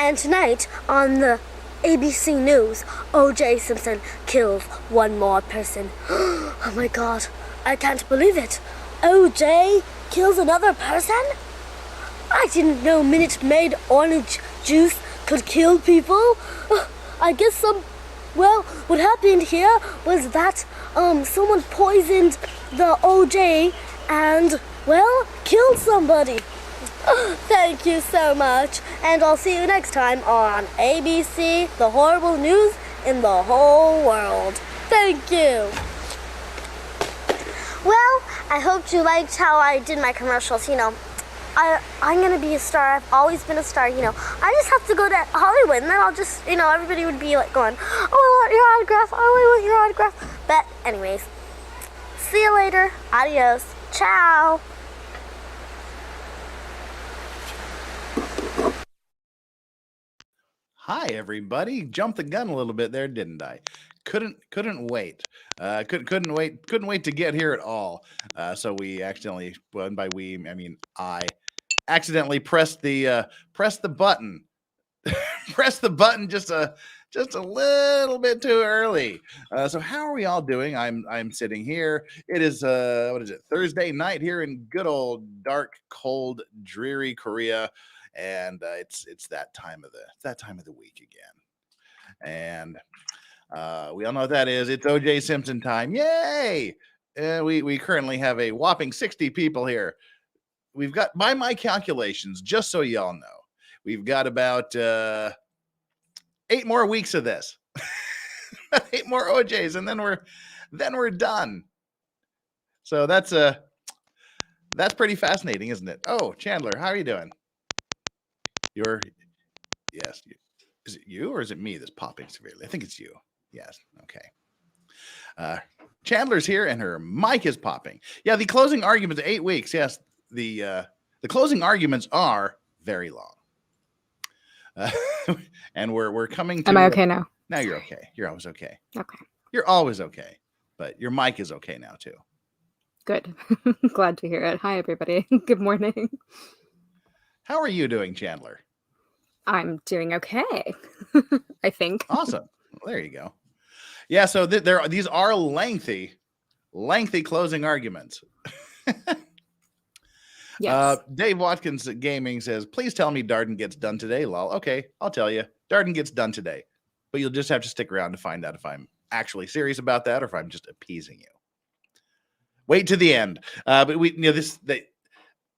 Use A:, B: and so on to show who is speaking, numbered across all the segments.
A: And tonight on the ABC News, OJ Simpson kills one more person. Oh my god, I can't believe it. OJ kills another person? I didn't know Minute Maid orange juice could kill people. I guess what happened here was that someone poisoned the OJ and, killed somebody. Thank you so much, and I'll see you next time on ABC, the horrible news in the whole world. Thank you. Well, I hope you liked how I did my commercials. I'm gonna be a star. I've always been a star. I just have to go to Hollywood, and then I'll just, everybody would be like going, "Oh, I want your autograph. Oh, I want your autograph." But anyways, see you later. Adios. Ciao.
B: Hi, everybody. Jumped the gun a little bit there, didn't I? Couldn't wait. Couldn't wait to get here at all. So we accidentally, well, by we, I mean I accidentally pressed the button. Pressed the button just a little bit too early. So how are we all doing? I'm sitting here. It is what is it? Thursday night here in good old dark, cold, dreary Korea. And it's that time of the week again, and we all know what that is. It's OJ Simpson time. Yay! We currently have a whopping 60 people here. We've got, by my calculations, just so y'all know, we've got about 8 more weeks of this. 8 more OJs, and then we're done. So that's pretty fascinating, isn't it? Oh, Chandler, how are you doing? Yes. Is it you or is it me that's popping severely? I think it's you. Yes. Okay. Chandler's here and her mic is popping. Yeah, the closing arguments, 8 weeks. Yes, the closing arguments are very long. And we're coming to.
C: Am I okay now?
B: Now you're okay. You're always okay.
C: Okay.
B: You're always okay. But your mic is okay now too.
C: Good. Glad to hear it. Hi, everybody. Good morning.
B: How are you doing, Chandler?
C: I'm doing okay. I think.
B: Awesome. Well, there you go. Yeah, so these are lengthy closing arguments.
C: Yes.
B: Dave Watkins Gaming says, "Please tell me Darden gets done today." Lol. Okay, I'll tell you. Darden gets done today, but you'll just have to stick around to find out if I'm actually serious about that or if I'm just appeasing you. Wait to the end. But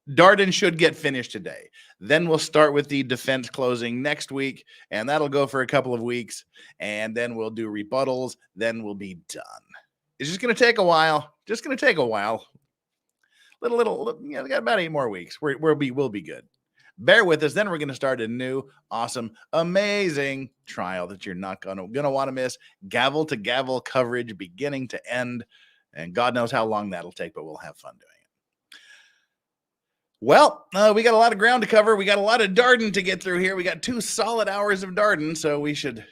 B: Darden should get finished today. Then we'll start with the defense closing next week, and that'll go for a couple of weeks, and then we'll do rebuttals. Then we'll be done. It's just going to take a while. Little. We got about 8 more weeks. We'll be good. Bear with us. Then we're going to start a new, awesome, amazing trial that you're not gonna want to miss. Gavel to gavel coverage, beginning to end, and God knows how long that'll take, but we'll have fun doing it. Well, we got a lot of ground to cover. We got a lot of Darden to get through here. We got 2 solid hours of Darden, so we should,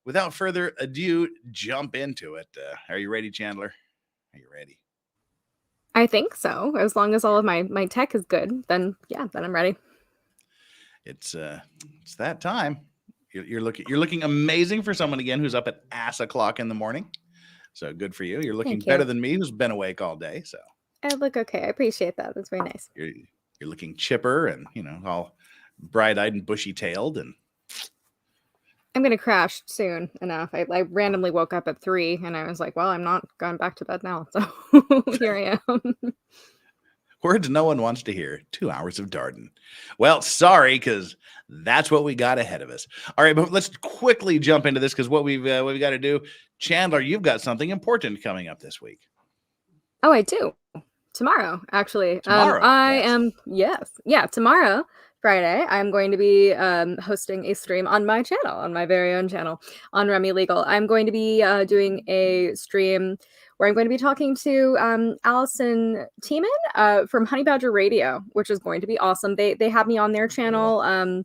B: without further ado, jump into it. Are you ready, Chandler? Are you ready?
C: I think so. As long as all of my tech is good, then I'm ready.
B: It's that time. You're looking amazing for someone again who's up at ass o'clock in the morning. So good for you. You're looking better than me, who's been awake all day. So
C: I look okay. I appreciate that. That's very nice.
B: You're looking chipper and all bright-eyed and bushy-tailed, and
C: I'm gonna crash soon enough. I randomly woke up at 3 and I was like, well, I'm not going back to bed now. So here I am.
B: Words no one wants to hear. 2 hours of Darden. Well, sorry, because that's what we got ahead of us. All right, but let's quickly jump into this because what we've got to do. Chandler, you've got something important coming up this week.
C: Oh, I do. Tomorrow, actually.
B: Tomorrow,
C: tomorrow, Friday, I'm going to be hosting a stream on my channel, on my very own channel, on Remy Legal. I'm going to be doing a stream where I'm going to be talking to Allison Tiemann from Honey Badger Radio, which is going to be awesome. They had me on their channel,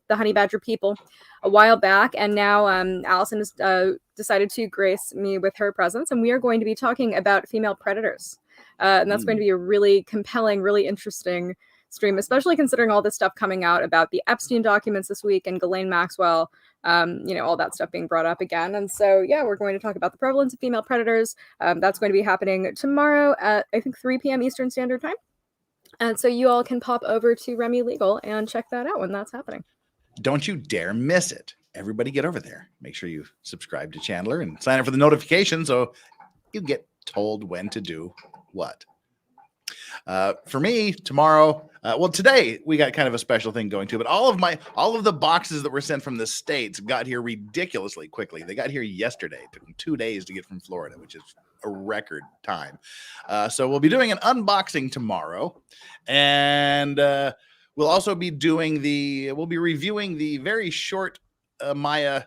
C: the Honey Badger people, a while back, and now Allison has decided to grace me with her presence, and we are going to be talking about female predators. And that's going to be a really compelling, really interesting stream, especially considering all this stuff coming out about the Epstein documents this week and Ghislaine Maxwell, all that stuff being brought up again. And so, yeah, we're going to talk about the prevalence of female predators. That's going to be happening tomorrow at, I think, 3 p.m. Eastern Standard Time. And so you all can pop over to Remy Legal and check that out when that's happening.
B: Don't you dare miss it. Everybody get over there. Make sure you subscribe to Chandler and sign up for the notification so you get told when to do what. For me, tomorrow, today we got kind of a special thing going too, but all of the boxes that were sent from the States got here ridiculously quickly. They got here yesterday. It took them 2 days to get from Florida, which is a record time. So we'll be doing an unboxing tomorrow, and we'll also be reviewing the very short Maya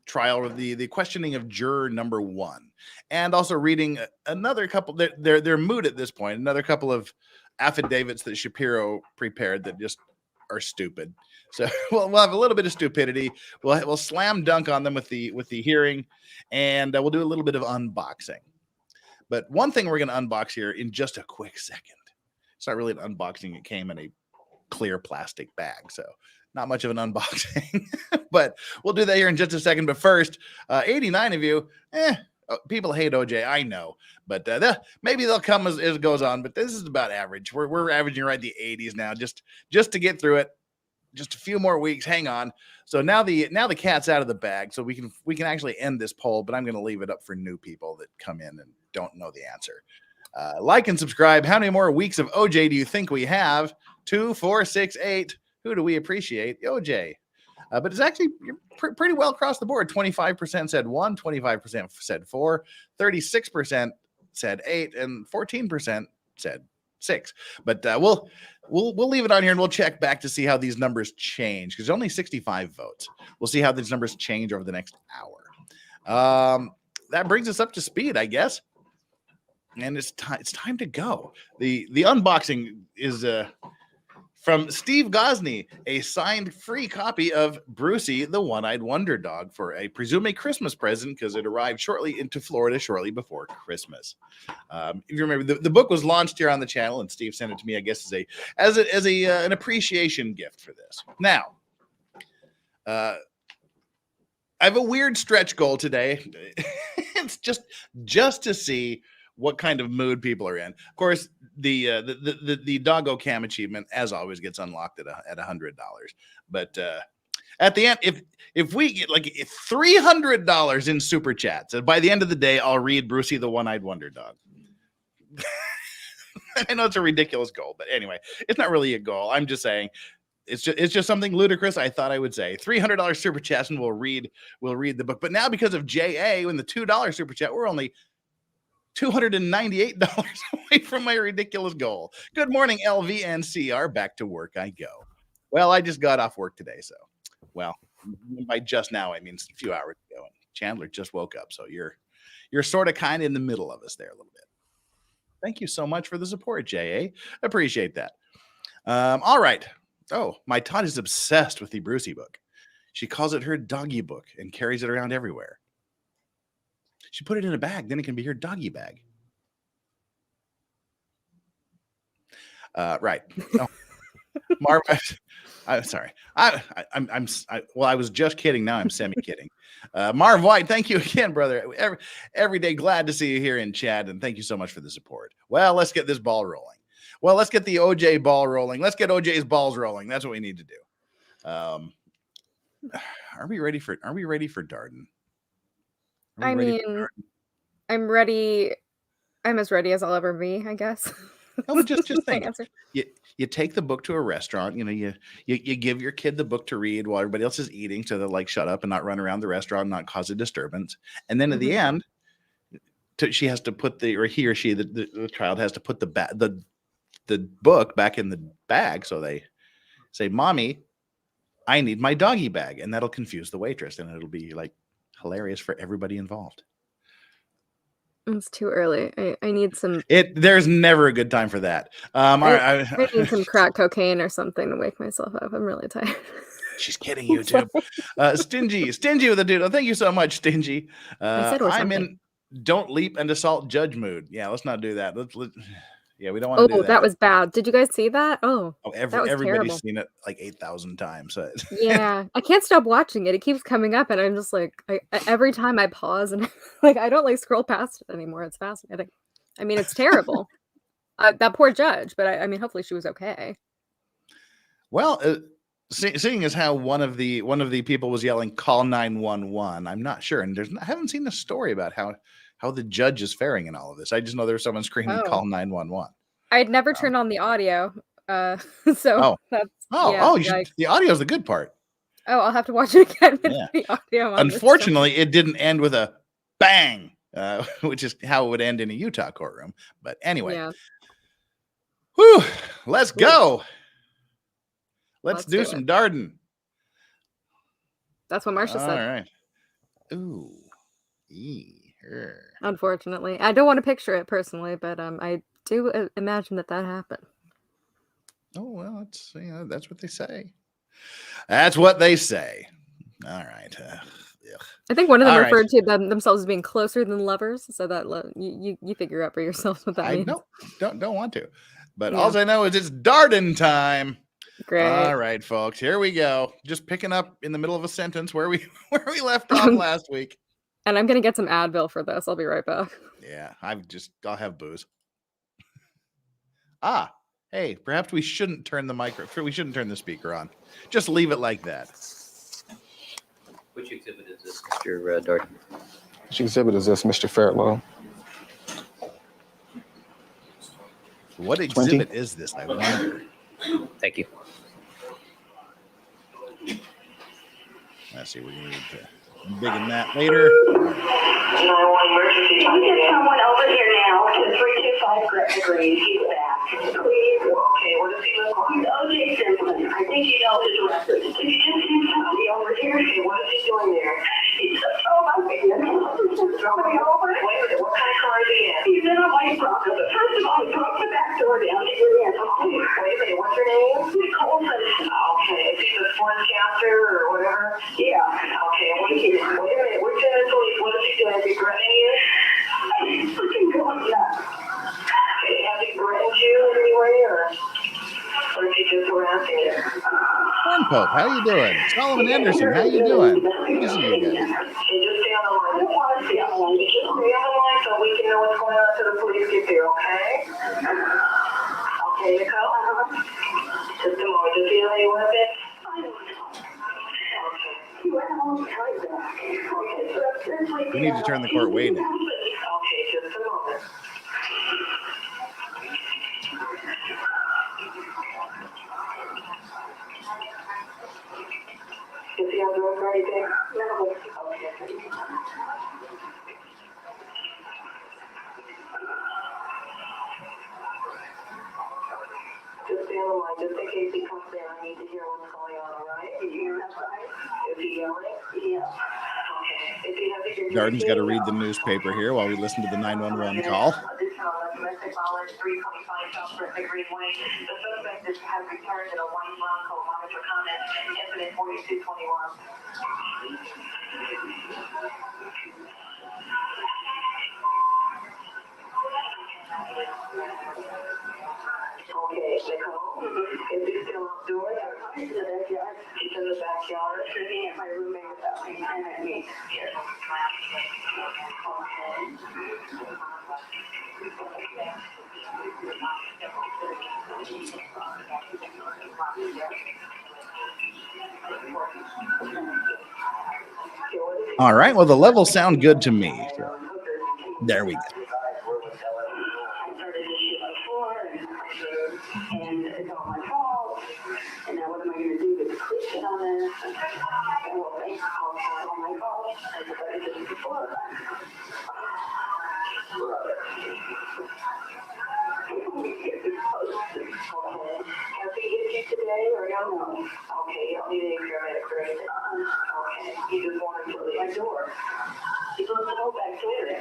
B: trial of the questioning of juror number 1, and also reading another couple. They're moot at this point. Another couple of affidavits that Shapiro prepared that just are stupid. So we'll have a little bit of stupidity. We'll slam dunk on them with the hearing, and we'll do a little bit of unboxing. But one thing we're going to unbox here in just a quick second. It's not really an unboxing. It came in a clear plastic bag, so not much of an unboxing. But we'll do that here in just a second. But first, 89 of you, people hate OJ, I know, but maybe they'll come as it goes on. But this is about average. We're averaging right the 80s now, just to get through it. Just a few more weeks. Hang on. So now the cat's out of the bag, so we can actually end this poll. But I'm going to leave it up for new people that come in and don't know the answer. Like and subscribe. How many more weeks of OJ do you think we have? 2, 4, 6, 8. Who do we appreciate? OJ. But it's actually pretty well across the board. 25% said 1, 25% said 4, 36% said 8, and 14% said 6. But we'll leave it on here, and we'll check back to see how these numbers change, because only 65 votes. We'll see how these numbers change over the next hour. That brings us up to speed, I guess. And it's time to go. The unboxing is from Steve Gosney, a signed free copy of Brucey, the One-Eyed Wonder Dog, for a presumed Christmas present, because it arrived shortly into Florida shortly before Christmas. If you remember, the book was launched here on the channel, and Steve sent it to me, I guess, as an appreciation gift for this. Now, I have a weird stretch goal today. It's just to see what kind of mood people are in. Of course, the Doggo Cam achievement, as always, gets unlocked at $100. But at the end, if we get like $300 in super chats, by the end of the day, I'll read Brucey the One-Eyed Wonder Dog. I know it's a ridiculous goal, but anyway, it's not really a goal. I'm just saying it's just something ludicrous I thought I would say. $300 super chats, and we'll read the book. But now, because of JA and the $2 super chat, we're only $298 away from my ridiculous goal. Good morning, LVNCR. Back to work I go. Well, I just got off work today, so, well, by just now I mean a few hours ago. And Chandler just woke up, so you're sort of kind of in the middle of us there a little bit. Thank you so much for the support, JA. Appreciate that. All right. Oh, my Todd is obsessed with the Brucey book. She calls it her doggy book and carries it around everywhere. She put it in a bag, then it can be her doggy bag. Right. Oh. Marv, I'm sorry. I was just kidding. Now I'm semi-kidding. Marv White, thank you again, brother. Every day, glad to see you here in chat, and thank you so much for the support. Well, let's get this ball rolling. Well, let's get the OJ ball rolling. Let's get OJ's balls rolling. That's what we need to do. Are we ready for Darden?
C: I mean, I'm ready. I'm as ready as I'll ever be, I guess.
B: Oh, just think. You take the book to a restaurant. You give your kid the book to read while everybody else is eating, so they'll like shut up and not run around the restaurant and not cause a disturbance. And then at the end, she has to put the child has to put the book back in the bag. So they say, "Mommy, I need my doggy bag," and that'll confuse the waitress, and it'll be like hilarious for everybody involved.
C: It's too early. I need some.
B: There's never a good time for that.
C: I need some crack cocaine or something to wake myself up. I'm really tired.
B: She's kidding, YouTube. Stingy with a doodle. Thank you so much, Stingy. I'm in don't leap and assault judge mood. Yeah, let's not do that. Yeah, we don't want to do
C: Oh,
B: that.
C: that was bad. Did you guys see that? Oh, that was
B: everybody's
C: terrible.
B: seen it like 8,000 times. So
C: Yeah, I can't stop watching it. It keeps coming up, and I'm just like, every time I pause and like I don't like scroll past it anymore. It's fascinating. I mean, it's terrible. That poor judge, but I mean, hopefully she was okay.
B: Well, seeing as how one of the people was yelling "Call 911," I'm not sure, and I haven't seen a story about how the judge is faring in all of this. I just know there was someone screaming "Call 911."
C: I'd never turned on the audio, so that's
B: the audio is the good part.
C: Oh, I'll have to watch it again with the audio on.
B: Unfortunately, it didn't end with a bang, which is how it would end in a Utah courtroom. But anyway, whew, let's go. Let's do some Darden.
C: That's what Marcia said.
B: All right. Ooh.
C: Unfortunately, I don't want to picture it personally, but I do imagine that happened.
B: Oh well, that's what they say. That's what they say. All right.
C: I think one of them referred to themselves as being closer than lovers, so that you figure out for yourselves what that means.
B: Don't want to, but all I know is it's Darden time.
C: Great.
B: All right, folks, here we go. Just picking up in the middle of a sentence where we left off last week.
C: And I'm gonna get some Advil for this. I'll be right back.
B: Yeah, I'll have booze. Hey, perhaps we shouldn't turn the speaker on. Just leave it like that.
D: Which exhibit is this, Mr. Darden?
E: Which exhibit is this, Mr. Fairwell?
B: What exhibit is this, I wonder?
D: Thank you.
B: Let's see, we need to dig in that later.
F: 911 emergency. Can you get someone over here now to 325 Gretna Green? He's back. Please. Okay, what does he look like? OJ Simpson. I think you know his record. Can you just see somebody over here? Okay, what is he doing there? He's just, oh my goodness. Somebody over? Wait a minute, what kind of car is he in? He's in a white Bronco. But first of all, he broke the back door down to your end. Okay, wait a minute, what's her name? Nicole Brown. Okay, is he the sports caster or whatever? Yeah. Okay, wait a minute, we're Lieutenant Police. What is he doing? Is he threatening you? He's freaking going nuts. Okay, has he threatened you in any way, or is he just harassing you?
B: Corn Pope, how you doing? Solomon Anderson, how you doing? Good to see you guys.
F: Okay, just stay on the line. I don't want to stay on the line. Just stay on the line so we can know what's going on until the police get there, okay? Okay, Nicole? Just a moment. Does he have any weapons?
B: We need to turn the court way down.
F: Okay, just a moment. Is he on drugs or anything? No. Okay. Just stay on the line, just in case he comes in. I need to hear what's going on, all right? Is he yelling? Yeah. Okay.
B: Darden's got to read the newspaper here while we listen to the 911 call.
F: Domestic violence, 325 South Gretna Greenway. The suspect has returned in a white Bronco. Monitor comments. Incident 4221. Okay, Nicole. Is he still outdoors? He's in the backyard. He's in the backyard. Sitting at my roommate without me and at me. Here.
B: All right, well, the levels sound good to me. So there we go.
F: And it's all my fault. And now what am I going to do? Get the question on this? And well, thank you. All my fault. I just got to do it before. Has he hit you today or no? Okay, you don't need any paramedics or anything. Okay, he just wanted to leave my door. He doesn't go back there.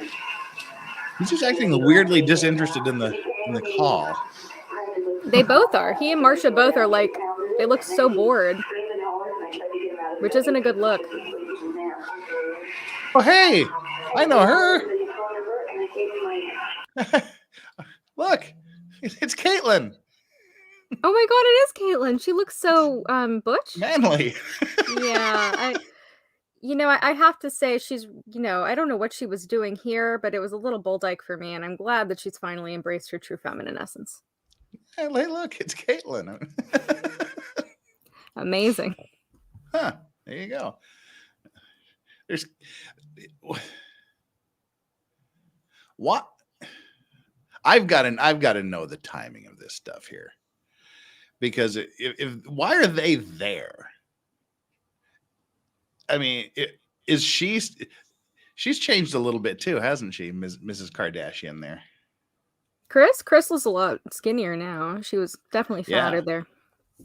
B: He's just acting weirdly disinterested in the call.
C: They both are. He and Marcia both are like, they look so bored, which isn't a good look.
B: Oh, hey, I know her. Look, It's Caitlin.
C: Oh my god, it is Caitlin. She looks so butch.
B: Manly.
C: Yeah, I have to say she's, I don't know what she was doing here, but it was a little bull-dyke for me, and I'm glad that she's finally embraced her true feminine essence.
B: Hey, look, it's Caitlin.
C: Amazing.
B: Huh. There you go. There's what I've got to know the timing of this stuff here. Because if why are they there? I mean, she's changed a little bit too, hasn't she, Mrs. Kardashian there?
C: Chris was a lot skinnier now. She was definitely fatter there.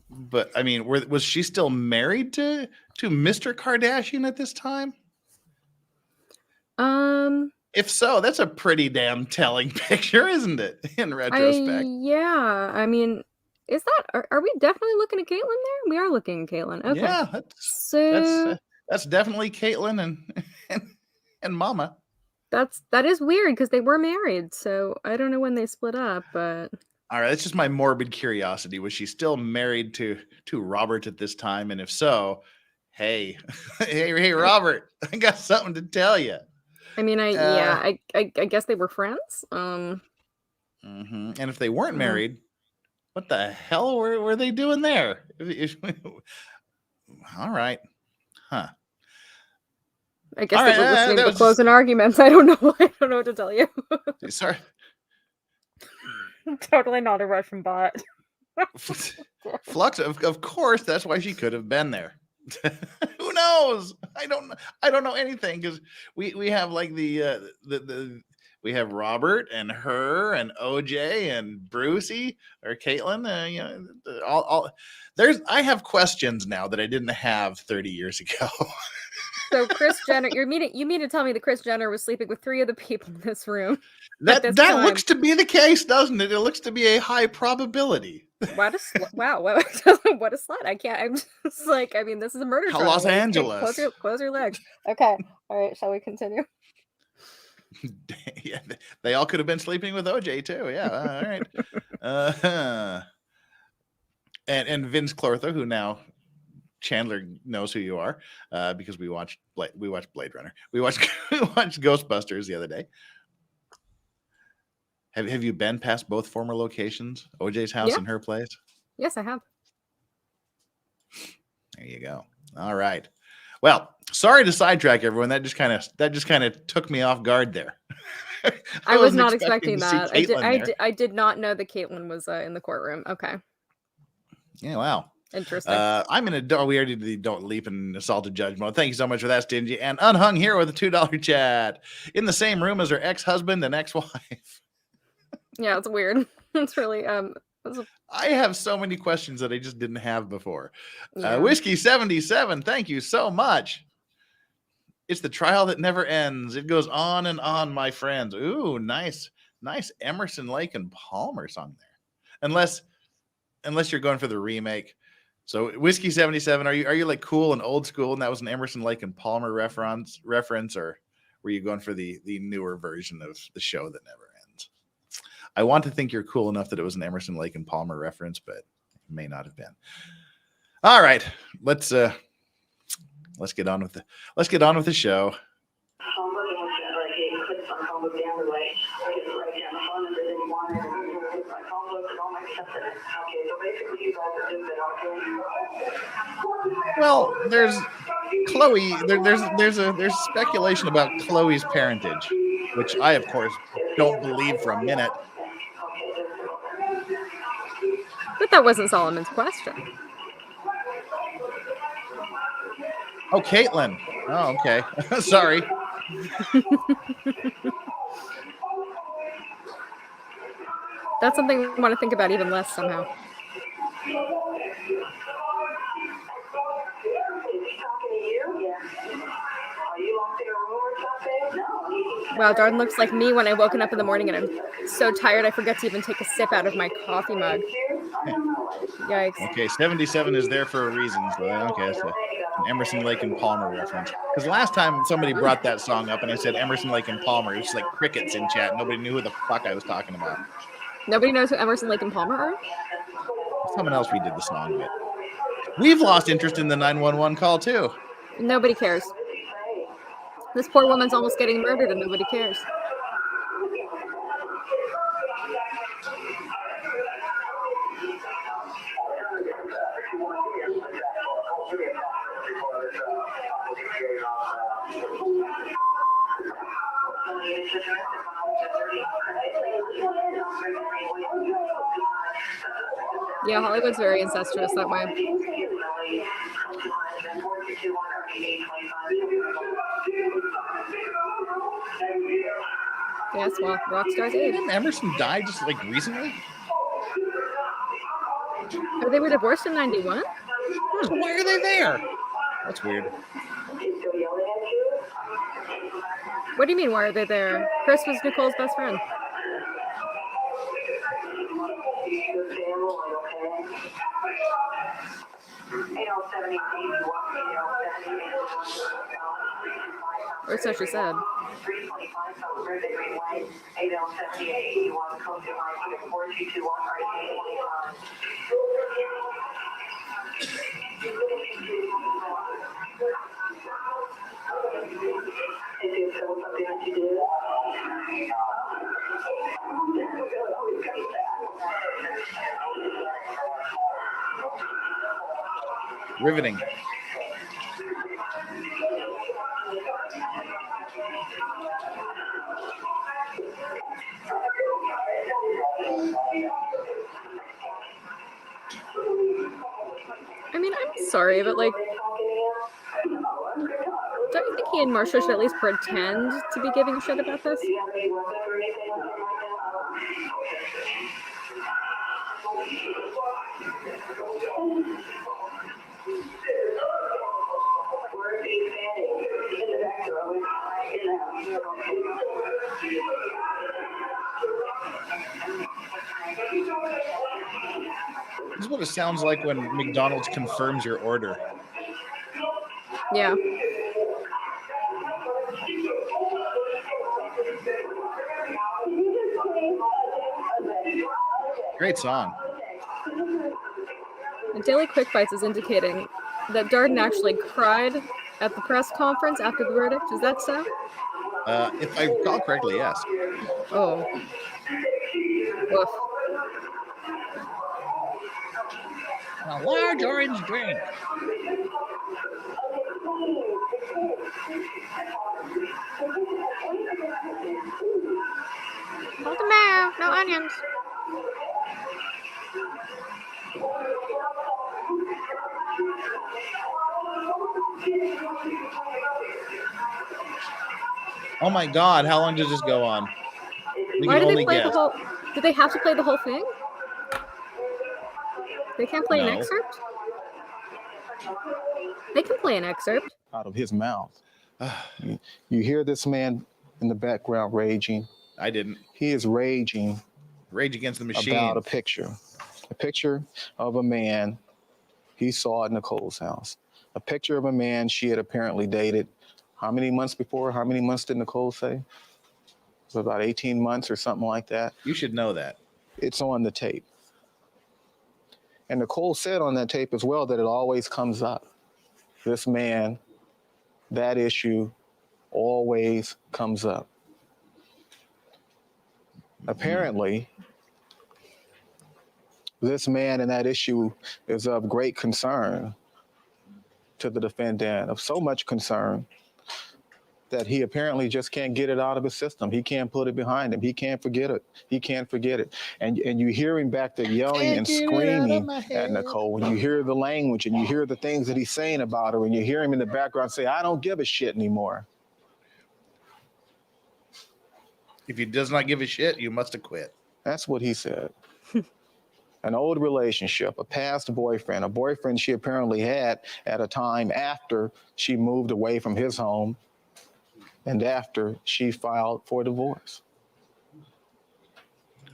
B: But I mean, was she still married to Mr. Kardashian at this time? If so, that's a pretty damn telling picture, isn't it? In retrospect.
C: Yeah, I mean, is that are we definitely looking at Caitlin there? We are looking at Caitlin. Okay.
B: Yeah, that's definitely Caitlin and Mama.
C: That is weird because they were married, so I don't know when they split up, but
B: all right, that's just my morbid curiosity. Was she still married to Robert at this time? And if so, hey, hey, Robert, I got something to tell you.
C: I mean, I guess they were friends.
B: And if they weren't married, what the hell were they doing there? All right, huh?
C: I guess they were listening to closing arguments. I don't know. I don't know what to tell you.
B: Sorry.
C: Totally not a Russian bot.
B: Flux, of course, that's why she could have been there. Who knows? I don't know anything because we have like the we have Robert and her and OJ and Brucey or Caitlin. I have questions now that I didn't have 30 years ago.
C: So Kris Jenner, you mean to tell me that Kris Jenner was sleeping with 3 of the people in this room?
B: That looks to be the case, doesn't it? It looks to be a high probability.
C: Wow, what a slut! I can't. I'm just like, I mean, this is a murder trial.
B: Los Angeles.
C: Close your legs. Okay, all right. Shall we continue?
B: Yeah, they all could have been sleeping with OJ too. Yeah, all right. And Vince Clortho, who now Chandler knows who you are, because we watched Blade Runner. We watched Ghostbusters the other day. Have you been past both former locations, OJ's house and her place?
C: Yes, I have.
B: There you go. All right. Well, sorry to sidetrack everyone. That just kind of took me off guard there.
C: I was not expecting that. I did not know that Caitlin was in the courtroom. Okay.
B: Yeah. Wow.
C: Interesting.
B: I'm in a we already don't leap in assaulted judge mode. Thank you so much for that, Stingy. And Unhung here with a $2 chat in the same room as her ex-husband and ex-wife.
C: Yeah, it's weird. It's really
B: I have so many questions that I just didn't have before.
C: Yeah.
B: Whiskey 77, thank you so much. It's the trial that never ends. It goes on and on, my friends. Ooh, nice Emerson, Lake and Palmer song there. Unless you're going for the remake. So Whiskey 77, are you like cool and old school and that was an Emerson, Lake and Palmer reference, or were you going for the newer version of the show that never ends? I want to think you're cool enough that it was an Emerson, Lake and Palmer reference, but it may not have been. All right, let's get on with the show. Well, there's Chloe. There's speculation about Chloe's parentage, which I, of course, don't believe for a minute.
C: But that wasn't Solomon's question.
B: Oh, Caitlin. Oh, okay. Sorry.
C: That's something we want to think about even less somehow. Wow, Darden looks like me when I woken up in the morning and I'm so tired I forget to even take a sip out of my coffee mug. Yikes.
B: Okay, 77 is there for a reason. So, okay, that's an Emerson, Lake and Palmer reference. Because last time somebody brought that song up and I said Emerson, Lake and Palmer, it's like crickets in chat. Nobody knew who the fuck I was talking about.
C: Nobody knows who Emerson, Lake, and Palmer are?
B: Someone else we did the song with. We've lost interest in the 911 call too.
C: Nobody cares. This poor woman's almost getting murdered and nobody cares. Yeah, Hollywood's very incestuous that way. Yes, well, rock stars age.
B: Didn't Emerson die just like recently?
C: Oh, they were divorced in 91?
B: So why are they there? That's weird.
C: What do you mean, why are they there? Chris was Nicole's best friend. Or so she said.
B: Riveting.
C: I mean, I'm sorry, but like, don't you think he and Marsha should at least pretend to be giving a shit about this?
B: This is what it sounds like when McDonald's confirms your order.
C: Yeah.
B: Great song.
C: The Daily Quick Bites is indicating that Darden actually cried at the press conference after the verdict. Is that so?
B: If I recall correctly, yes.
C: Oh. Woof.
B: A large orange drink.
C: Hold the mayo, no onions.
B: Oh my God! How long does this go on? We
C: Why
B: can
C: did
B: only
C: they play
B: guess.
C: the whole? Did they have to play the whole thing? They can't play an
B: No.
C: excerpt? They can play an excerpt.
E: Out of his mouth. You hear this man in the background raging.
B: I didn't.
E: He is raging
B: Rage Against the Machine.
E: about a picture of a man he saw at Nicole's house. A picture of a man she had apparently dated. How many months before? How many months did Nicole say? It was about 18 months or something like that.
B: You should know that.
E: It's on the tape. And Nicole said on that tape as well that it always comes up. This man, that issue always comes up. Apparently, this man and that issue is of great concern to the defendant, of so much concern that he apparently just can't get it out of his system. He can't put it behind him. He can't forget it. He can't forget it. And you hear him back there yelling and screaming at Nicole. And you hear the language and you hear the things that he's saying about her. And you hear him in the background say, I don't give a shit anymore.
B: If he does not give a shit, you must have quit.
E: That's what he said. An old relationship, a past boyfriend, a boyfriend she apparently had at a time after she moved away from his home and after she filed for divorce.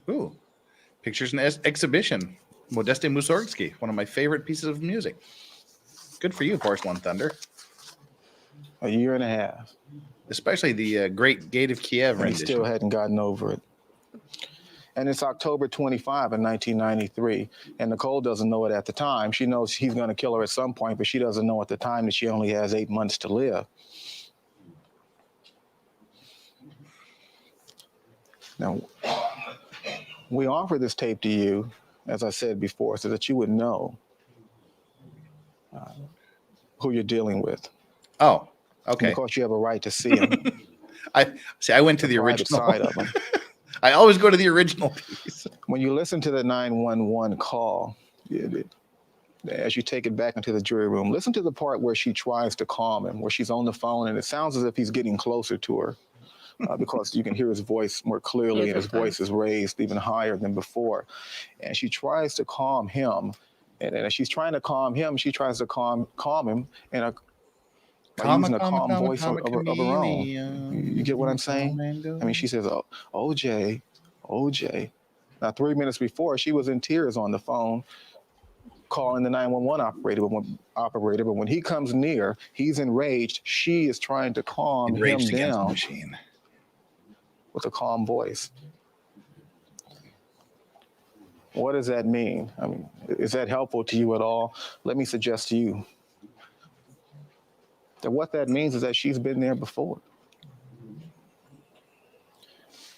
B: Ooh. Pictures and Exhibition. Modeste Mussorgsky, one of my favorite pieces of music. Good for you, Porcelain Thunder.
E: A year and a half.
B: Especially the Great Gate of Kiev
E: And he
B: rendition.
E: still hadn't gotten over it. And it's October 25 in 1993. And Nicole doesn't know it at the time. She knows he's going to kill her at some point, but she doesn't know at the time that she only has 8 months to live. Now, we offer this tape to you, as I said before, so that you would know who you're dealing with.
B: Oh, okay.
E: Because you have a right to see him.
B: I went to the
E: private
B: original
E: side of him.
B: I always go to the original piece.
E: When you listen to the 911 call, as you take it back into the jury room, listen to the part where she tries to calm him, where she's on the phone, and it sounds as if he's getting closer to her because you can hear his voice more clearly, and his voice is raised even higher than before. And she tries to calm him, and as she's trying to calm him, she tries to calm him in a using a calm voice of her own. You get what I'm saying? I mean, she says, oh, OJ. Now, 3 minutes before, she was in tears on the phone calling the 911 operator. But when he comes near, he's enraged. She is trying to calm him down with a calm voice. What does that mean? I mean, is that helpful to you at all? Let me suggest to you that what that means is that she's been there before.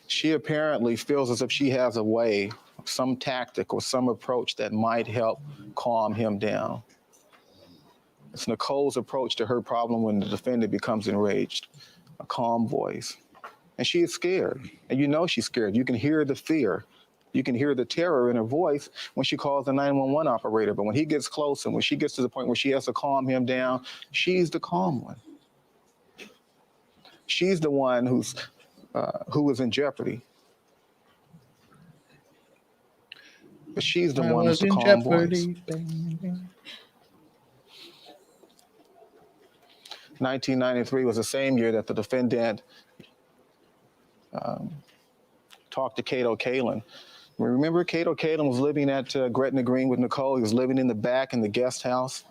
E: She apparently feels as if she has a way, some tactic or some approach that might help calm him down. It's Nicole's approach to her problem when the defendant becomes enraged, a calm voice. And she is scared, and you know she's scared. You can hear the fear. You can hear the terror in her voice when she calls the 911 operator. But when he gets close and when she gets to the point where she has to calm him down, she's the calm one. She's the one who is in jeopardy. But she's the one who's the calm voice. 1993 was the same year that the defendant talked to Cato Kalin. Remember, Cato Kalin was living at Gretna Green with Nicole. He was living in the back in the guest house.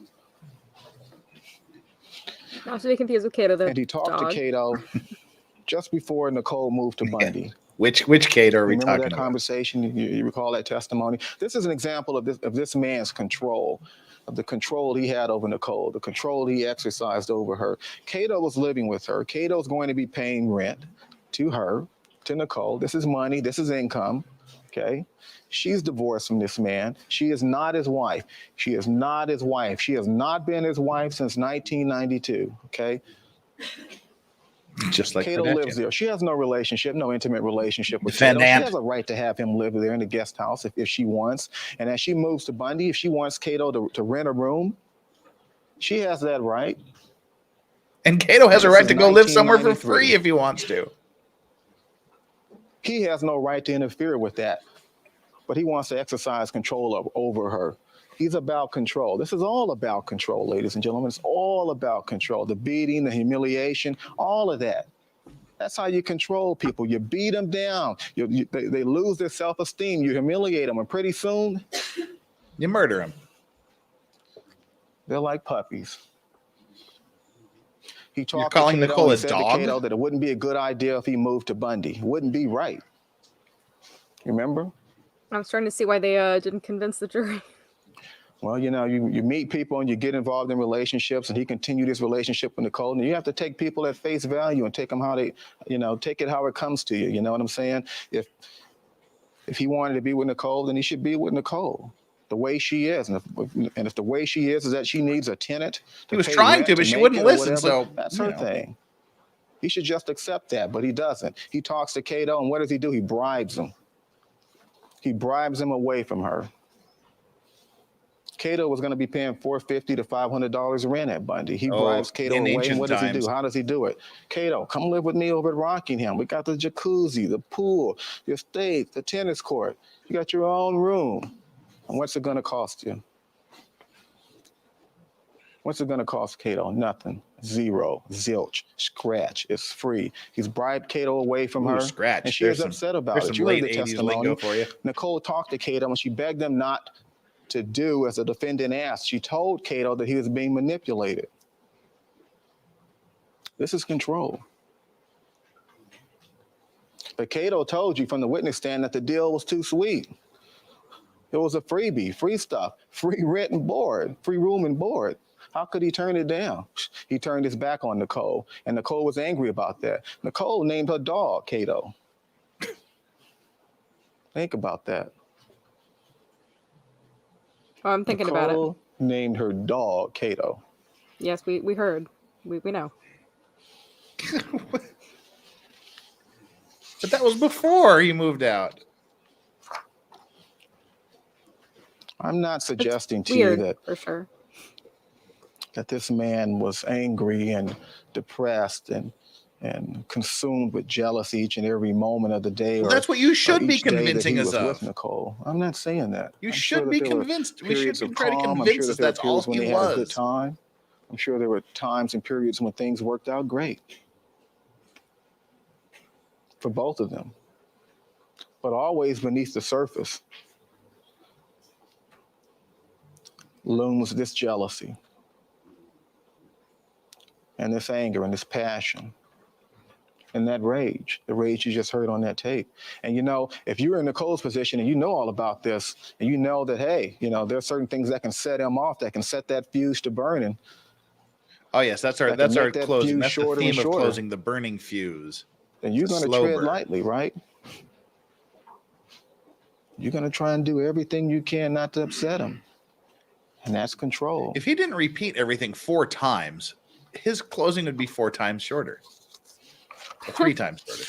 C: Not to be confused with Cato, the
E: And he talked to Cato just before Nicole moved to Bundy.
B: Yeah. Which Cato are we
E: Remember
B: talking
E: that
B: about?
E: conversation? You recall that testimony? This is an example of this man's control, of the control he had over Nicole, the control he exercised over her. Cato was living with her. Cato's going to be paying rent to her, to Nicole. This is money. This is income. Okay. She's divorced from this man. She is not his wife. She is not his wife. She has not been his wife since 1992. Okay.
B: Just like
E: Cato lives there. She has no relationship, no intimate relationship with Cato. She has a right to have him live there in the guest house if she wants. And as she moves to Bundy, if she wants Cato to rent a room, she has that right.
B: And Cato has a right to go live somewhere for free if he wants to.
E: He has no right to interfere with that, but he wants to exercise control over her. He's about control. This is all about control, ladies and gentlemen. It's all about control. The beating, the humiliation, all of that. That's how you control people. You beat them down. They lose their self-esteem. You humiliate them, and pretty soon,
B: you murder them.
E: They're like puppies.
B: You're calling Nicole a dog?
E: Cato that it wouldn't be a good idea if he moved to Bundy. It wouldn't be right. Remember?
C: I'm starting to see why they didn't convince the jury.
E: Well, you know, you meet people and you get involved in relationships, and he continued his relationship with Nicole. And you have to take people at face value and take them how they, take it how it comes to you. You know what I'm saying? If he wanted to be with Nicole, then he should be with Nicole the way she is. And if the way she is that she needs a tenant,
B: he was trying to, but she wouldn't listen. So
E: that's her thing. He should just accept that, but he doesn't. He talks to Cato, and what does he do? He bribes him. He bribes him away from her. Cato was going to be paying $450 to $500 rent at Bundy. He bribes Cato away, and what does he do? How does he do it? Cato, come live with me over at Rockingham. We got the jacuzzi, the pool, your estate, the tennis court. You got your own room. And what's it going to cost you? What's it going to cost Cato? Nothing. Zero. Zilch. Scratch. It's free. He's bribed Cato away from her.
B: Scratch.
E: And she is upset about it. You heard the testimony.
B: For you.
E: Nicole talked to Cato, and she begged him not to do as the defendant asked. She told Cato that he was being manipulated. This is control. But Cato told you from the witness stand that the deal was too sweet. It was a freebie, free stuff, free rent and board, free room and board. How could he turn it down? He turned his back on Nicole, and Nicole was angry about that. Nicole named her dog Cato. Think about that.
C: Oh, I'm thinking about it.
E: Nicole named her dog Cato.
C: Yes, we heard. We know.
B: But that was before he moved out.
E: I'm not suggesting to
C: Weird,
E: you
C: for sure.
E: that this man was angry and depressed and consumed with jealousy each and every moment of the day.
B: Well,
E: or,
B: that's what you should be
E: each day that
B: convincing
E: he
B: us
E: was
B: of.
E: with Nicole. I'm not saying that.
B: You
E: I'm
B: should
E: sure that
B: be
E: there were
B: convinced. We should
E: periods
B: be
E: of
B: trying to
E: calm. I'm
B: convince
E: sure
B: us
E: that there were
B: that's all
E: periods when
B: he
E: they had a good
B: was.
E: time. I'm sure there were times and periods when things worked out great for both of them. But always beneath the surface looms this jealousy and this anger and this passion and that rage, the rage you just heard on that tape. And you know, if you're in Nicole's position and you know all about this, and you know that, hey, you know, there are certain things that can set him off, that can set that fuse to burning.
B: Oh yes, that's our
E: that can make that
B: closing.
E: fuse
B: That's the
E: shorter and
B: theme of
E: shorter.
B: closing, the burning fuse.
E: Then you're
B: It's a
E: going to
B: slow
E: tread
B: burn.
E: lightly, right? You're going to try and do everything you can not to upset him. And that's control.
B: If he didn't repeat everything 4 times, his closing would be 4 times shorter. Or 3 times shorter.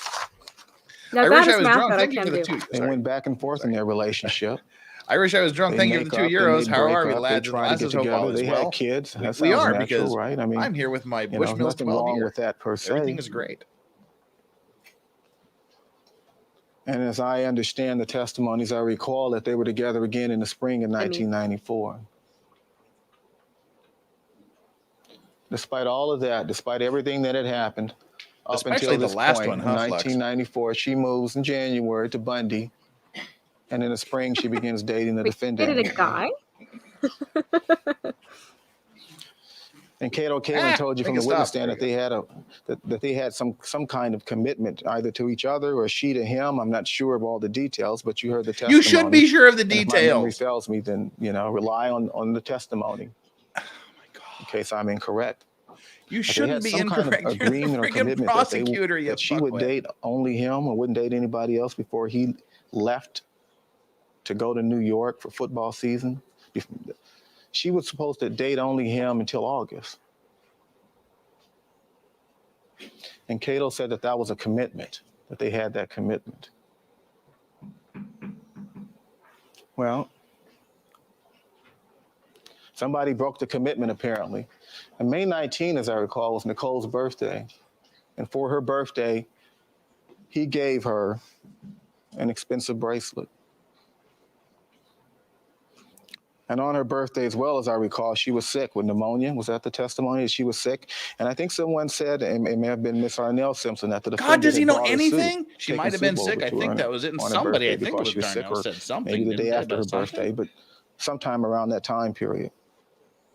C: Now
B: I
C: that
B: wish I
C: is
B: was
C: math
B: drunk.
C: that I
B: Thank you
C: can
B: for the
C: do.
B: 2.
E: They
B: Sorry.
E: went back and forth in their relationship.
B: I wish I was drunk.
E: They
B: Thank you for
E: make
B: the 2
E: up, they
B: euros.
E: may
B: How
E: break
B: are we,
E: up, they
B: lads and
E: try to
B: lasses?
E: get
B: Hope all
E: together.
B: is
E: They
B: well.
E: had kids. That
B: We
E: sounds
B: are,
E: natural,
B: because
E: right? I mean,
B: I'm here with my
E: you know, there's
B: Bushmills
E: nothing
B: 12
E: wrong
B: beer.
E: with that per se.
B: Everything is great.
E: And as I understand the testimonies, I recall that they were together again in the spring of 1994. Despite all of that, despite everything that had happened, up
B: Especially
E: until
B: the
E: this
B: last
E: point,
B: one,
E: in
B: huh, Flux?
E: 1994, she moves in January to Bundy. And in the spring, she begins dating the
C: Wait,
E: defendant.
C: dated a guy?
E: And Cato Kalin told you
B: make
E: from
B: it
E: the witness
B: stop.
E: stand that they had some kind of commitment either to each other or she to him. I'm not sure of all the details, but you heard the testimony.
B: You should be sure of the
E: And if my memory
B: details.
E: fails me, then you know, rely on the testimony.
B: Oh my God.
E: In case I'm incorrect.
B: You
E: But they
B: shouldn't
E: had
B: be
E: some kind of
B: incorrect. You're the
E: agreement or
B: freaking
E: commitment
B: prosecutor, you
E: that she would
B: fuckwit.
E: date only him or wouldn't date anybody else before he left to go to New York for football season. She was supposed to date only him until August. And Cato said that that was a commitment, that they had that commitment. Well, somebody broke the commitment apparently. And May 19, as I recall, was Nicole's birthday. And for her birthday, he gave her an expensive bracelet. And on her birthday as well, as I recall, she was sick with pneumonia. Was that the testimony? She was sick. And I think someone said, it may have been Miss Arnell Simpson, that the defendant
B: God, does he
E: had
B: know
E: brought a
B: anything?
E: suit,
B: She
E: taken
B: might have been
E: soup
B: sick.
E: over
B: I
E: to
B: think
E: her
B: that was it. And
E: on her
B: somebody, I
E: birthday
B: think it
E: because
B: was
E: she was sick,
B: Darnell,
E: or
B: said something.
E: maybe the
B: didn't
E: day
B: they,
E: after her
B: about something?
E: birthday, but sometime around that time period.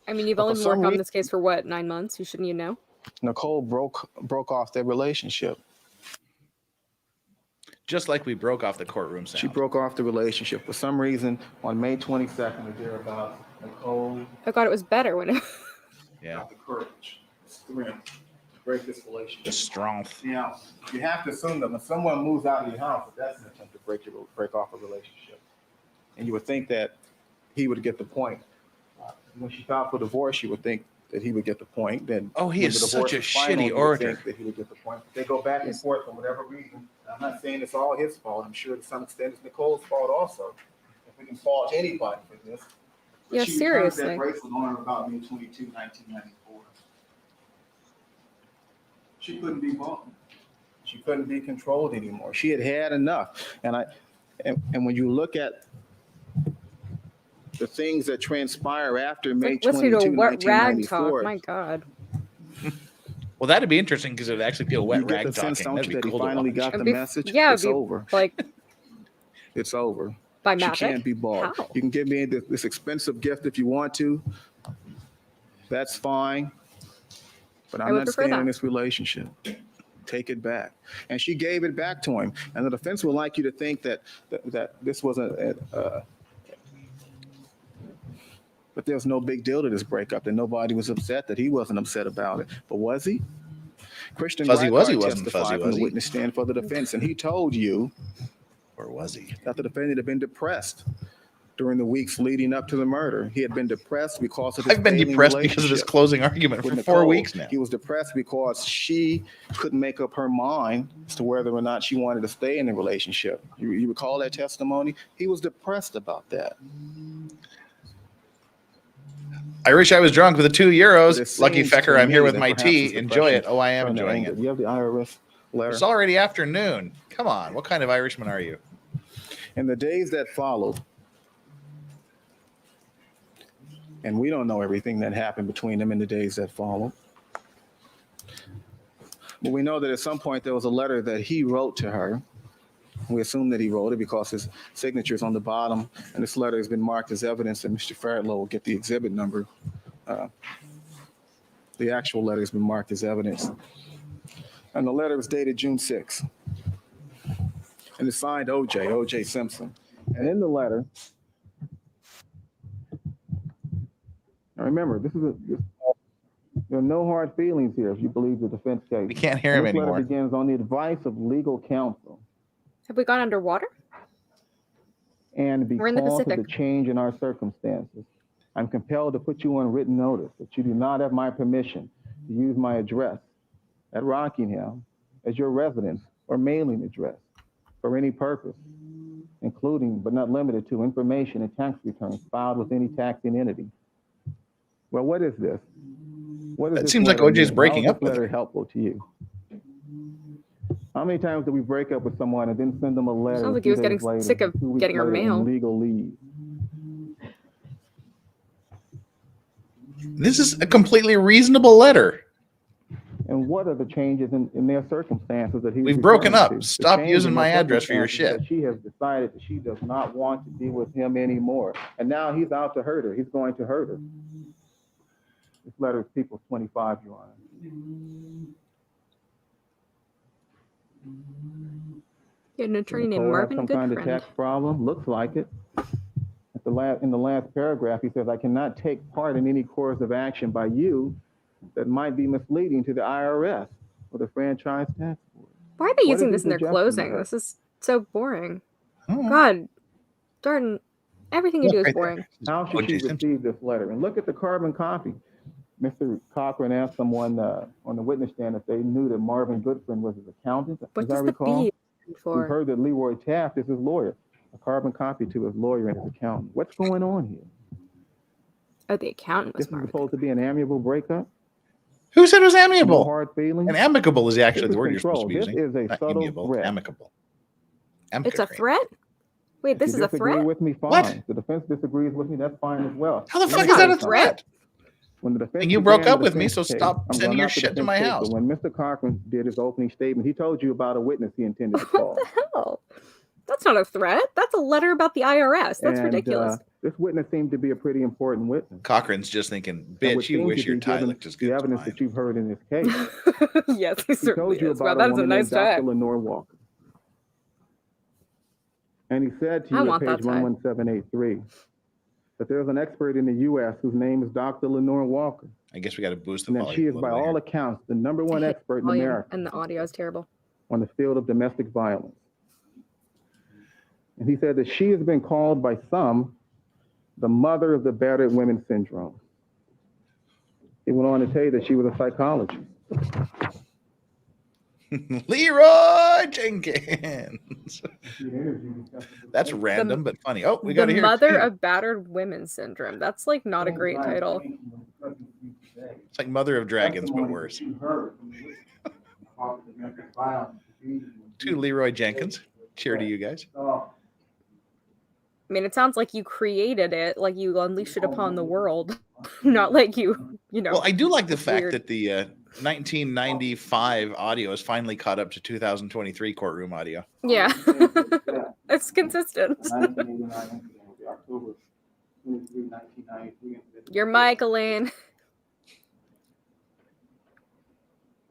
C: I mean, you've
E: But
C: only
E: for
C: been
E: some
C: working on
E: reason,
C: this case for what, 9 months? Shouldn't you know?
E: Nicole broke off their relationship.
B: Just like we broke off the courtroom sound.
E: She broke off the relationship. For some reason, on May 22nd or thereabouts, Nicole
C: Oh God, it was better when it...
B: Yeah.
E: got the courage, the strength to break this relationship.
B: The strength.
E: Now, you have to assume that when someone moves out of your house, that's an attempt to break off a relationship. And you would think that he would get the point. When she filed for divorce, you would think that he would get the point. Then,
B: Oh, he
E: when
B: is
E: the
B: such
E: divorce
B: a
E: is final,
B: shitty
E: you would
B: orator.
E: think that he would get the point. They go back and forth for whatever reason. I'm not saying it's all his fault. I'm sure to some extent it's Nicole's fault also. If we can fault anybody for this. But
C: Yeah,
E: she
C: seriously.
E: returned that bracelet on her about May 22, 1994. She couldn't be bought. She couldn't be controlled anymore. She had had enough. And when you look at the things that transpire after May
C: Like, listening to
E: 22,
C: a wet rag talk.
E: 1994,
C: My God.
B: Well, that'd be interesting because it would actually feel wet
E: you get
B: rag
E: the sense,
B: talking.
E: don't
B: That'd
E: you,
B: be
E: that he
B: cool to
E: finally
B: watch.
E: got the
C: It'd be-
E: message?
C: yeah,
E: It's
C: it'd be
E: over.
C: like
E: It's over.
C: by
E: She
C: magic.
E: can't be bought.
C: How?
E: You can give me this expensive gift if you want to. That's fine. But
C: I
E: I'm
C: would
E: not
C: prefer
E: staying in
C: that.
E: this relationship. Take it back. And she gave it back to him. And the defense would like you to think that this was but there was no big deal to this breakup, that nobody was upset, that he wasn't upset about it. But was he? Christian
B: Fuzzy Wuzzy
E: Reichardt
B: wasn't
E: testified
B: Fuzzy
E: from the
B: Wuzzy.
E: witness stand for the defense, and he told you,
B: Or was he?
E: that the defendant had been depressed during the weeks leading up to the murder. He had been depressed because of his
B: I've been
E: failing
B: depressed because of his
E: relationship
B: closing argument
E: with
B: for 4
E: Nicole.
B: weeks now.
E: He was depressed because she couldn't make up her mind as to whether or not she wanted to stay in the relationship. You recall that testimony? He was depressed about that.
B: I wish I was drunk with the €2.
E: But it
B: Lucky
E: seems
B: fecker,
E: to
B: I'm here
E: me
B: with
E: that
B: my
E: perhaps
B: tea.
E: his
B: Enjoy it.
E: depression
B: Oh, I am
E: turned to
B: enjoying
E: anger.
B: it.
E: Do you have the IRS letter?
B: It's already afternoon. Come on. What kind of Irishman are you?
E: In the days that followed, and we don't know everything that happened between them in the days that followed, but we know that at some point there was a letter that he wrote to her. We assume that he wrote it because his signature is on the bottom, and this letter has been marked as evidence, and Mr. Fairlow will get the exhibit number. The actual letter has been marked as evidence. And the letter was dated June 6th. And it's signed OJ Simpson. And in the letter, now remember, there are no hard feelings here if you believe the defense case.
B: We can't hear him
E: This
B: anymore.
E: letter begins on the advice of legal counsel.
C: Have we gone underwater?
E: And
C: We're in the
E: because of
C: Pacific.
E: the change in our circumstances, I'm compelled to put you on written notice that you do not have my permission to use my address at Rockingham as your residence or mailing address for any purpose, including but not limited to information and tax returns filed with any taxing entity. Well, what is this? What does
B: It
E: this
B: seems like
E: letter
B: OJ's
E: mean?
B: breaking
E: How is
B: up
E: this
B: with
E: letter
B: her.
E: helpful to you? How many times do we break up with someone and then send them a letter?
C: Sounds like
E: a
C: he
E: few
C: was getting
E: days later,
C: sick of
E: 2 weeks
C: getting our
E: later,
C: mail.
E: on legal leave?
B: This is a completely reasonable letter.
E: And what are the changes in their circumstances that he's
B: We've broken
E: referring
B: up.
E: to?
B: Stop
E: The change
B: using
E: in
B: my
E: their
B: address for your
E: circumstances
B: shit.
E: That she has decided that she does not want to be with him anymore. And now he's out to hurt her. He's going to hurt her. This letter is People's 25, Your Honor.
C: You had an attorney named
E: Nicole have
C: Marvin
E: some kind of
C: Goodfriend.
E: tax problem? Looks like it. In the last paragraph, he says, I cannot take part in any course of action by you that might be misleading to the IRS or the Franchise Tax Board.
C: Why are they
E: What
C: using
E: is
C: this in
E: he
C: their
E: suggesting to
C: closing?
E: her?
C: This is so boring.
B: Oh,
C: God, Darden, everything you do is
B: right there.
C: boring.
E: How should
B: OJ
E: she
B: Simpson.
E: receive this letter? And look at the carbon copy. Mr. Cochran asked someone on the witness stand if they knew that Marvin Goodfriend was his accountant.
C: What
E: As I
C: does the
E: recall,
C: B stand
E: we've
C: for?
E: heard that Leroy Taft is his lawyer. A carbon copy to his lawyer and his accountant. What's going on here?
C: Oh, the accountant
E: This
C: was
E: is
C: Marvin.
E: supposed to be an amiable breakup?
B: Who said it was
E: No
B: amiable?
E: hard feelings?
B: And amicable is actually
E: This
B: the
E: is
B: word you're supposed to be
E: control.
B: using.
E: This is a
B: Not
E: subtle
B: amiable,
E: threat.
B: amicable.
C: It's a
B: Amicable.
C: threat? Wait, this
E: If
C: is
E: you
C: a
E: disagree
C: threat?
E: with me, fine.
B: What?
E: The defense disagrees with me, that's fine as well.
B: How the
E: Let
B: fuck
E: me
B: is
E: tell
B: that
E: you
B: a
E: something.
B: threat?
E: When the defense
B: And you broke
E: began
B: up
E: the
B: with me,
E: defense
B: so
E: case,
B: stop
E: I'm
B: sending
E: going
B: your
E: out to
B: shit to
E: defense
B: my
E: case,
B: house.
E: But when Mr. Cochran did his opening statement, he told you about a witness he intended to
C: What
E: call.
C: the hell? That's not a threat. That's a letter about the IRS. That's
E: And,
C: ridiculous.
E: This witness seemed to be a pretty important witness.
B: Cochran's just thinking,
E: And would
B: bitch, you
E: seem
B: wish
E: to
B: your
E: be
B: tie
E: given
B: looked as
E: the
B: good as
E: evidence
B: mine.
E: that you've heard in this case.
C: Yes, he
E: He
C: certainly
E: told you
C: is. Wow,
E: about
C: that
E: a
C: is a
E: woman
C: nice
E: named Dr.
C: tie.
E: Lenore Walker. And he said to
C: I
E: you at
C: want that
E: page
C: tie.
E: 11783 that there's an expert in the U.S. whose name is Dr. Lenore Walker,
B: I guess we got to boost the
E: and that
B: volume.
E: she
B: a
E: is, by
B: little bit
E: all
B: here.
E: accounts, the number one expert in
C: Volume
E: America
C: and the audio is terrible.
E: on the field of domestic violence. And he said that she has been called by some the mother of the battered women syndrome. He went on to tell you that she was a psychologist.
B: Leroy Jenkins. That's random but funny. Oh, we got to
C: The
B: hear
C: mother
B: King.
C: of battered women syndrome. That's like not a great title.
B: It's like Mother of Dragons, but worse. To Leroy Jenkins. Cheer to you guys.
C: I mean, it sounds like you created it, like you unleashed it upon the world, not like you know.
B: Well, I do like the fact
C: weird.
B: that the 1995 audio is finally caught up to 2023 courtroom audio.
C: Yeah, it's consistent.
E: October
C: You're Michaeline.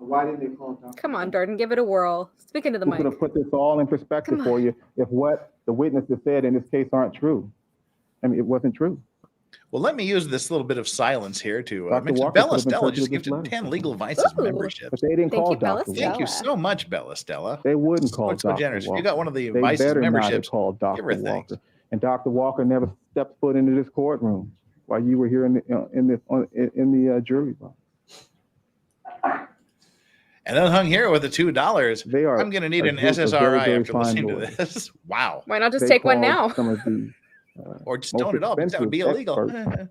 E: why didn't they call Dr.
C: Come on, Darden, give it a whirl. Speak into the
E: Who
C: mic.
E: could have put this all in perspective
C: Come
E: for
C: on.
E: you if what the witnesses said in this case aren't true? I mean, it wasn't true.
B: Well, let me use this little bit of silence here to
E: Dr.
B: mention
E: Walker
B: Bella
E: could have
B: Stella
E: interpreted
B: just
E: this
B: gifted
E: letter.
B: 10 Legal Vices
C: Ooh.
B: memberships.
E: But they didn't
C: Thank
E: call
C: you, Bella
E: Dr.
C: Stella.
B: Thank you
E: Walker.
B: so much, Bella Stella.
E: They wouldn't call
B: So
E: Dr.
B: generous. If
E: Walker.
B: you got one of the
E: They
B: Vices
E: better not have
B: memberships,
E: called Dr.
B: give her
E: Walker.
B: thanks.
E: And Dr. Walker never stepped foot into this courtroom while you were here in the jury box.
B: And then hung here with the $2.
E: They are
B: I'm going to need
E: a
B: an
E: group of
B: SSRI
E: very, very
B: after
E: fine
B: listening to
E: lawyers.
B: this. Wow.
C: Why not just
E: They
C: take one
E: called
C: now?
E: Some of the
B: Or just
E: most
B: don't at all, because that would be
E: expensive
B: illegal.
E: experts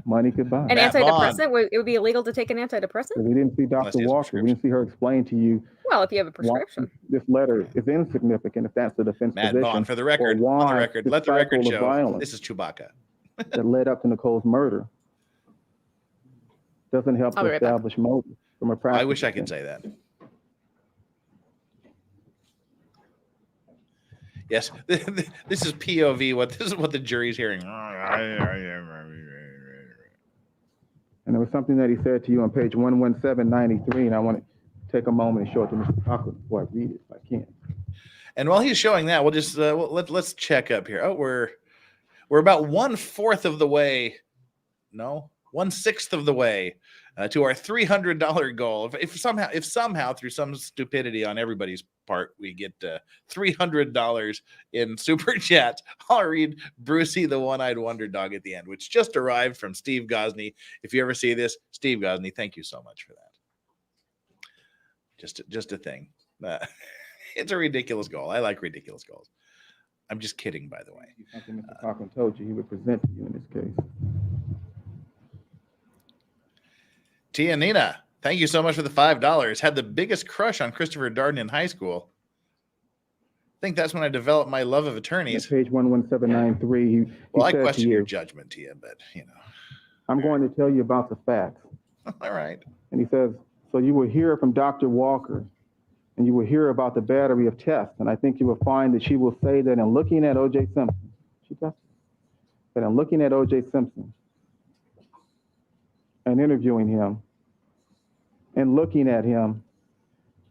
E: money could buy.
C: An
B: Matt
C: antidepressant? It would be illegal to take an antidepressant?
E: We didn't see
B: Unless
E: Dr.
B: he has a
E: Walker. We didn't see her explain to you
C: Well, if you have a
E: why
C: prescription.
E: this letter is insignificant if that's the defense
B: Matt
E: position.
B: Vaughn, for the record,
E: or
B: on the
E: why
B: record,
E: this
B: let the record
E: cycle of
B: show.
E: violence
B: This is Chewbacca.
E: that led up to Nicole's murder doesn't help
C: I'll
E: to
C: be right back.
E: establish motive from a practice.
B: I wish I could say that. Yes, this is POV. This is what the jury's hearing.
E: And there was something that he said to you on page 11793, and I want to take a moment and show it to Mr. Cochran before I read it, if I can.
B: And while he's showing that, we'll just let's check up here. Oh, we're about 1/4 of the way. No, 1/6 of the way to our $300 goal. If somehow through some stupidity on everybody's part, we get $300 in super chat, I'll read Brucey the One-Eyed Wonder Dog at the end, which just arrived from Steve Gosney. If you ever see this, Steve Gosney, thank you so much for that. Just a thing. It's a ridiculous goal. I like ridiculous goals. I'm just kidding, by the way.
E: Something Mr. Cochran told you he would present to you in this case.
B: Tia Nina, thank you so much for the $5. Had the biggest crush on Christopher Darden in high school. I think that's when I developed my love of attorneys.
E: At page 11793,
B: Well, I
E: said
B: question
E: to you,
B: your judgment, Tia, but you know.
E: I'm going to tell you about the facts.
B: All right.
E: And he says, so you will hear from Dr. Walker, and you will hear about the battery of tests. And I think you will find that she will say that in looking at OJ Simpson, that in looking at OJ Simpson and interviewing him and looking at him,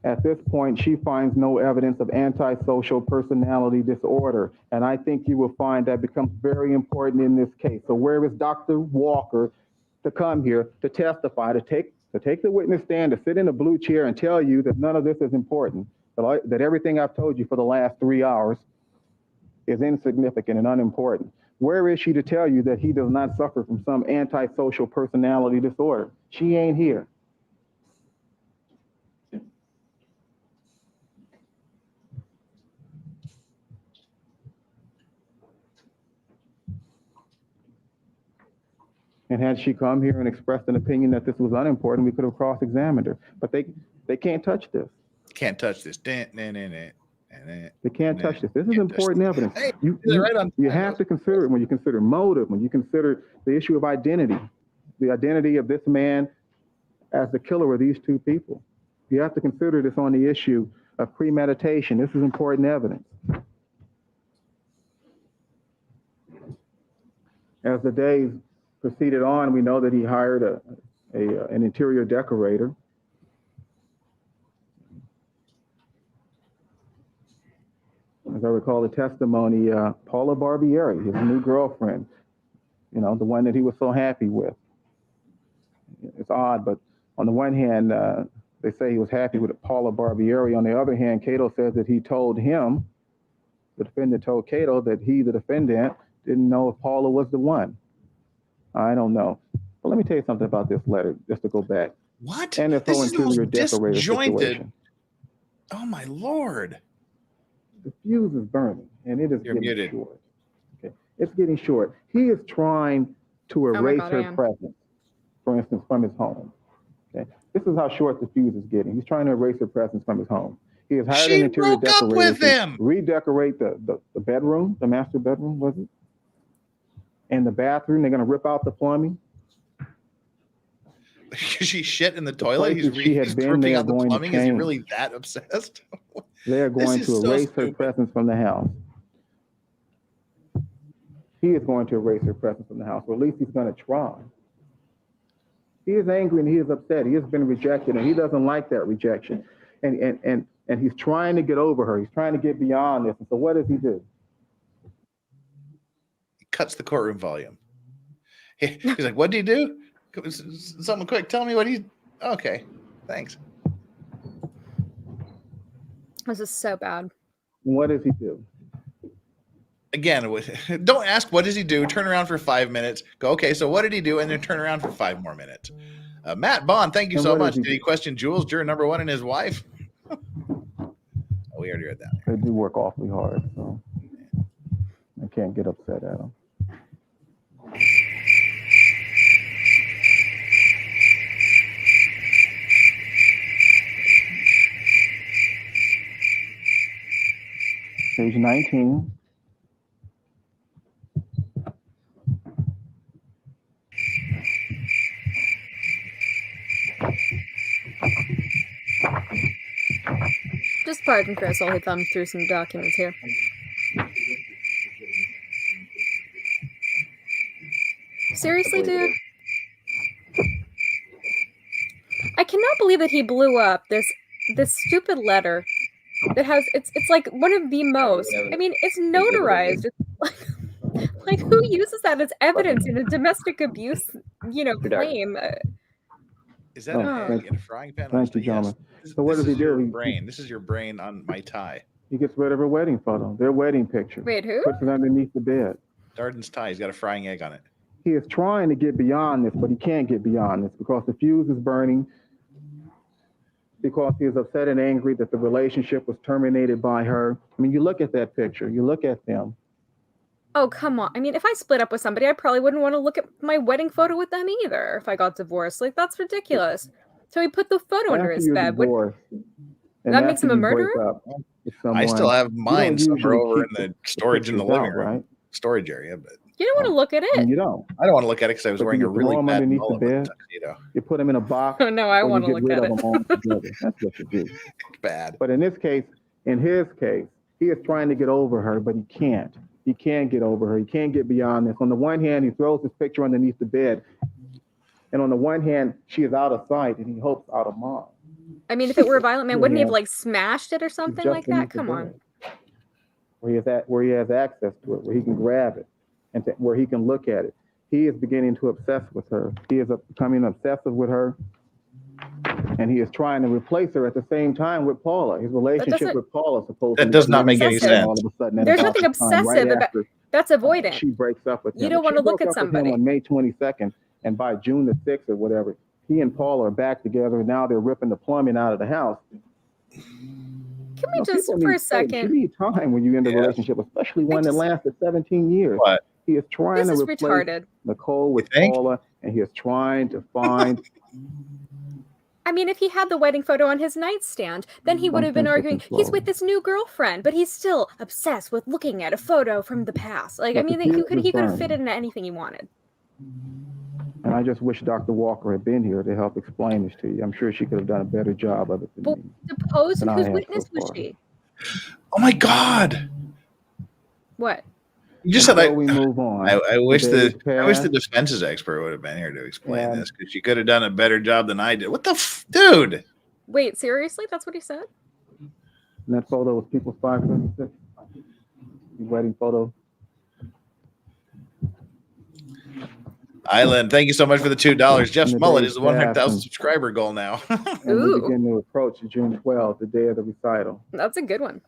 E: at this point, she finds no evidence of antisocial personality disorder. And I think you will find that becomes very important in this case. So where is Dr. Walker to come here to testify, to take the witness stand, to sit in a blue chair and tell you that none of this is important, that everything I've told you for the last 3 hours is insignificant and unimportant? Where is she to tell you that he does not suffer from some antisocial personality disorder? She ain't here. And had she come here and expressed an opinion that this was unimportant, we could have cross-examined her. But they can't touch this.
B: Can't touch this.
E: They can't touch this. This is important evidence.
B: Hey,
E: You
B: right on time.
E: have to consider it when you consider motive, when you consider the issue of identity, the identity of this man as the killer of these two people. You have to consider this on the issue of premeditation. This is important evidence. As the days proceeded on, we know that he hired an interior decorator. As I recall the testimony, Paula Barbieri, his new girlfriend, you know, the one that he was so happy with. It's odd, but on the one hand, they say he was happy with Paula Barbieri. On the other hand, Cato says that he told him, the defendant told Cato that he, the defendant, didn't know if Paula was the one. I don't know. But let me tell you something about this letter, just to go back.
B: What?
E: And this whole interior decorator situation.
B: Oh my Lord.
E: The fuse is burning, and it is
B: You're
E: getting
B: muted.
E: short. Okay, it's getting short. He is trying to erase her presence, for instance, from his home. Okay, this is how short the fuse is getting. He's trying to erase her presence from his home. He has hired an interior decorator to redecorate the bedroom, the master bedroom, was it? And the bathroom. They're going to rip out the plumbing.
B: She shit in the toilet. He's
E: ripping out the
B: plumbing. Is he really that obsessed?
E: They are going to erase her presence from the house. He is going to erase her presence from the house, or at least he's going to try. He is angry and he is upset. He has been rejected and he doesn't like that rejection. And he's trying to get over her. He's trying to get beyond this. And so what does he do?
B: He cuts the courtroom volume. He's like, what did he do? Someone quick, tell me what he's... Okay, thanks.
C: This is so bad.
E: And what does he do?
B: Again, don't ask what does he do. Turn around for 5 minutes. Go, okay, so what did he do? And then turn around for 5 more minutes. Matt Bond, thank you so much. Did he question Jules, juror number 1, and his wife? We already read that.
E: They do work awfully hard, so I can't get upset at them. Page 19.
C: Just pardon Chris while he thumbs through some documents here. Seriously, dude? I cannot believe that he blew up this stupid letter that has it's like one of the most. I mean, it's notarized. It's like who uses that as evidence in a domestic abuse, claim?
B: Is that an egg in a frying pan?
E: Thank you, gentlemen. So what does he do?
B: Brain. This is your brain on my tie.
E: He gets rid of her wedding photo, their wedding picture.
C: Wait, who?
E: Puts it underneath the bed.
B: Darden's tie. He's got a frying egg on it.
E: He is trying to get beyond this, but he can't get beyond this because the fuse is burning, because he is upset and angry that the relationship was terminated by her. I mean, you look at that picture, you look at them.
C: Oh, come on. I mean, if I split up with somebody, I probably wouldn't want to look at my wedding photo with them either if I got divorced. Like, that's ridiculous. So he put the photo under his bed. That makes him a murderer?
B: I still have mine somewhere over in the storage in the living room,
E: right?
B: Storage area. But
C: you don't want to look at it.
E: You don't.
B: I don't want to look at it because I was wearing a really bad mullet with a tuxedo.
E: You put them in a box.
C: Oh, no, I want to look at it.
E: That's what you do.
B: Bad.
E: But in his case, he is trying to get over her, but he can't. He can't get over her. He can't get beyond this. On the one hand, he throws his picture underneath the bed. And on the one hand, she is out of sight and he hopes out of mind.
C: I mean, if it were a violent man, wouldn't he have like smashed it or something like that? Come on.
E: Where he has access to it, where he can grab it, and where he can look at it. He is beginning to obsess with her. He is becoming obsessive with her, and he is trying to replace her at the same time with Paula. His relationship with Paula supposed
B: that does not make any sense.
E: All of a sudden,
C: there's nothing obsessive about. That's avoidant.
E: She breaks up with him.
C: You don't want to look at somebody
E: on May 22nd, and by June the 6th or whatever, he and Paula are back together. And now they're ripping the plumbing out of the house.
C: Can we just for a second?
E: You need time when you end a relationship, especially one that lasted 17 years.
B: What?
E: He is trying to replace
C: retarded.
E: Nicole with Paula, and he is trying to find.
C: I mean, if he had the wedding photo on his nightstand, then he would have been arguing he's with this new girlfriend, but he's still obsessed with looking at a photo from the past. Like, I mean, he could have fit it into anything he wanted.
E: And I just wish Dr. Walker had been here to help explain this to you. I'm sure she could have done a better job of it than me.
C: Suppose whose witness was she?
B: Oh my God!
C: What?
B: You just said
E: we move on.
B: I wish the defense's expert would have been here to explain this, because she could have done a better job than I did. What the dude?
C: Wait, seriously? That's what he said?
E: And that photo was People's 536. The wedding photo.
B: Island, thank you so much for the $2. Jeff's mullet is the 100,000 subscriber goal now.
E: And we begin to approach June 12th, the day of the recital.
C: That's a good one.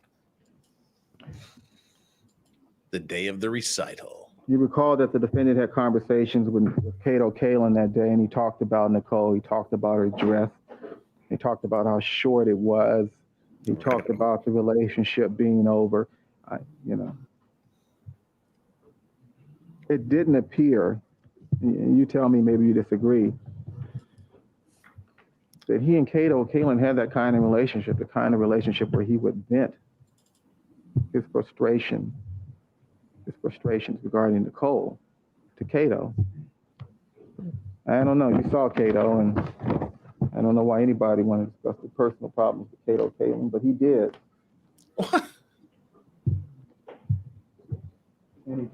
B: The day of the recital.
E: You recall that the defendant had conversations with Cato Kalin that day, and he talked about Nicole. He talked about her dress. He talked about how short it was. He talked about the relationship being over. It didn't appear, you tell me, maybe you disagree, that he and Cato Kalin had that kind of relationship, the kind of relationship where he would vent his frustrations regarding Nicole to Cato. I don't know. You saw Cato, and I don't know why anybody wanted to discuss the personal problems with Cato Kalin, but he did.
B: What?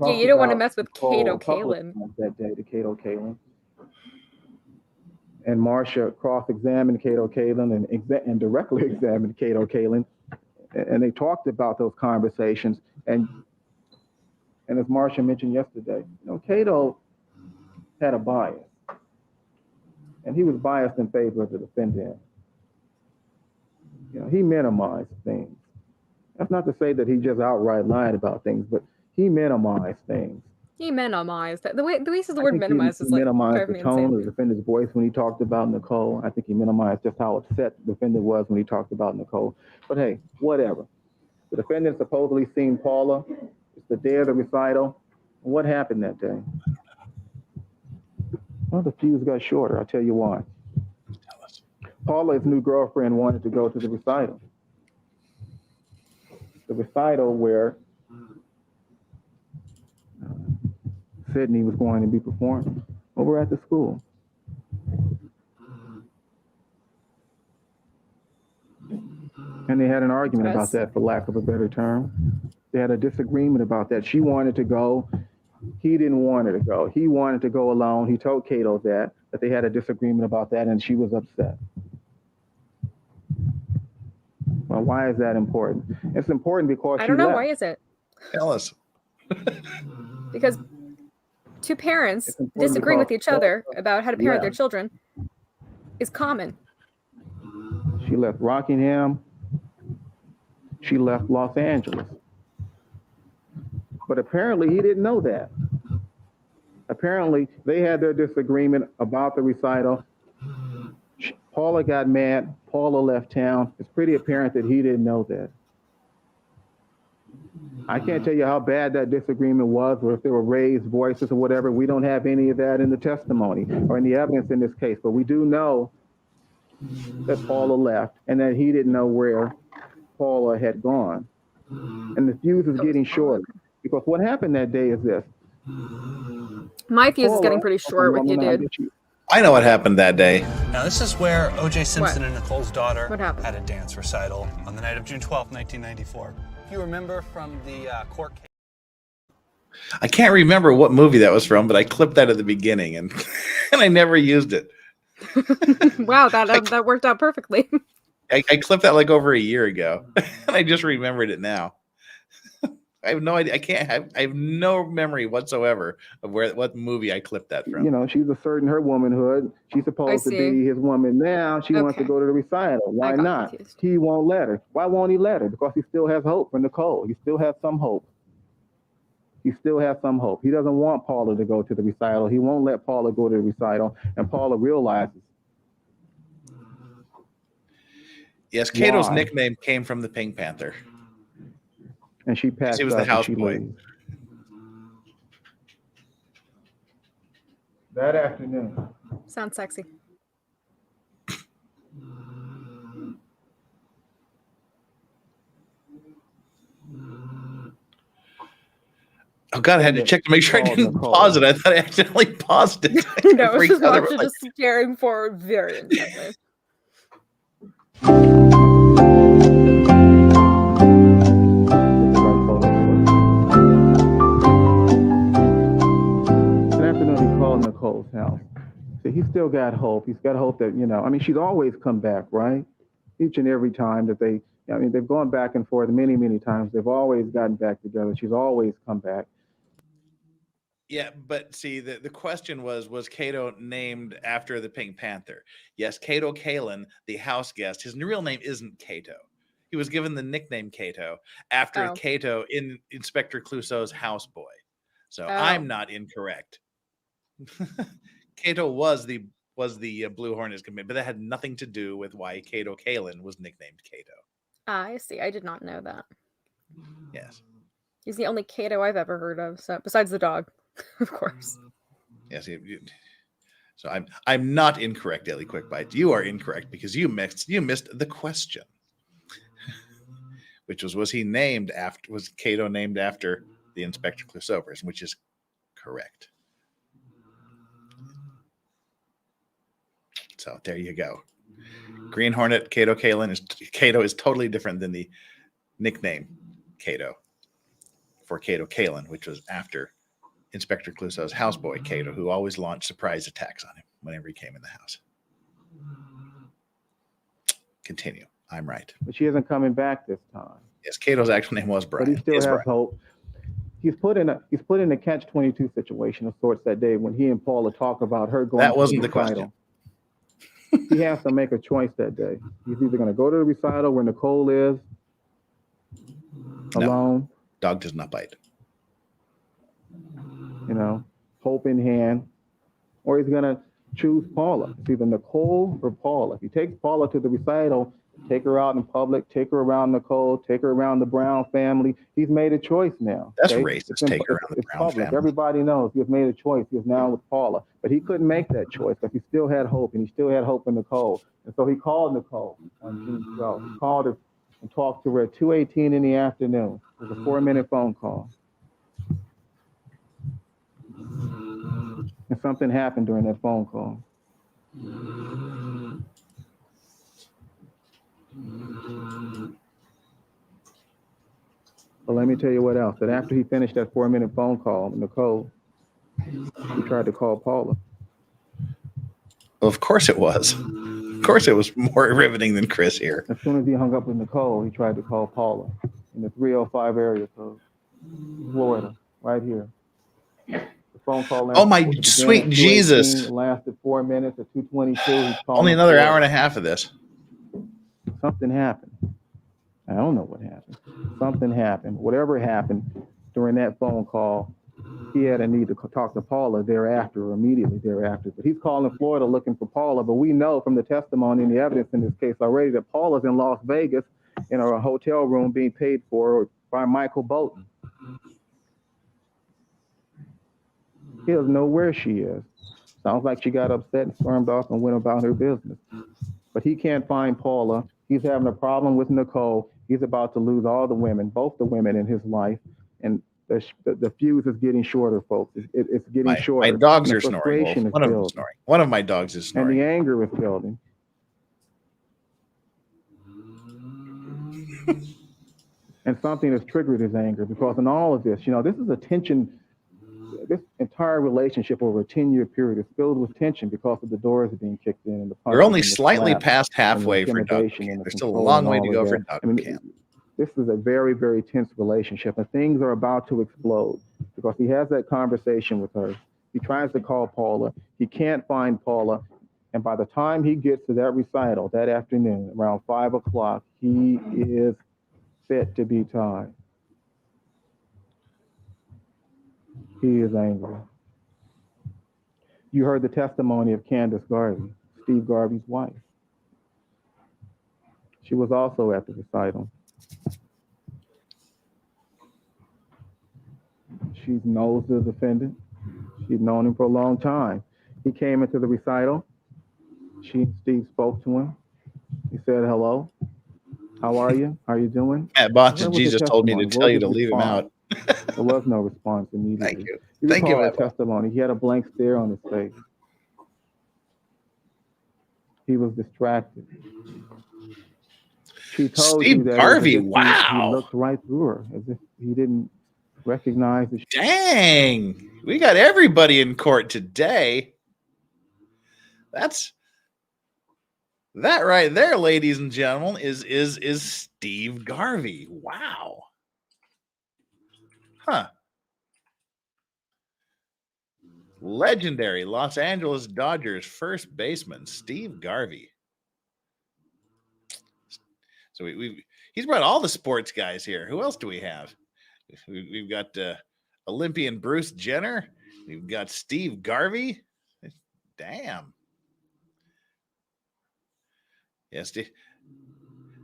C: Yeah, you don't want to mess with Cato Kalin.
E: That day to Cato Kalin. and Marcia cross-examined Cato Kalin and directly examined Cato Kalin, and they talked about those conversations. And as Marcia mentioned yesterday, Cato had a bias, and he was biased in favor of the defendant. He minimized things. That's not to say that he just outright lied about things, but he minimized things.
C: He minimized it. The way he says the word minimize is
E: he
C: like
E: minimized the tone of the defendant's voice when he talked about Nicole. I think he minimized just how upset the defendant was when he talked about Nicole. But hey, whatever. The defendant supposedly seen Paula. It's the day of the recital. What happened that day? Well, the fuse got shorter. I'll tell you why. Paula's new girlfriend wanted to go to the recital. The recital where Sydney was going to be performing over at the school. And they had an argument about that, for lack of a better term. They had a disagreement about that. She wanted to go. He didn't want her to go. He wanted to go alone. He told Cato that they had a disagreement about that, and she was upset. Well, why is that important? It's important because
C: I don't know. Why is it?
B: Tell us.
C: Because two parents disagreeing with each other about how to parent their children is common.
E: She left Rockingham. She left Los Angeles. But apparently he didn't know that. Apparently they had their disagreement about the recital. Paula got mad. Paula left town. It's pretty apparent that he didn't know that. I can't tell you how bad that disagreement was, or if there were raised voices or whatever. We don't have any of that in the testimony or in the evidence in this case, but we do know that Paula left and that he didn't know where Paula had gone. And the fuse is getting shorter, because what happened that day is this.
C: My fuse is getting pretty short with you, dude.
B: I know what happened that day.
G: Now, this is where OJ Simpson and Nicole's daughter
C: had
G: a dance recital on the night of June 12, 1994. If you remember from the court case.
B: I can't remember what movie that was from, but I clipped that at the beginning, and and I never used it.
C: Wow, that worked out perfectly.
B: I clipped that like over a year ago, and I just remembered it now. I have no idea. I have no memory whatsoever of what movie I clipped that from.
E: She's asserting her womanhood. She's supposed to be his woman now. She wants to go to the recital. Why not?
C: Confused.
E: He won't let her. Why won't he let her? Because he still has hope for Nicole. He still has some hope. He still has some hope. He doesn't want Paula to go to the recital. He won't let Paula go to the recital. And Paula realizes.
B: Yes, Cato's nickname came from the Pink Panther.
E: And she passed.
B: He was the houseboy.
E: That afternoon.
C: Sounds sexy.
B: Oh God, I had to check to make sure I didn't pause it. I thought I accidentally paused it.
C: No, it was just Marcia just staring forward very intently.
E: Nicole's house. So he's still got hope. He's got hope that, she's always come back, right? Each and every time that they've gone back and forth many, many times. They've always gotten back together. She's always come back.
B: Yeah, but see, the question was Cato named after the Pink Panther? Yes, Cato Kalin, the house guest. His real name isn't Cato. He was given the nickname Cato after Cato in Inspector Clouseau's houseboy. So I'm not incorrect. Cato was the Blue Hornets committee, but that had nothing to do with why Cato Kalin was nicknamed Cato.
C: I see. I did not know that.
B: Yes.
C: He's the only Cato I've ever heard of, so besides the dog, of course.
B: Yes. So I'm not incorrect, Daily Quick Bites. You are incorrect because you missed the question, which was Cato named after the Inspector Clouseau person, which is correct. So there you go. Green Hornet, Cato Kalin Cato is totally different than the nickname Cato for Cato Kalin, which was after Inspector Clouseau's houseboy Cato, who always launched surprise attacks on him whenever he came in the house. Continue. I'm right.
E: But she isn't coming back this time.
B: Yes, Cato's actual name was Brian.
E: But he still
B: Is
E: has
B: Brian.
E: hope. He's put in a catch-22 situation of sorts that day when he and Paula talk about her going.
B: That wasn't
E: to
B: the question.
E: He has to make a choice that day. He's either going to go to the recital where Nicole is alone.
B: No, dog does not bite.
E: You know, hope in hand, or he's going to choose Paula. It's either Nicole or Paula. If he takes Paula to the recital, take her out in public, take her around Nicole, take her around the Brown family. He's made a choice now.
B: That's
E: okay?
B: racist. Take her around the Brown
E: public.
B: family.
E: Everybody knows he's made a choice. He's now with Paula. But he couldn't make that choice because he still had hope, and he still had hope in Nicole. And so he called Nicole on June 12th. He called her and talked to her at 2:18 in the afternoon. It was a 4-minute phone call. And something happened during that phone call. But let me tell you what else. That after he finished that 4-minute phone call, Nicole, he tried to call Paula.
B: Well, of course it was. Of course it was more riveting than Chris here.
E: As soon as he hung up with Nicole, he tried to call Paula in the 305 area code, Florida, right here. The phone call.
B: Oh my sweet Jesus!
E: It lasted 4 minutes. At 2:22,
B: only another hour and a half of this.
E: Something happened. I don't know what happened. Something happened. Whatever happened during that phone call, he had a need to talk to Paula thereafter or immediately thereafter. But he's calling Florida looking for Paula. But we know from the testimony and the evidence in this case already that Paula's in Las Vegas in a hotel room being paid for by Michael Bolton. He doesn't know where she is. Sounds like she got upset and stormed off and went about her business. But he can't find Paula. He's having a problem with Nicole. He's about to lose all the women, both the women in his life. And the fuse is getting shorter, folks. It's getting shorter.
B: My dogs are snoring. One of them is snoring. One of my dogs is snoring.
E: And the anger is building. And something has triggered his anger because in all of this, this is a tension. This entire relationship over a 10-year period is filled with tension because of the doors being kicked in and the
B: We're only slightly past halfway for dog camp. There's still a long way to go for dog camp.
E: This is a very, very tense relationship, and things are about to explode because he has that conversation with her. He tries to call Paula. He can't find Paula. And by the time he gets to that recital that afternoon, around 5 o'clock, he is fit to be tied. He is angry. You heard the testimony of Candace Garvey, Steve Garvey's wife. She was also at the recital. She knows the defendant. She's known him for a long time. He came into the recital. She and Steve spoke to him. He said, "Hello, how are you? How are you doing?"
B: Matt Boston, Jesus told me to tell you to leave him out.
E: There was no response immediately.
B: Thank you.
E: You
B: Thank you,
E: recall
B: Matt.
E: that testimony. He had a blank stare on his face. He was distracted. She told
B: Steve
E: you that
B: Garvey,
E: he
B: wow.
E: looked right through her as if he didn't recognize that.
B: Dang, we got everybody in court today. That right there, ladies and gentlemen, is Steve Garvey. Wow. Huh. Legendary Los Angeles Dodgers first baseman Steve Garvey. So he's brought all the sports guys here. Who else do we have? We've got Olympian Bruce Jenner. We've got Steve Garvey. Damn. Yeah,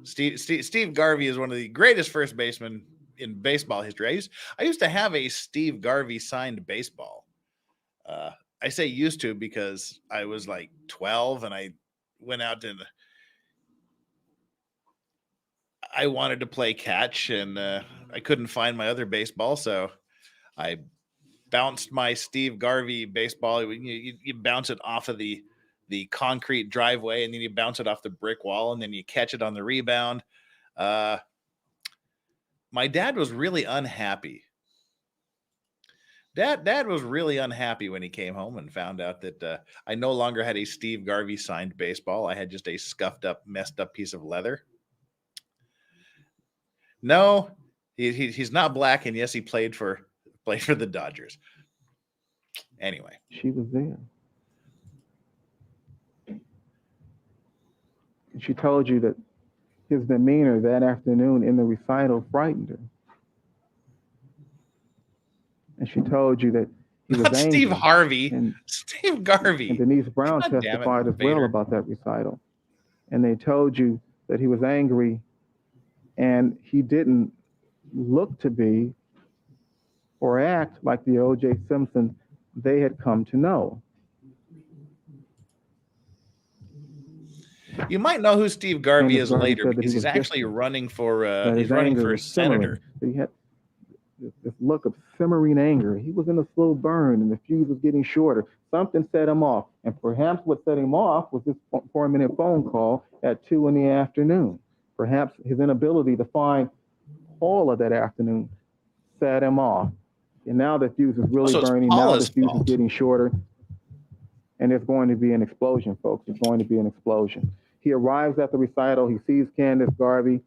B: Steve Garvey is one of the greatest first basemen in baseball history. I used to have a Steve Garvey signed baseball. I say used to because I was like 12 and I went out and I wanted to play catch and I couldn't find my other baseball, so I bounced my Steve Garvey baseball. You bounce it off of the concrete driveway and then you bounce it off the brick wall and then you catch it on the rebound. My dad was really unhappy Dad was really unhappy when he came home and found out that I no longer had a Steve Garvey signed baseball. I had just a scuffed up, messed up piece of leather. No, he's not black, and yes, he played for the Dodgers. Anyway,
H: she was there. And she told you that his demeanor that afternoon in the recital frightened her. And she told you that he was
B: not
H: angry.
B: Steve Harvey,
H: and,
B: Steve Garvey.
H: And Denise Brown
B: God damn it,
H: testified as
B: Vader.
H: well about that recital. And they told you that he was angry and he didn't look to be or act like the OJ Simpson they had come to know.
B: You might know who Steve Garvey is
H: Garvey
B: later
H: said that
B: because
H: he
B: he's
H: was
B: actually
H: different,
B: running for
H: that
B: he's
H: his
B: running
H: anger
B: for
H: was
B: senator.
H: simmering, that he had this look of simmering anger. He was in a slow burn and the fuse was getting shorter. Something set him off. And perhaps what set him off was this 4-minute phone call at 2 in the afternoon. Perhaps his inability to find Paula that afternoon set him off. And now the fuse is really burning. Now the fuse is getting shorter. And there's going to be an explosion, folks. There's going to be an explosion. He arrives at the recital. He sees Candace Garvey,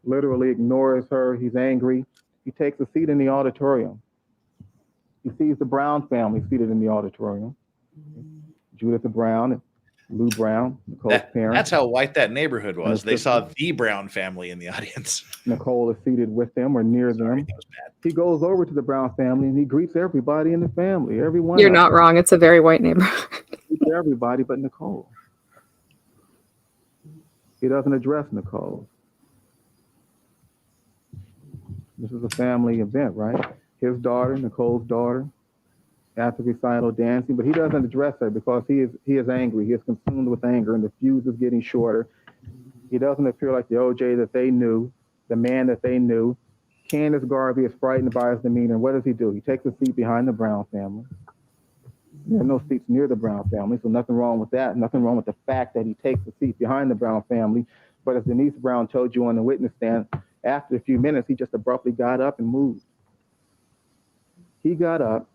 H: literally ignores her. He's angry. He takes a seat in the auditorium. He sees the Brown family seated in the auditorium. Judith Brown and Lou Brown, Nicole's parents.
B: That's how white that neighborhood was. They saw the Brown family in the audience.
H: Nicole is seated with them or near them. He goes over to the Brown family and he greets everybody in the family. Everyone.
C: You're not wrong. It's a very white neighborhood.
H: Everybody but Nicole. He doesn't address Nicole. This is a family event, right? His daughter, Nicole's daughter, at the recital dancing, but he doesn't address her because he is angry. He is consumed with anger, and the fuse is getting shorter. He doesn't appear like the OJ that they knew, the man that they knew. Candace Garvey is frightened by his demeanor. And what does he do? He takes a seat behind the Brown family. There are no seats near the Brown family, so nothing wrong with that. Nothing wrong with the fact that he takes a seat behind the Brown family. But as Denise Brown told you on the witness stand, after a few minutes, he just abruptly got up and moved. He got up,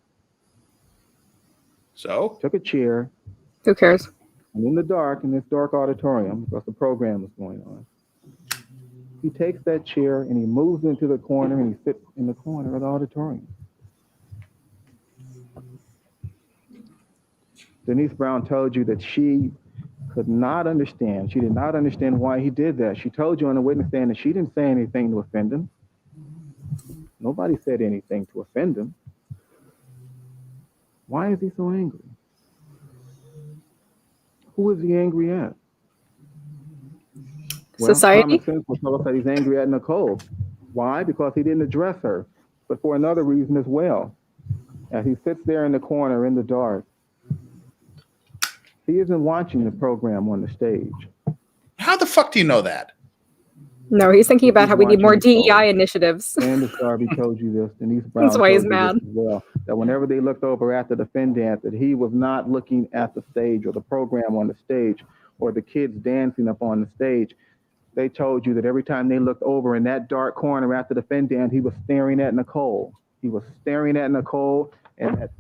H: took a chair.
C: Who cares?
H: And in the dark, in this dark auditorium, because the program was going on, he takes that chair and he moves into the corner and he sits in the corner of the auditorium. Denise Brown told you that she could not understand. She did not understand why he did that. She told you on the witness stand that she didn't say anything to offend him. Nobody said anything to offend him. Why is he so angry? Who is he angry at? Well,
C: Society?
H: Common sense will tell us that he's angry at Nicole. Why? Because he didn't address her, but for another reason as well. As he sits there in the corner in the dark, he isn't watching the program on the stage.
B: How the fuck do you know that?
C: No, he's thinking about how we need more DEI initiatives.
H: Candace Garvey told you this, Denise Brown
C: That's why he's
H: told you
C: mad.
H: this as well, that whenever they looked over at the defendant, that he was not looking at the stage or the program on the stage or the kids dancing up on the stage. They told you that every time they looked over in that dark corner at the defendant, he was staring at Nicole. He was staring at Nicole, and that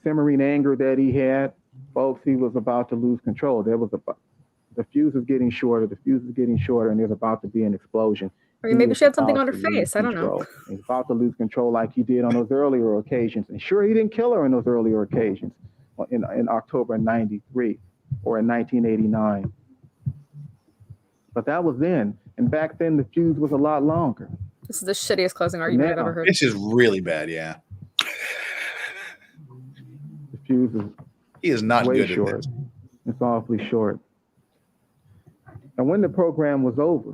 H: simmering anger that he had, folks, he was about to lose control. The fuse is getting shorter, and there's about to be an explosion.
C: Or maybe she had something on her face. I don't know.
H: He's about to lose control like he did on those earlier occasions. And sure, he didn't kill her in those earlier occasions in October 93 or in 1989. But that was then. And back then, the fuse was a lot longer.
C: This is the shittiest closing argument I've ever heard.
B: This is really bad, yeah.
H: The fuse is
B: He is not
H: way
B: good
H: short.
B: at this.
H: It's awfully short. And when the program was over,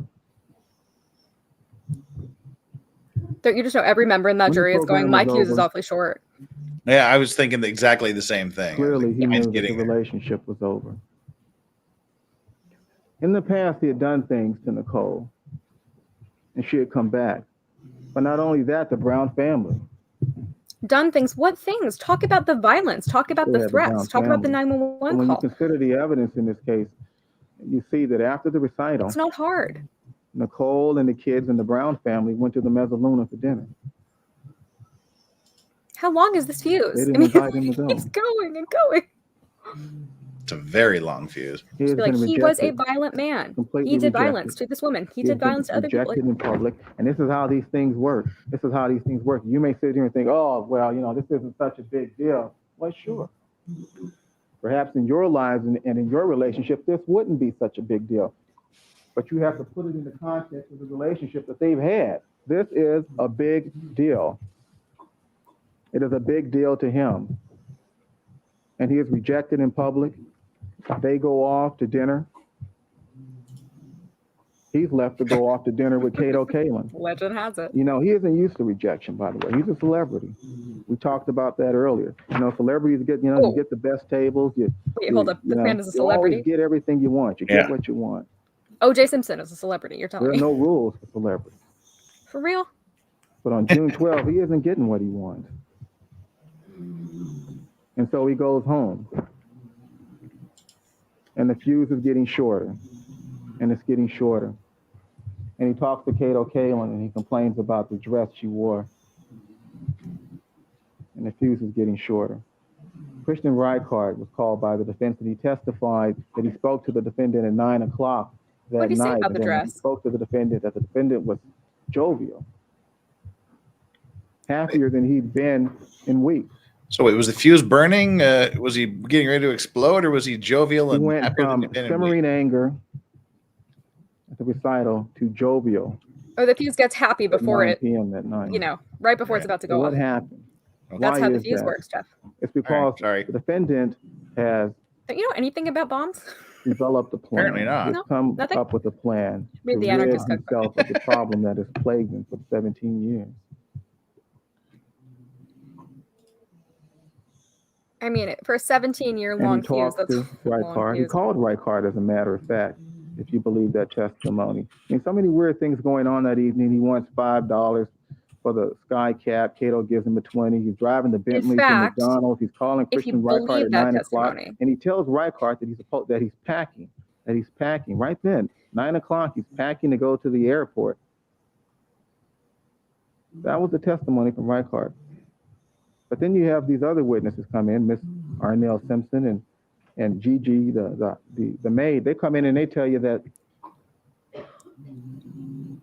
C: Don't you just know every member in that
H: When the
C: jury is going,
H: program
C: my
H: was
C: fuse is
H: over-
C: awfully short.
B: Yeah, I was thinking exactly the same thing.
H: clearly he
B: Mine's
H: knew that the
B: getting there.
H: relationship was over. In the past, he had done things to Nicole, and she had come back. But not only that, the Brown family.
C: Done things. What things? Talk about the violence. Talk about
H: Yeah,
C: the
H: the
C: threats.
H: Brown
C: Talk about the
H: family.
C: 911
H: When you
C: call.
H: consider the evidence in this case, you see that after the recital,
C: It's not hard.
H: Nicole and the kids and the Brown family went to the Mezzaluna for dinner.
C: How long is this
H: They
C: fuse?
H: didn't invite him to
C: It
H: go.
C: keeps going and going.
B: It's a very long fuse.
H: He has
C: Be like,
H: been
C: he was a
H: rejected,
C: violent man.
H: completely
C: He did
H: rejected.
C: violence to this woman. He
H: He has
C: did
H: been
C: violence to other people.
H: rejected in public, and this is how these things work. This is how these things work. You may sit here and think, oh, well, this isn't such a big deal. Well, sure. Perhaps in your lives and in your relationship, this wouldn't be such a big deal. But you have to put it in the context of the relationship that they've had. This is a big deal. It is a big deal to him. And he is rejected in public. They go off to dinner. He's left to go off to dinner with Kato Kalin.
C: Legend has it.
H: He isn't used to rejection, by the way. He's a celebrity. We talked about that earlier. Celebrities get, you get the best tables.
C: Wait, hold up. This man is a celebrity?
H: You always get everything you want. You get what you want.
C: OJ Simpson is a celebrity, you're telling
H: There are
C: me.
H: no rules for celebrities.
C: For real?
H: But on June 12th, he isn't getting what he wants. And so he goes home. And the fuse is getting shorter. And it's getting shorter. And he talks to Kato Kalin and he complains about the dress she wore. And the fuse is getting shorter. Christian Reichardt was called by the defense and he testified that he spoke to the defendant at 9 o'clock that
C: What did he say
H: night.
C: about the
H: and
C: dress?
H: He spoke to the defendant that the defendant was jovial. Happier than he'd been in weeks.
B: So wait, was the fuse burning? Was he getting ready to explode, or was he jovial
H: He
B: and
H: went
B: happier than
H: from
B: he'd been in
H: simmering anger at the recital to jovial
C: Or the fuse gets happy
H: at
C: before
H: 9
C: it,
H: p.m. that night.
C: right before it's about to
H: So
C: go
H: what
C: off.
H: happened?
C: That's
H: Why
C: how the
H: is
C: fuse
H: that?
C: works, Jeff.
H: It's because
B: sorry.
H: the defendant has
C: Don't you know anything about bombs?
H: developed a plan.
B: Apparently not.
H: He's
C: No,
H: come
C: nothing.
H: up with a plan
C: Read
H: to
C: the
H: rid
C: anarchist
H: himself of the problem that has plagued him for 17 years.
C: I mean, for a 17-year
H: And
C: long
H: he
C: fuse,
H: talked
C: that's
H: to
C: a long
H: Reichardt. He
C: fuse.
H: called Reichardt, as a matter of fact, if you believe that testimony. So many weird things going on that evening. He wants $5 for the sky cap. Cato gives him a 20. He's driving the Bentley to
C: fact,
H: McDonald's. He's calling
C: if you
H: Christian Reichardt
C: believe
H: at
C: that
H: 9 o'clock.
C: testimony.
H: And he tells Reichardt that he's packing right then. 9 o'clock, he's packing to go to the airport. That was the testimony from Reichardt. But then you have these other witnesses come in, Miss Arnell Simpson and Gigi, the maid. They come in and they tell you that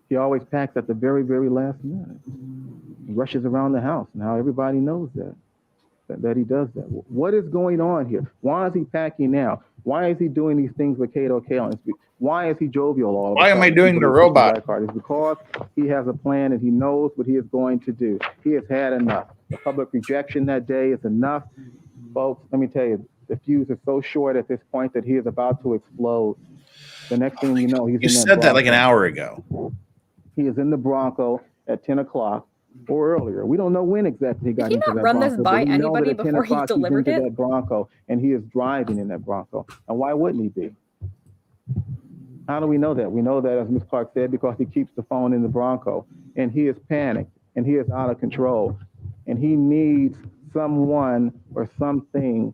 H: he always packs at the very, very last minute. He rushes around the house, and how everybody knows that he does that. What is going on here? Why is he packing now? Why is he doing these things with Kato Kalin? Why is he jovial all of a
B: Why am I
H: sudden?
B: doing the robot?
H: It's because he has a plan and he knows what he is going to do. He has had enough. The public rejection that day is enough. Folks, let me tell you, the fuse is so short at this point that he is about to explode. The next thing you know, he's in that
B: You said that like an
H: Bronco.
B: hour ago.
H: He is in the Bronco at 10 o'clock or earlier. We don't know when exactly he got
C: Did he
H: into
C: not
H: that
C: run
H: Bronco.
C: this by
H: but we know that
C: anybody
H: at 10
C: before he
H: o'clock he's
C: delivered
H: into
C: it?
H: that Bronco, and he is driving in that Bronco. And why wouldn't he be? How do we know that? We know that, as Ms. Clark said, because he keeps the phone in the Bronco, and he is panicked, and he is out of control, and he needs someone or something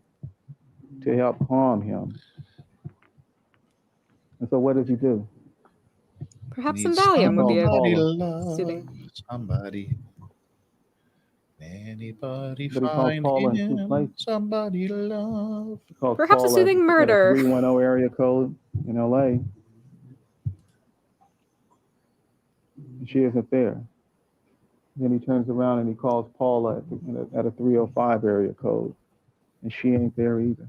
H: to help calm him. And so what does he do?
C: Perhaps some
B: Needs
C: Valium would be
B: somebody
C: a
B: to love
C: soothing.
B: somebody. Anybody
H: But he calls
B: find
H: Paula in two
B: him
H: places.
B: somebody to love?
H: He calls
C: Perhaps a
H: Paula
C: soothing
H: at
C: murder.
H: 310 area code in LA. And she isn't there. Then he turns around and he calls Paula at a 305 area code, and she ain't there either.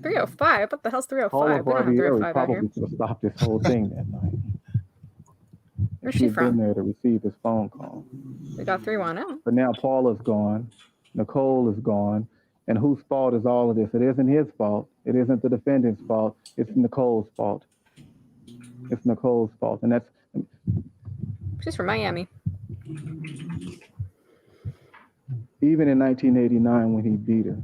C: 305? What the hell's 305?
H: Paula
C: We don't have
H: Barbieri
C: 305 out here.
H: probably could have stopped this whole thing that night.
C: Where's
H: She
C: she
H: had been
C: from?
H: there to receive his phone call.
C: We got 310.
H: But now Paula's gone, Nicole is gone, and whose fault is all of this? It isn't his fault. It isn't the defendant's fault. It's Nicole's fault. It's Nicole's fault, and that's
C: She's from Miami.
H: even in 1989 when he beat her.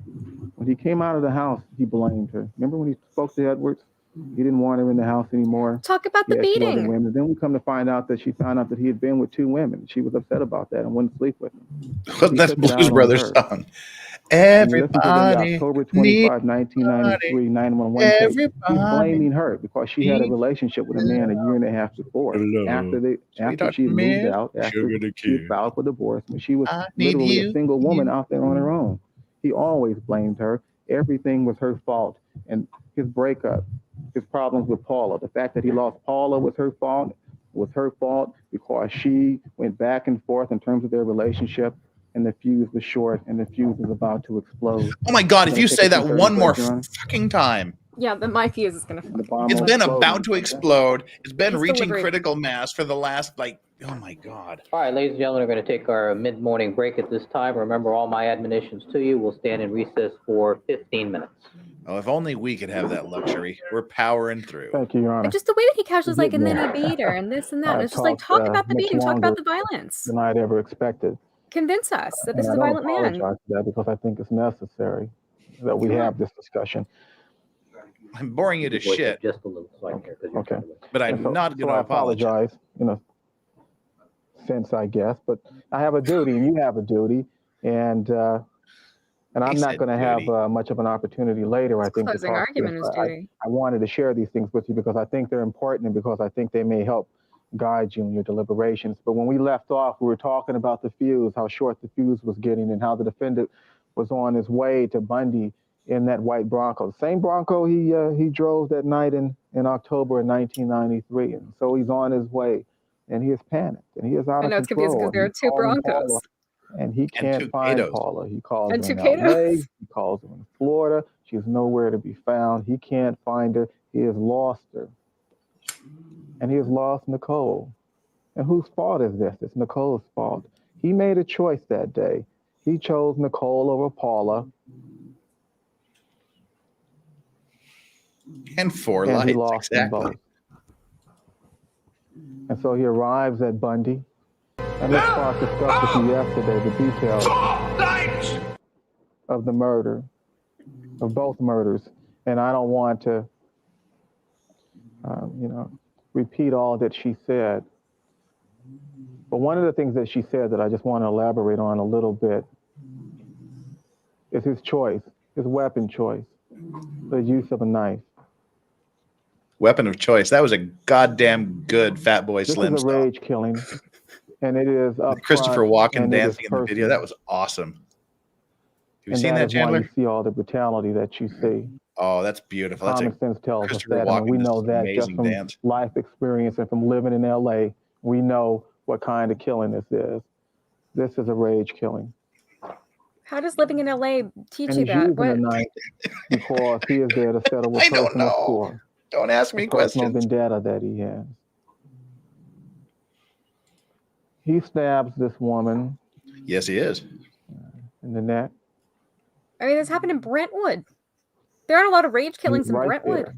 H: When he came out of the house, he blamed her. Remember when he spoke to Edwards? He didn't want her in the house anymore.
C: Talk about the
H: He had two other
C: beating.
H: women. Then we come to find out that she found out that he had been with two women. She was upset about that and wouldn't sleep with him.
B: Well,
H: He
B: that's
H: took it out
B: Blues
H: on
B: Brothers
H: her.
B: song.
H: When you listen to the
B: Everybody
H: October
B: need
H: 25, 1993 911 tape, he's
B: everybody.
H: blaming her because she had a relationship with a man a year and a half before. After
B: Sweetheart
H: she moved
B: man,
H: out, after
B: sugar the
H: she
B: kid.
H: filed for divorce, when she was
B: I need
H: literally a
B: you.
H: single woman out there on her own. He always blamed her. Everything was her fault. And his breakup, his problems with Paula, the fact that he lost Paula was her fault because she went back and forth in terms of their relationship, and the fuse was short, and the fuse was about to explode.
B: Oh my God, if you say that one more
H: Your Honor.
B: fucking time,
C: Yeah, but my fuse is gonna.
H: The bomb
B: it's
H: will
B: been
H: explode.
B: about to explode. It's been
C: It's
B: reaching
C: delivery.
B: critical mass for the last, oh my God.
D: All right, ladies and gentlemen, we're going to take our mid-morning break at this time. Remember all my admonitions to you. We'll stand in recess for 15 minutes.
B: Oh, if only we could have that luxury. We're powering through.
H: Thank you, Your Honor.
C: And just the way that he casually was like, and then he
H: Getting
C: beat her, and this and that. And
H: I
C: it's just like,
H: talked,
C: talk about the
H: much
C: beating, talk about
H: longer
C: the violence.
H: than I'd ever expected.
C: Convince us that this
H: And
C: is a
H: I
C: violent
H: don't
C: man.
H: apologize for that because I think it's necessary that we have this discussion.
B: I'm boring you to
D: Voice it
B: shit,
D: Just a little, so I can hear, 'cause you're
H: Okay.
D: talking about-
B: but I'm
H: And so-
B: not
H: so
B: going to
H: I
B: apologize.
H: in a sense, I guess, but I have a duty and you have a duty, and I'm
B: He
H: not
B: said
H: going to have
B: duty.
H: Much of an opportunity later, I think, to
C: Closing
H: talk to you.
C: argument is duty.
H: I wanted to share these things with you because I think they're important and because I think they may help guide you in your deliberations. But when we left off, we were talking about the fuse, how short the fuse was getting, and how the defendant was on his way to Bundy in that white Bronco, the same Bronco he drove that night in October of 1993. And so he's on his way, and he is panicked, and he is out
C: I
H: of
C: know it's confusing
H: control.
C: because there are
H: He's
C: two
H: calling
C: Broncos.
H: Paula, and he can't
B: two
H: find
B: Catos.
H: Paula. He calls
C: And
H: her in
C: two
H: LA.
C: Catos.
H: He calls her in Florida. She's nowhere to be found. He can't find her. He has lost her. And he has lost Nicole. And whose fault is this? It's Nicole's fault. He made a choice that day. He chose Nicole over Paula.
B: And four
H: And he
B: lights,
H: lost them
B: exactly.
H: both. And so he arrives at Bundy. And Ms. Clark discussed with you yesterday the details of the murder, of both murders. And I don't want to, repeat all that she said. But one of the things that she said that I just want to elaborate on a little bit is his choice, his weapon choice, the use of a knife.
B: Weapon of choice. That was a goddamn good Fat Boy
H: This
B: Slim
H: is a
B: song.
H: rage killing, and it is up
B: Christopher
H: front,
B: Walken
H: and it is
B: dancing in the video.
H: personal.
B: That was awesome. Have you
H: And
B: seen that,
H: is why
B: Chandler?
H: you see all the brutality that you see.
B: Oh, that's beautiful. That's
H: Common
B: a
H: sense tells us
B: Christopher
H: that. I mean, we
B: Walken
H: know
B: is
H: that just
B: amazing
H: from
B: dance.
H: life experience and from living in LA. We know what kind of killing this is. This is a rage killing.
C: How does living in LA teach
H: And
C: you
H: he's
C: that?
H: using
C: What?
H: a knife because he is there to settle a
B: I don't
H: personal
B: know.
H: score,
B: Don't ask
H: a
B: me
H: personal
B: questions.
H: vendetta that he has. He stabs this woman
B: Yes, he is.
H: in the neck.
C: I mean, this happened in Brentwood. There aren't a lot of rage killings in
H: right
C: Brentwood.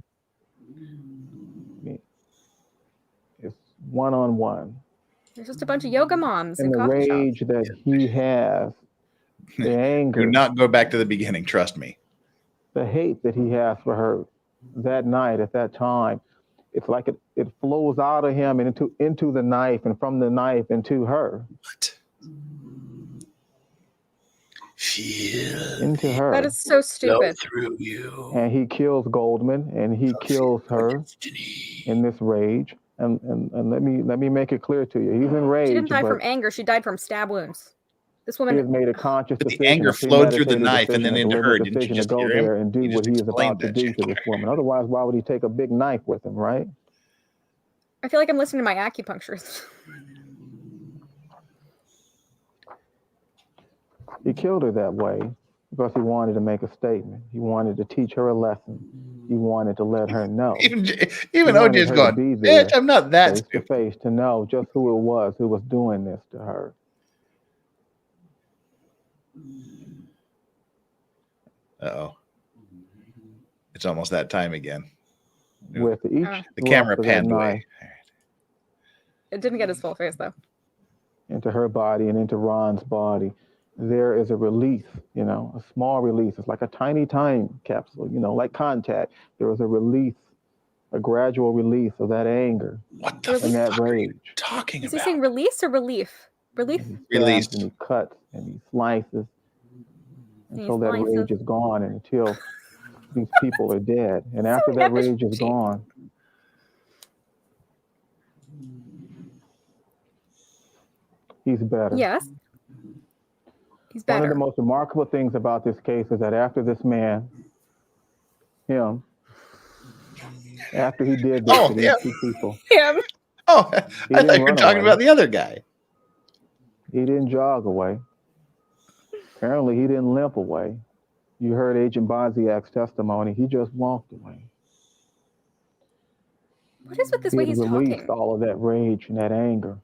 H: there. It's one-on-one.
C: There's just a bunch of yoga moms
H: And
C: in
H: the
C: coffee shops.
H: rage that he has, the anger,
B: Do not go back to the beginning. Trust me.
H: the hate that he has for her that night at that time, it's like it flows out of him and into the knife, and from the knife into her.
B: What? Feel
H: Into her.
C: That is so
B: flow
C: stupid.
B: through you.
H: And he kills Goldman, and he kills her in this rage. And let me make it clear to you. He's enraged.
C: She didn't die
H: but
C: from anger. She died from stab wounds. This
H: he has
C: woman.
H: made a conscious
B: But the
H: decision.
B: anger
H: a
B: flowed through the
H: premeditated
B: knife and then
H: decision, a
B: into her.
H: deliberate
B: Didn't you
H: decision
B: just
H: to go
B: hear him?
H: there and do
B: You
H: what
B: just
H: he is
B: explained
H: about to
B: that,
H: do to this woman. Otherwise, why would he take a big knife with him, right?
C: I feel like I'm listening to my acupuncturist.
H: He killed her that way because he wanted to make a statement. He wanted to teach her a lesson. He wanted to let her know.
B: Even
H: He wanted
B: OJ's
H: her to
B: going,
H: be there,
B: bitch, I'm not that
H: face to
B: stupid.
H: face, to know just who it was who was doing this to her.
B: Uh-oh. It's almost that time again.
H: With each
B: The camera
H: thrust of that
B: panned
H: knife
B: away.
C: It didn't get his full face though.
H: into her body and into Ron's body, there is a release, a small release. It's like a tiny time capsule, like contact. There is a release, a gradual release of that anger
B: What the
H: and that
B: fuck are you
H: rage.
B: talking
C: Is he
B: about?
C: saying release or relief? Relief?
H: And he stabs
B: Released.
H: and he cuts and he slices
E: until that rage is gone and until these people are dead. And after
C: So
E: that rage is
C: nebbish.
E: gone, he's better.
C: Yes. He's
E: One of
C: better.
E: the most remarkable things about this case is that after this man, after he did this to these two people,
C: Him.
B: Oh,
E: he
B: I
E: didn't
B: thought you were
E: run
B: talking
E: away.
B: about the other guy.
E: He didn't jog away. Apparently, he didn't limp away. You heard Agent Boziak's testimony. He just walked away.
C: What is with this
E: He
C: way
E: had
C: he's
E: released
C: talking?
E: all of that rage and that anger.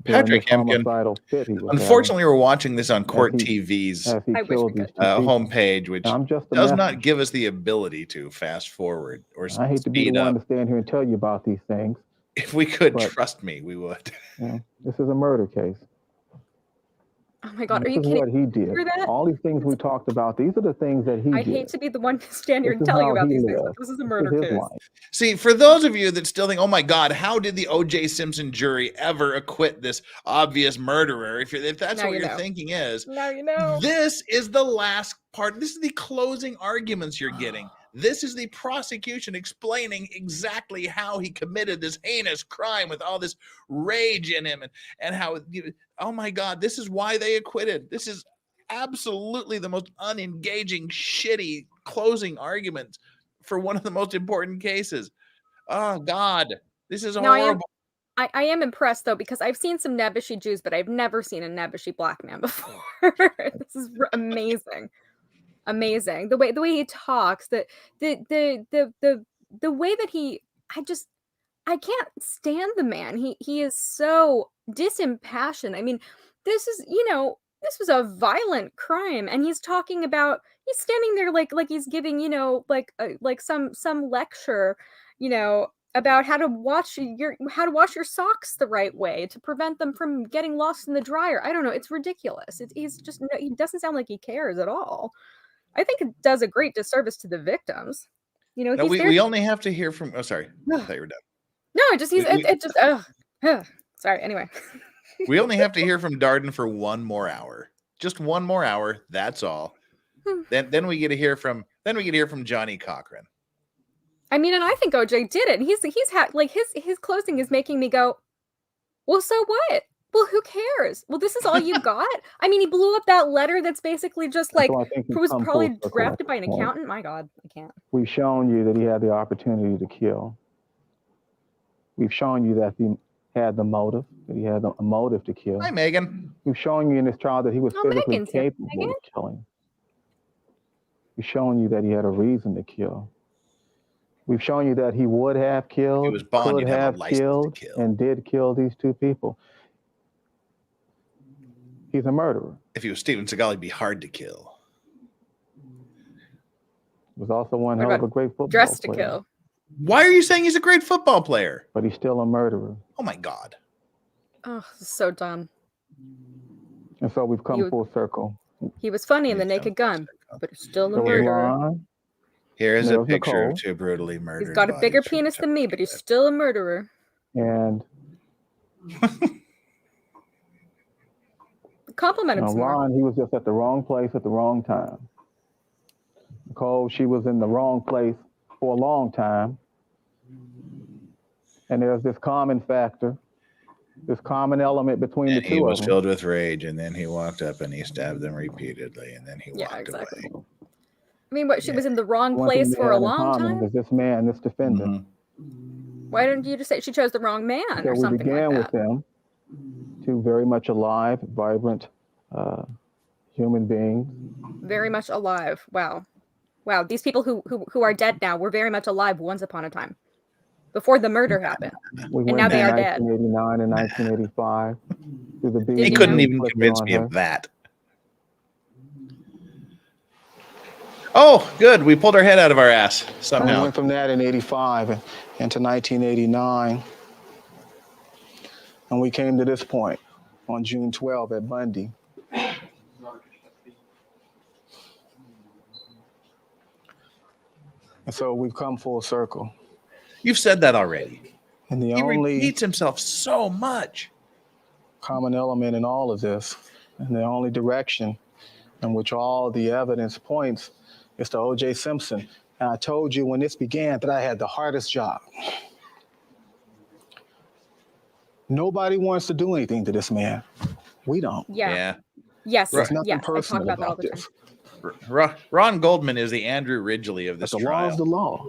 B: Patrick
E: during this
B: Hemken,
E: homicidal fit he was
B: unfortunately, we're watching this on Court
E: As he-
B: TV's
E: having, as he
C: I wish
E: killed
C: we
E: these
C: could.
E: two people.
B: homepage, which
E: Now, I'm just a
B: does not
E: messenger.
B: give us the ability to fast forward or
E: I hate to be
B: speed
E: the
B: up.
E: one to stand here and tell you about these things.
B: If we could,
E: but-
B: trust me, we would.
E: This is a murder case.
C: Oh my God, are
E: This
C: you
E: is
C: kidding?
E: what he did.
C: Hear that?
E: All these things we talked about, these are the things that he
C: I'd
E: did.
C: hate to be the one to stand here
E: This
C: and
E: is
C: tell you
E: how
C: about
E: he
C: these things,
E: lived.
C: but this is a
E: This
C: murder
E: is his
C: case.
E: life.
B: See, for those of you that still think, "Oh my God, how did the OJ Simpson jury ever acquit this obvious murderer?" If that's
C: Now
B: what
C: you
B: your
C: know.
B: thinking is,
C: Now you know.
B: this is the last part. This is the closing arguments you're getting. This is the prosecution explaining exactly how he committed this heinous crime with all this rage in him, and how, oh my God, this is why they acquitted. This is absolutely the most unengaging, shitty closing argument for one of the most important cases. Oh God, this is
C: No,
B: horrible.
C: I am impressed though, because I've seen some nebbishy Jews, but I've never seen a nebbishy black man before. This is amazing. Amazing. The way he talks, the way that I can't stand the man. He is so disimpassioned. I mean, this was a violent crime, and he's talking about, he's standing there like he's giving, like some lecture, about how to wash your socks the right way to prevent them from getting lost in the dryer. I don't know. It's ridiculous. He doesn't sound like he cares at all. I think it does a great disservice to the victims.
B: No,
C: He's there.
B: we only have to hear from. Oh, sorry, I thought you were done.
C: No, sorry. Anyway,
B: We only have to hear from Darden for one more hour. Just one more hour. That's all. Then we get to hear from Johnny Cochran.
C: I mean, and I think OJ did it. He's had like his closing is making me go, well, so what? Well, who cares? Well, this is all you got? I mean, he blew up that letter that's basically just like,
E: So I think he's
C: was
E: come
C: probably
E: full circle
C: drafted
E: at
C: by an
E: this point.
C: accountant. My God, I can't.
E: We've shown you that he had the opportunity to kill. We've shown you that he had the motive, that he had a motive to kill.
B: Hi, Megan.
E: We've shown you in this trial that he was
C: Oh,
E: physically
C: Megan's here.
E: capable
C: Megan?
E: of killing. We've shown you that he had a reason to kill. We've shown you that he would have killed,
B: He was Bond,
E: could
B: he'd have a
E: have
B: license to
E: killed,
B: kill.
E: and did kill these two people. He's a murderer.
B: If he was Steven Seagal, he'd be hard to kill.
E: He was also one
C: What
E: hell of
C: about
E: a great football
C: Dressed to
E: player.
C: kill.
B: Why are you saying he's a great football player?
E: But he's still a murderer.
B: Oh my God.
C: Oh, this is so dumb.
E: And so we've come
C: You-
E: full circle.
C: He was funny in The
B: Yeah,
C: Naked Gun, but he's still a
E: There was
C: murderer.
E: Ron.
B: Here's a
E: There's
B: picture of
E: Nicole.
B: two brutally murdered.
C: He's got a bigger
B: bodies from
C: penis than me, but he's
B: Sarasota.
C: still a murderer.
E: And
C: Compliment him some more.
E: Ron, he was just at the wrong place at the wrong time. Nicole, she was in the wrong place for a long time. And there's this common factor, this common element between
B: And
E: the
B: he
E: two
B: was
E: of them.
B: filled with rage, and then he walked up and he stabbed them repeatedly, and then he
C: Yeah,
B: walked
C: exactly.
B: away.
C: I mean, what, she was in the wrong
E: One thing
C: place
E: they
C: for a
E: had in
C: long
E: common
C: time?
E: was this man, this defendant.
B: Mhm.
C: Why didn't you just say she chose the wrong man
E: So
C: or
E: we
C: something
E: began
C: like
E: with
C: that?
E: them, two very much alive, vibrant human beings.
C: Very much alive. Wow. Wow. These people who are dead now were very much alive once upon a time. Before the murder happened.
E: We
C: And
E: went
C: now they
E: from
C: are dead.
E: 1989 and 1985 through the
C: Did
E: beating
B: He
C: you
B: couldn't
C: know?
B: even
E: inflicted
B: convince
E: on
B: me
E: her.
B: of that. Oh, good. We pulled our head out of our ass
E: And we
B: somehow.
E: went from that in 85 into 1989. And we came to this point on June 12 at Bundy. And so we've come full circle.
B: You've said that already.
E: And the
B: He
E: only
B: repeats himself so much.
E: common element in all of this, and the only direction in which all the evidence points is to OJ Simpson. And I told you when this began that I had the hardest job. Nobody wants to do anything to this man. We don't.
C: Yeah. Yes.
E: There's nothing
C: Yes. I talk
E: personal
C: about that all
E: about
C: the time.
E: this.
B: Ron Goldman is the Andrew Ridgeley of this
E: But the law
B: trial.
E: is the law.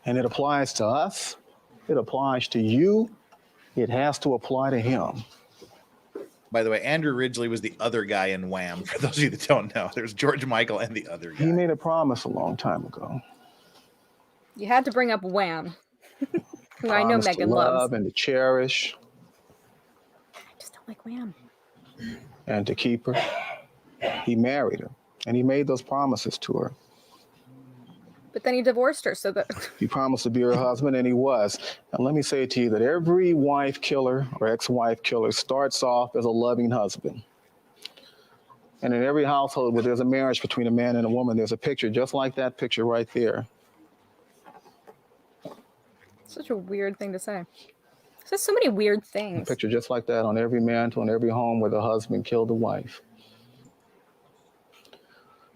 E: And it applies to us. It applies to you. It has to apply to him.
B: By the way, Andrew Ridgeley was the other guy in Wham. For those of you that don't know, there's George Michael and the other guy.
E: He made a promise a long time ago.
C: You had to bring up Wham, who I know
E: Promise to
C: Megan
E: love
C: loves.
E: and to cherish
C: I just don't like Wham.
E: and to keep her. He married her and he made those promises to her.
C: But then he divorced her, so that
E: He promised to be her husband, and he was. And let me say to you that every wife killer or ex-wife killer starts off as a loving husband. And in every household where there's a marriage between a man and a woman, there's a picture just like that picture right there.
C: such a weird thing to say. There's so many weird
E: A
C: things.
E: picture just like that on every mantle, in every home where the husband killed the wife.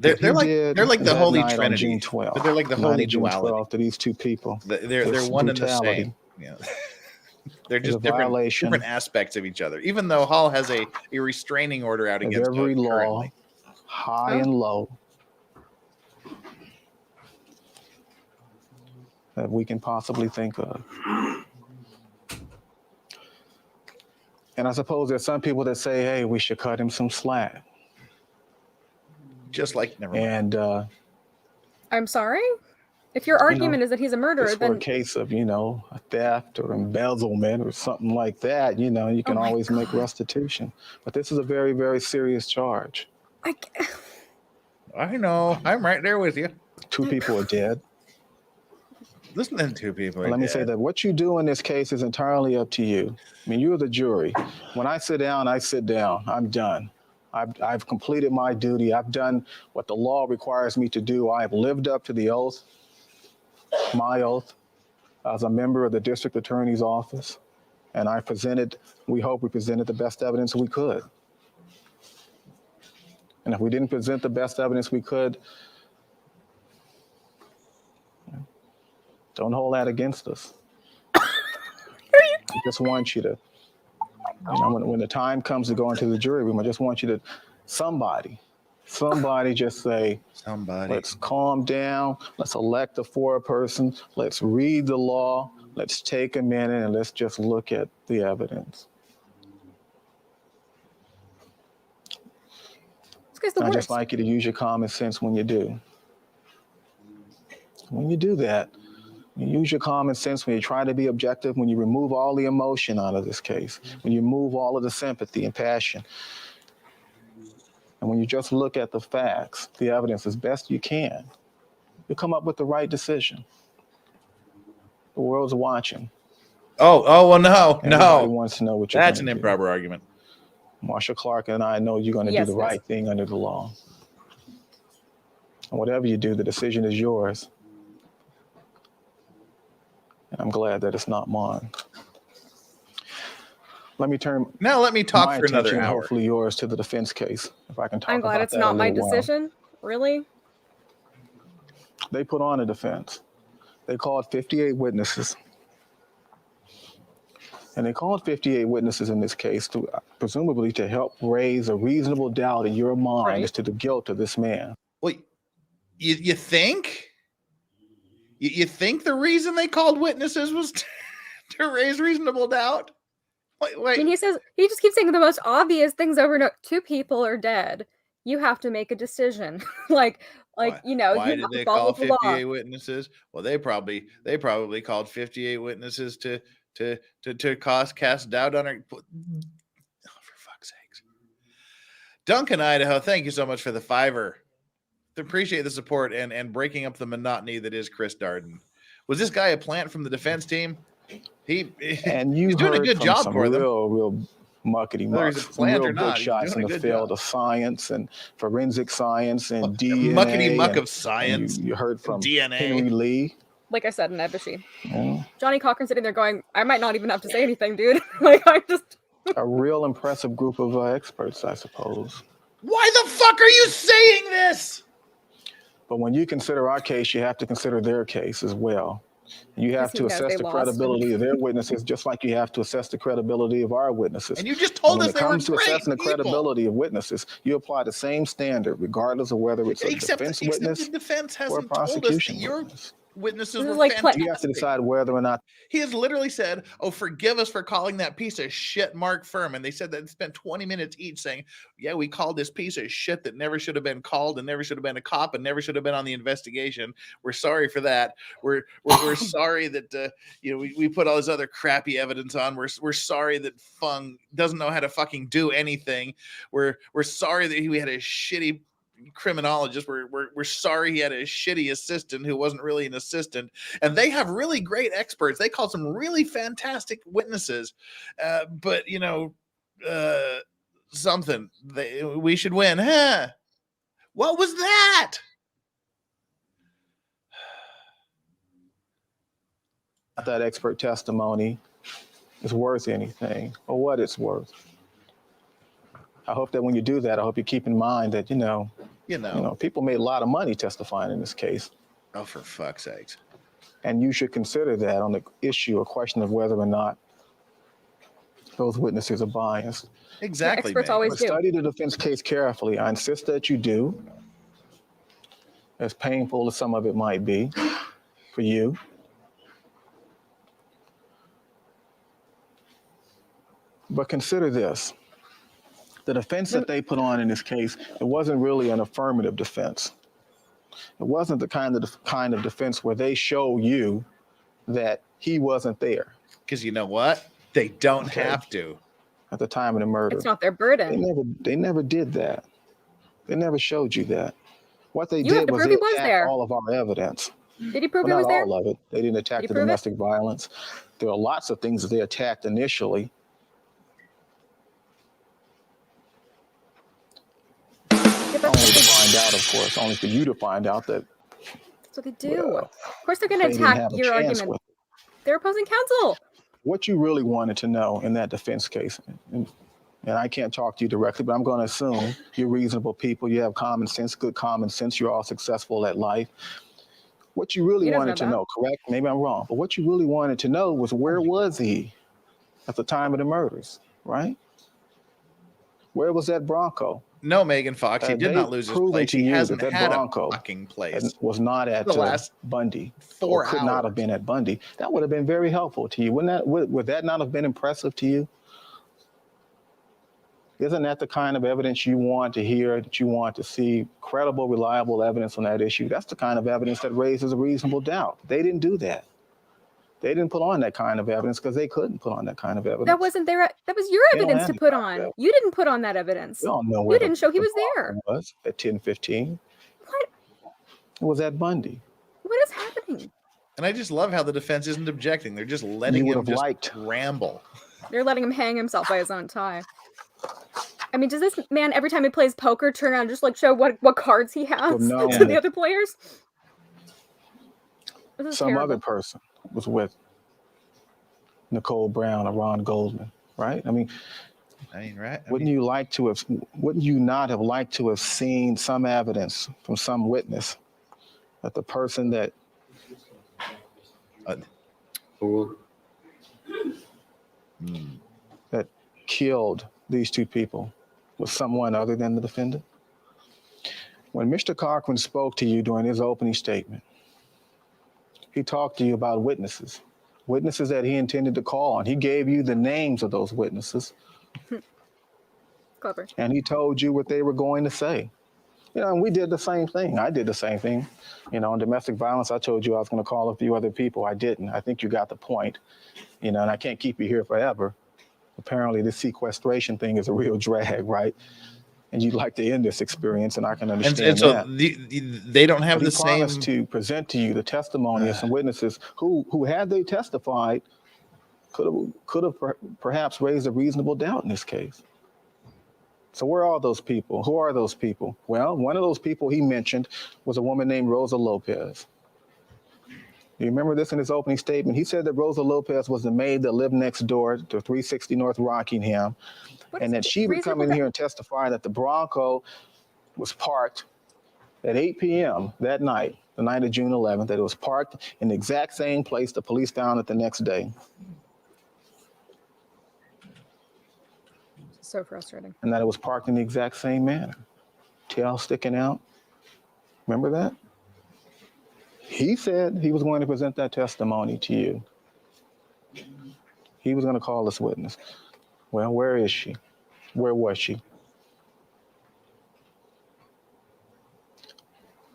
B: They're
E: What he
B: like
E: did
B: they're like the
E: that
B: Holy
E: night on
B: Trinity.
E: June 12th,
B: But they're like the
E: night
B: Holy
E: of June
B: Duality.
E: 12th to these two people.
B: They're
E: This
B: one and the
E: brutality
B: same. Yeah. They're
E: is
B: just
E: a violation
B: different aspects of each other. Even though Hall has a restraining order out
E: of
B: against
E: every
B: both
E: law,
B: currently.
E: high and low, that we can possibly think of. And I suppose there's some people that say, hey, we should cut him some slack.
B: Just like never mind.
E: And
C: I'm sorry? If your argument is that he's a murderer,
E: it's for a
C: then
E: case of, a theft or embezzlement or something like that, you can
C: my
E: always make
C: God.
E: restitution. But this is a very, very serious charge.
B: I know. I'm right there with you.
E: 2 people are dead.
B: Listen to 2 people.
E: Let me say that what you do in this case is entirely up to you. I mean, you're the jury. When I sit down, I sit down. I'm done. I've completed my duty. I've done what the law requires me to do. I have lived up to the oath, my oath, as a member of the district attorney's office. And we hope we presented the best evidence we could. And if we didn't present the best evidence we could, don't hold that against us. I just want you to, when the time comes to go into the jury room, I just want you to, somebody just say, let's calm down, let's elect a 4-person, let's read the law, let's take a minute and let's just look at the evidence.
C: this guy's the
E: I'd
C: worst.
E: just like you to use your common sense when you do. When you do that, you use your common sense when you try to be objective, when you remove all the emotion out of this case, when you remove all of the sympathy and passion, and when you just look at the facts, the evidence as best you can, you come up with the right decision. The world's watching.
B: Oh, well, no.
E: Everybody wants to know what you're
B: That's an
E: gonna do.
B: improper argument.
E: Marshall Clark and I know you're going to
C: Yes,
E: do the right thing under the law. And whatever you do, the decision is yours. And I'm glad that it's not mine. Let me turn
B: Now let me talk
E: my
B: for another
E: attention,
B: hour.
E: hopefully yours, to the defense case. If I can talk
C: I'm glad
E: about
C: it's
E: that
C: not
E: a
C: my
E: little while.
C: decision. Really?
E: They put on a defense. They called 58 witnesses. And they called 58 witnesses in this case to presumably to help raise a reasonable doubt in your mind
C: Right.
E: as to the guilt of this man.
B: Wait, you think? You think the reason they called witnesses was to raise reasonable doubt?
C: I
B: Wait.
C: mean, he just keeps saying the most obvious things over and over. 2 people are dead. You have to make a decision.
B: Why
C: you
B: did
C: have
B: they
C: to follow
B: call
C: the law.
B: 58 witnesses? Well, they probably called 58 witnesses to cast doubt on her. Oh, for fuck's sakes. Duncan, Idaho, thank you so much for the $5. Appreciate the support and breaking up the monotony that is Chris Darden. Was this guy a plant from the defense team? He's doing a good job for them.
E: Real muckety
B: Whether
E: muck,
B: he's a plant
E: real
B: or
E: big
B: not, he's
E: shots in
B: doing a
E: the
B: good
E: field
B: job.
E: of science and forensic science and DNA.
B: Muckety muck
E: and-
B: of science.
E: and you heard from
B: DNA.
E: Henry Lee.
C: Like I said in Ebishi.
E: Yeah.
C: Johnny Cochran sitting there going, I might not even have to say anything, dude.
E: A real impressive group of experts, I suppose.
B: Why the fuck are you saying this?
E: But when you consider our case, you have to consider their case as well. You have to assess the credibility of their witnesses, just like you have to assess the credibility of our witnesses.
B: And you just told us
E: when it
B: they were
E: comes to
B: great
E: assessing the
B: people.
E: credibility of witnesses, you apply the same standard, regardless of whether it's a defense witness
B: the defense
E: or a
B: hasn't told us that
E: prosecution
B: your
E: witness.
B: witnesses
C: This
B: were
C: is like
B: fantastic.
E: You have to decide whether or not.
B: He has literally said, "Oh, forgive us for calling that piece of shit Mark Furman." They said that they spent 20 minutes each saying, "Yeah, we called this piece of shit that never should have been called and never should have been a cop and never should have been on the investigation. We're sorry for that. We're sorry that we put all this other crappy evidence on. We're sorry that Fung doesn't know how to fucking do anything. We're sorry that we had a shitty criminologist. We're sorry he had a shitty assistant who wasn't really an assistant." And they have really great experts. They call some really fantastic witnesses. But something we should win, huh? What was that?
E: That expert testimony is worth anything or what it's worth. I hope that when you do that, I hope you keep in mind that people made a lot of money testifying in this case.
B: Oh, for fuck's sakes.
E: And you should consider that on the issue or question of whether or not those witnesses are biased.
B: Exactly.
C: Experts always do.
E: Study the defense case carefully. I insist that you do, as painful as some of it might be for you. But consider this. The defense that they put on in this case, it wasn't really an affirmative defense. It wasn't the kind of defense where they show you that he wasn't there.
B: Because you know what? They don't have to.
E: At the time of the murder.
C: It's not their burden.
E: They never did that. They never showed you that. What they did was they attacked all of our evidence.
C: Did he prove he was there?
E: Not all of it. They didn't attack the domestic violence. There are lots of things that they attacked initially. Only to find out, of course, only for you to find out that.
C: That's what they do. Of course they're going to attack your argument. They're opposing counsel.
E: What you really wanted to know in that defense case, and I can't talk to you directly, but I'm going to assume you're reasonable people. You have common sense, good common sense. You're all successful at life. What you really wanted to know, correct? Maybe I'm wrong, but what you really wanted to know was where was he at the time of the murders, right? Where was that Bronco?
B: No, Megan Fox, he did not lose his place. He hasn't had a fucking place.
E: Was not at
B: the last
E: Bundy.
B: 4
E: hours. Could not have been at Bundy. That would have been very helpful to you. Would that not have been impressive to you? Isn't that the kind of evidence you want to hear, that you want to see? Credible, reliable evidence on that issue. That's the kind of evidence that raises a reasonable doubt. They didn't do that. They didn't put on that kind of evidence because they couldn't put on that kind of evidence.
C: That wasn't their. That was your evidence to put on. You didn't put on that evidence.
E: We don't know where
C: you didn't show he was there.
E: Was at 10:15.
C: What?
E: It was at Bundy.
C: What is happening?
B: And I just love how the defense isn't objecting. They're just letting him just ramble.
C: They're letting him hang himself by his own tie. I mean, does this man every time he plays poker turn around and just like show what cards he has to the other players?
E: Some other person was with Nicole Brown or Ronald Goldman, right? I mean,
B: right.
E: Wouldn't you not have liked to have seen some evidence from some witness that the person that that killed these two people was someone other than the defendant? When Mr. Cochran spoke to you during his opening statement, he talked to you about witnesses that he intended to call on. He gave you the names of those witnesses.
C: Clever.
E: And he told you what they were going to say. And we did the same thing. I did the same thing. On domestic violence, I told you I was going to call a few other people. I didn't. I think you got the point. And I can't keep you here forever. Apparently, this sequestration thing is a real drag, right? And you'd like to end this experience, and I can understand
B: and so
E: that.
B: They don't have
E: but
B: the
E: he promised to present to you the testimony of some witnesses who, had they testified, could have perhaps raised a reasonable doubt in this case. So where are those people? Who are those people? Well, one of those people he mentioned was a woman named Rosa Lopez. Do you remember this in his opening statement? He said that Rosa Lopez was the maid that lived next door to 360 North Rockingham, and that she would come in here and testify that the Bronco was parked at 8 p.m. that night, the night of June 11th, that it was parked in the exact same place the police found it the next day.
C: So frustrating.
E: And that it was parked in the exact same manner. Tail sticking out. Remember that? He said he was going to present that testimony to you. He was going to call this witness. Well, where is she? Where was she?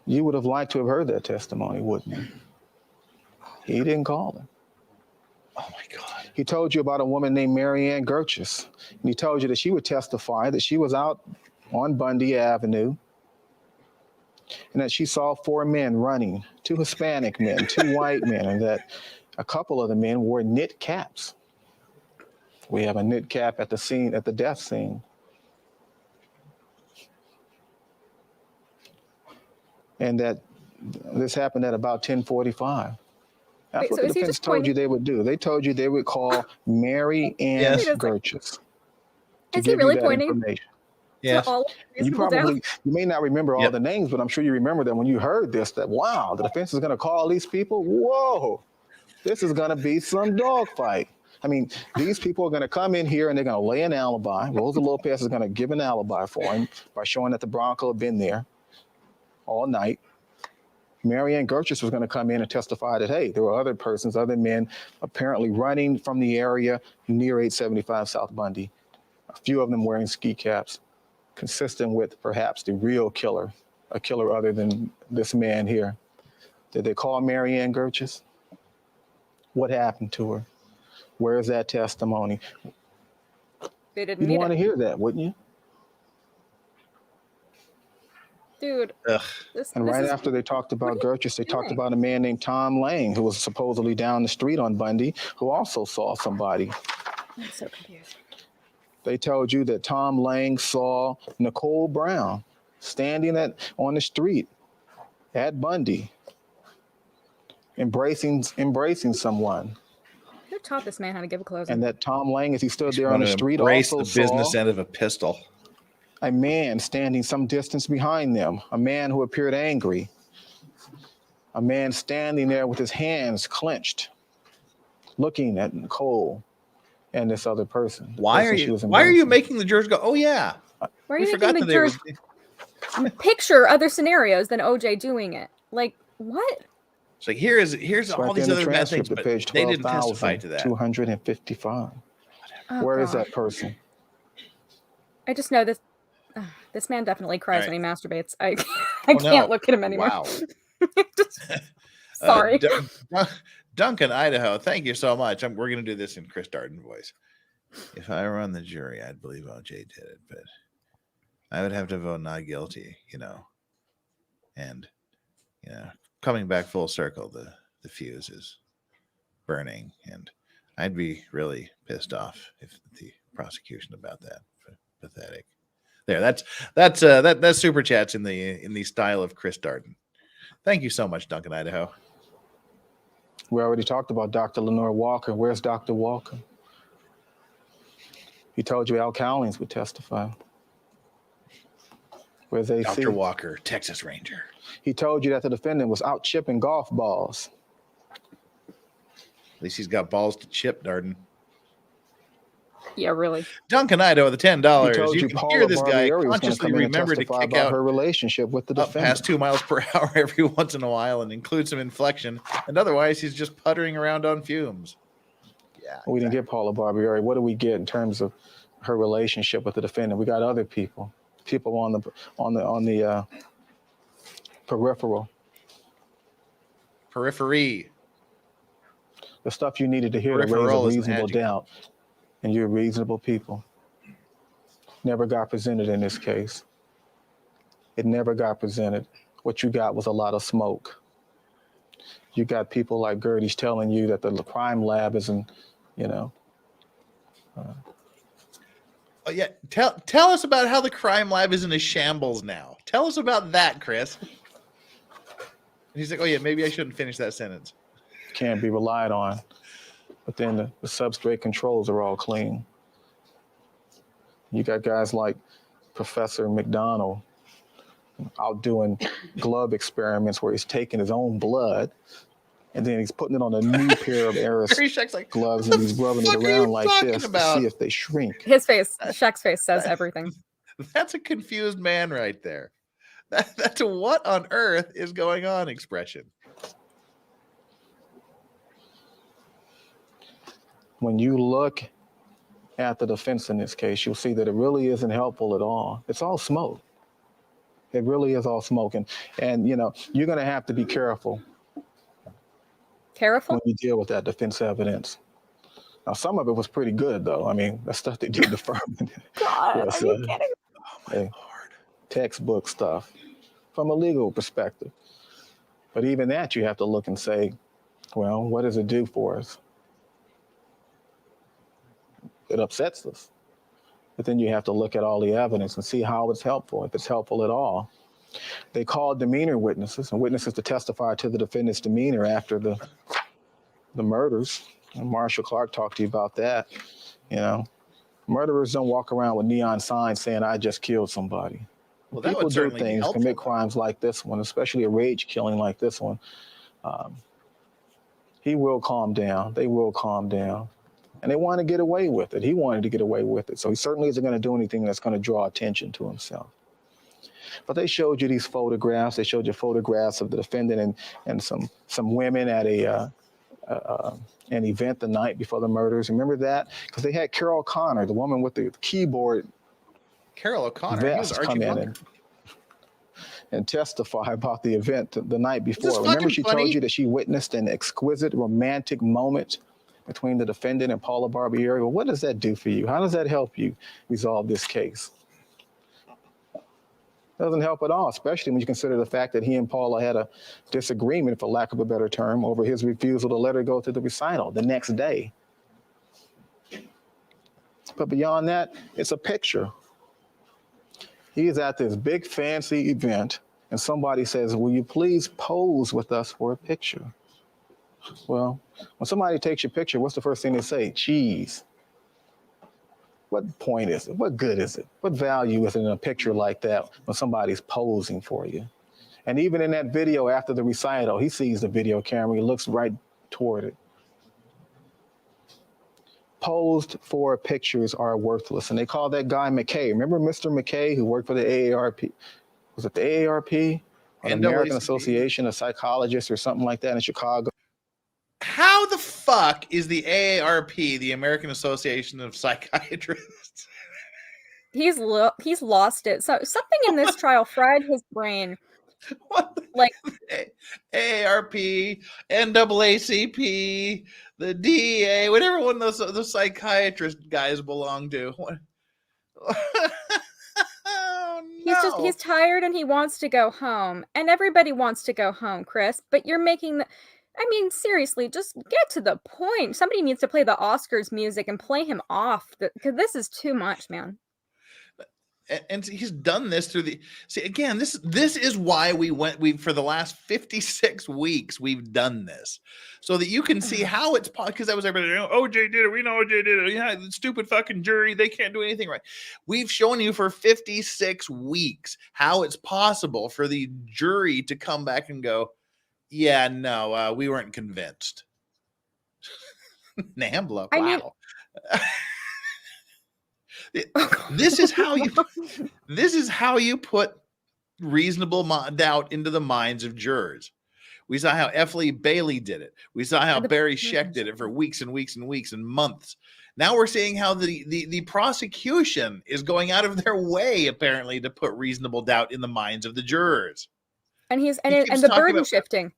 E: You would have liked to have heard that testimony, wouldn't you? He didn't call her.
B: Oh my God.
E: He told you about a woman named Marianne Gerches. And he told you that she would testify that she was out on Bundy Avenue and that she saw 4 men running, 2 Hispanic men, 2 white men, and that a couple of the men wore knit caps. We have a knit cap at the scene, at the death scene. And that this happened at about 10:45. That's what the defense told you they would do. They told you they would call Mary Ann Gerches.
C: Is he really pointing?
B: Yes.
E: You probably, you may not remember all the names, but I'm sure you remember them when you heard this, that, wow, the defense is going to call these people? Whoa, this is going to be some dogfight. I mean, these people are going to come in here and they're going to lay an alibi. Rosa Lopez is going to give an alibi for him by showing that the Bronco had been there all night. Marianne Gerches was going to come in and testify that, hey, there were other persons, other men apparently running from the area near 875 South Bundy. A few of them wearing ski caps, consistent with perhaps the real killer, a killer other than this man here. Did they call Marianne Gerches? What happened to her? Where's that testimony?
C: They didn't
E: You'd
C: need
E: want
C: it.
E: to hear that, wouldn't you?
C: Dude.
E: And right after they talked about Gerches, they talked about a man named Tom Lang, who was supposedly down the street on Bundy, who also saw somebody.
C: I'm so confused.
E: They told you that Tom Lang saw Nicole Brown standing on the street at Bundy, embracing someone.
C: Who taught this man how to give a closing?
E: And that Tom Lang, as he stood there on the street, also
B: the business end of a pistol.
E: A man standing some distance behind them, a man who appeared angry, a man standing there with his hands clenched, looking at Nicole and this other person.
B: Why are you making the jurors go, oh yeah?
C: Why are you making the jurors picture other scenarios than OJ doing it? Like, what?
B: It's like here's all these other bad things, but they didn't testify to that.
E: 255. Where is that person?
C: I just know this. This man definitely cries when he masturbates. I can't look at him anymore.
B: Wow.
C: Sorry.
B: Duncan, Idaho, thank you so much. We're going to do this in Chris Darden voice. If I were on the jury, I'd believe OJ did it, but I would have to vote not guilty, And, coming back full circle, the fuse is burning, and I'd be really pissed off if the prosecution about that. Pathetic. There, that's super chats in the style of Chris Darden. Thank you so much, Duncan, Idaho.
E: We already talked about Dr. Lenore Walker. Where's Dr. Walker? He told you Al Cowlings would testify. Where's AC?
B: Dr. Walker, Texas Ranger.
E: He told you that the defendant was out chipping golf balls.
B: At least he's got balls to chip, Darden.
C: Yeah, really.
B: Duncan Idaho, the $10. You can hear this guy
E: Barbieri
B: consciously remember to kick out
E: her relationship with the defendant.
B: Past 2 miles per hour every once in a while and include some inflection. And otherwise, he's just puttering around on fumes. Yeah,
E: we didn't get Paula Barbieri. What do we get in terms of her relationship with the defendant? We got other people on the
B: periphery.
E: The stuff you needed to hear to raise a reasonable doubt. And you're reasonable people. Never got presented in this case. It never got presented. What you got was a lot of smoke. You got people like Gertie's telling you that the crime lab isn't,
B: Oh yeah, tell us about how the crime lab is in a shambles now. Tell us about that, Chris. And he's like, oh yeah, maybe I shouldn't finish that sentence.
E: can't be relied on. But then the substrate controls are all clean. You got guys like Professor McDonald out doing glove experiments where he's taking his own blood and then he's putting it on a new pair of Aris
B: like,
E: gloves and he's rubbing it around like this to see if they shrink.
C: His face, Shaq's face says everything.
B: That's a confused man right there. That's a what on earth is going on expression.
E: When you look at the defense in this case, you'll see that it really isn't helpful at all. It's all smoke. It really is all smoke. And you know, you're going to have to be careful.
C: Careful?
E: When you deal with that defense evidence. Now, some of it was pretty good, though. I mean, the stuff they did to Furman.
C: God,
E: was,
C: are you kidding?
B: Oh, my Lord.
E: Textbook stuff from a legal perspective. But even that, you have to look and say, well, what does it do for us? It upsets us. But then you have to look at all the evidence and see how it's helpful, if it's helpful at all. They called demeanor witnesses and witnesses to testify to the defendant's demeanor after the murders. And Marshall Clark talked to you about that. You know, murderers don't walk around with neon signs saying, I just killed somebody.
B: Well, that
E: people
B: would
E: do
B: certainly be
E: things,
B: helpful.
E: commit crimes like this one, especially a rage killing like this one. He will calm down. They will calm down. And they want to get away with it. He wanted to get away with it. So he certainly isn't going to do anything that's going to draw attention to himself. But they showed you these photographs. They showed you photographs of the defendant and some women at an event the night before the murders. Remember that? Because they had Carol Connor, the woman with the keyboard.
B: Carol O'Connor,
E: vest, come in and testify about the event the night before. Remember, she told you that she witnessed an exquisite romantic moment between the defendant and Paula Barbieri. Well, what does that do for you? How does that help you resolve this case? Doesn't help at all, especially when you consider the fact that he and Paula had a disagreement, for lack of a better term, over his refusal to let her go to the recital the next day. But beyond that, it's a picture. He is at this big fancy event and somebody says, will you please pose with us for a picture? Well, when somebody takes your picture, what's the first thing they say? Cheese. What point is it? What good is it? What value is it in a picture like that when somebody's posing for you? And even in that video after the recital, he sees the video camera, he looks right toward it. Posed for pictures are worthless. And they call that guy McKay. Remember Mr. McKay who worked for the AARP? Was it the AARP? Or the American Association of Psychologists or something like that in Chicago?
B: How the fuck is the AARP, the American Association of Psychiatrists?
C: He's lost it. So something in this trial fried his brain.
B: What?
C: Like
B: AARP, NAACP, the DEA, whatever one of the psychiatrist guys belong to. Oh, no.
C: He's tired and he wants to go home. And everybody wants to go home, Chris. But you're making seriously, just get to the point. Somebody needs to play the Oscars music and play him off, because this is too much, man.
B: And he's done this through again, this is why we for the last 56 weeks, we've done this. So that you can see how it's possible, because that was everybody, OJ did it, we know OJ did it. Yeah, the stupid fucking jury, they can't do anything right. We've shown you for 56 weeks how it's possible for the jury to come back and go, yeah, no, we weren't convinced. NAMBLA, wow. This is how you put reasonable doubt into the minds of jurors. We saw how F. Lee Bailey did it. We saw how Barry Scheck did it for weeks and weeks and weeks and months. Now we're seeing how the prosecution is going out of their way, apparently, to put reasonable doubt in the minds of the jurors.
C: And the burden shifting.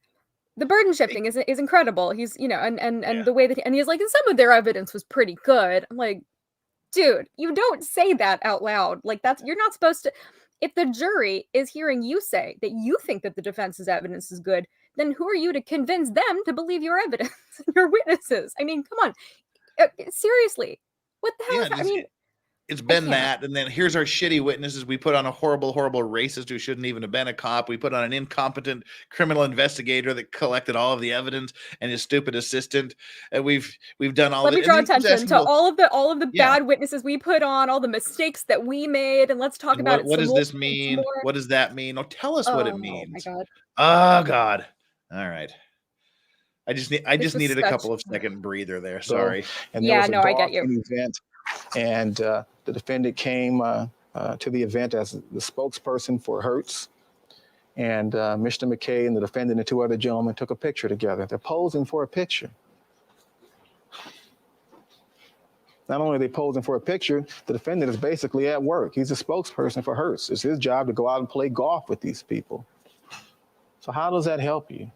C: The burden shifting is incredible. He's, and the way that he's like, and some of their evidence was pretty good. I'm like, dude, you don't say that out loud. Like, you're not supposed to. If the jury is hearing you say that you think that the defense's evidence is good, then who are you to convince them to believe your evidence and your witnesses? I mean, come on. Seriously. What the hell is that?
B: it's been that, and then here's our shitty witnesses. We put on a horrible racist who shouldn't even have been a cop. We put on an incompetent criminal investigator that collected all of the evidence, and his stupid assistant. And we've done all.
C: Let me draw attention to all of the
B: Yeah.
C: bad witnesses we put on, all the mistakes that we made, and let's talk about
B: what
C: it.
B: Does this mean? What does that mean? Oh, tell us what it means.
C: Oh my God.
B: Oh God. All right. I just needed a couple of second breather there. Sorry.
E: And there was a
C: I get you.
E: event, and the defendant came to the event as the spokesperson for Hertz. And Mr. McKay and the defendant and two other gentlemen took a picture together. They're posing for a picture. Not only are they posing for a picture, the defendant is basically at work. He's a spokesperson for Hertz. It's his job to go out and play golf with these people. So how does that help you?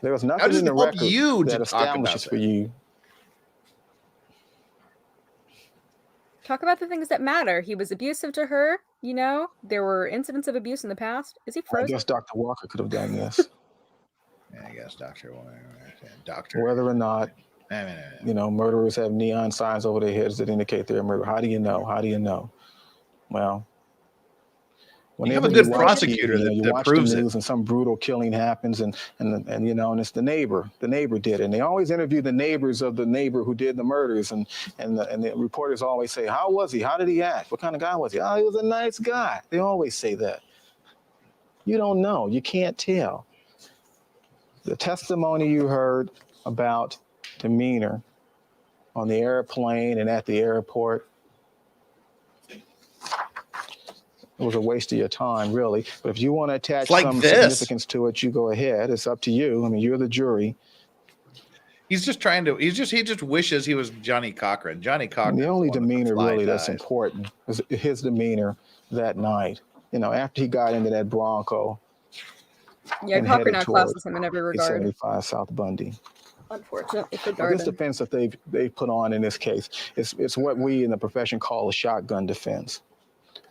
E: There was nothing in the record that establishes for you.
C: Talk about the things that matter. He was abusive to her. You know, there were incidents of abuse in the past. Is he frozen?
E: I guess Dr. Walker could have done this.
B: Yeah, I guess Doctor.
E: Whether or not, you know, murderers have neon signs over their heads that indicate they're a murderer. How do you know? How do you know? Well,
B: you have a good prosecutor
E: you
B: that
E: watch
B: proves
E: the news and some brutal killing happens, and you know, and it's the neighbor. The neighbor did it. And they always interview the neighbors of the neighbor who did the murders, and the reporters always say, "How was he? How did he act? What kind of guy was he? Oh, he was a nice guy." They always say that. You don't know. You can't tell. The testimony you heard about demeanor on the airplane and at the airport, it was a waste of your time, really. But if you want to attach some significance to it, you go ahead. It's up to you. I mean, you're the jury.
B: He's just trying to. He just wishes he was Johnny Cochran. Johnny Cochran.
E: And the only demeanor really that's important is his demeanor that night. You know, after he got into that Bronco.
C: Yeah, Cochran outclasses him in every regard.
E: 75 South Bundy.
C: Unfortunately for Darden.
E: This defense that they've put on in this case, it's what we in the profession call a shotgun defense.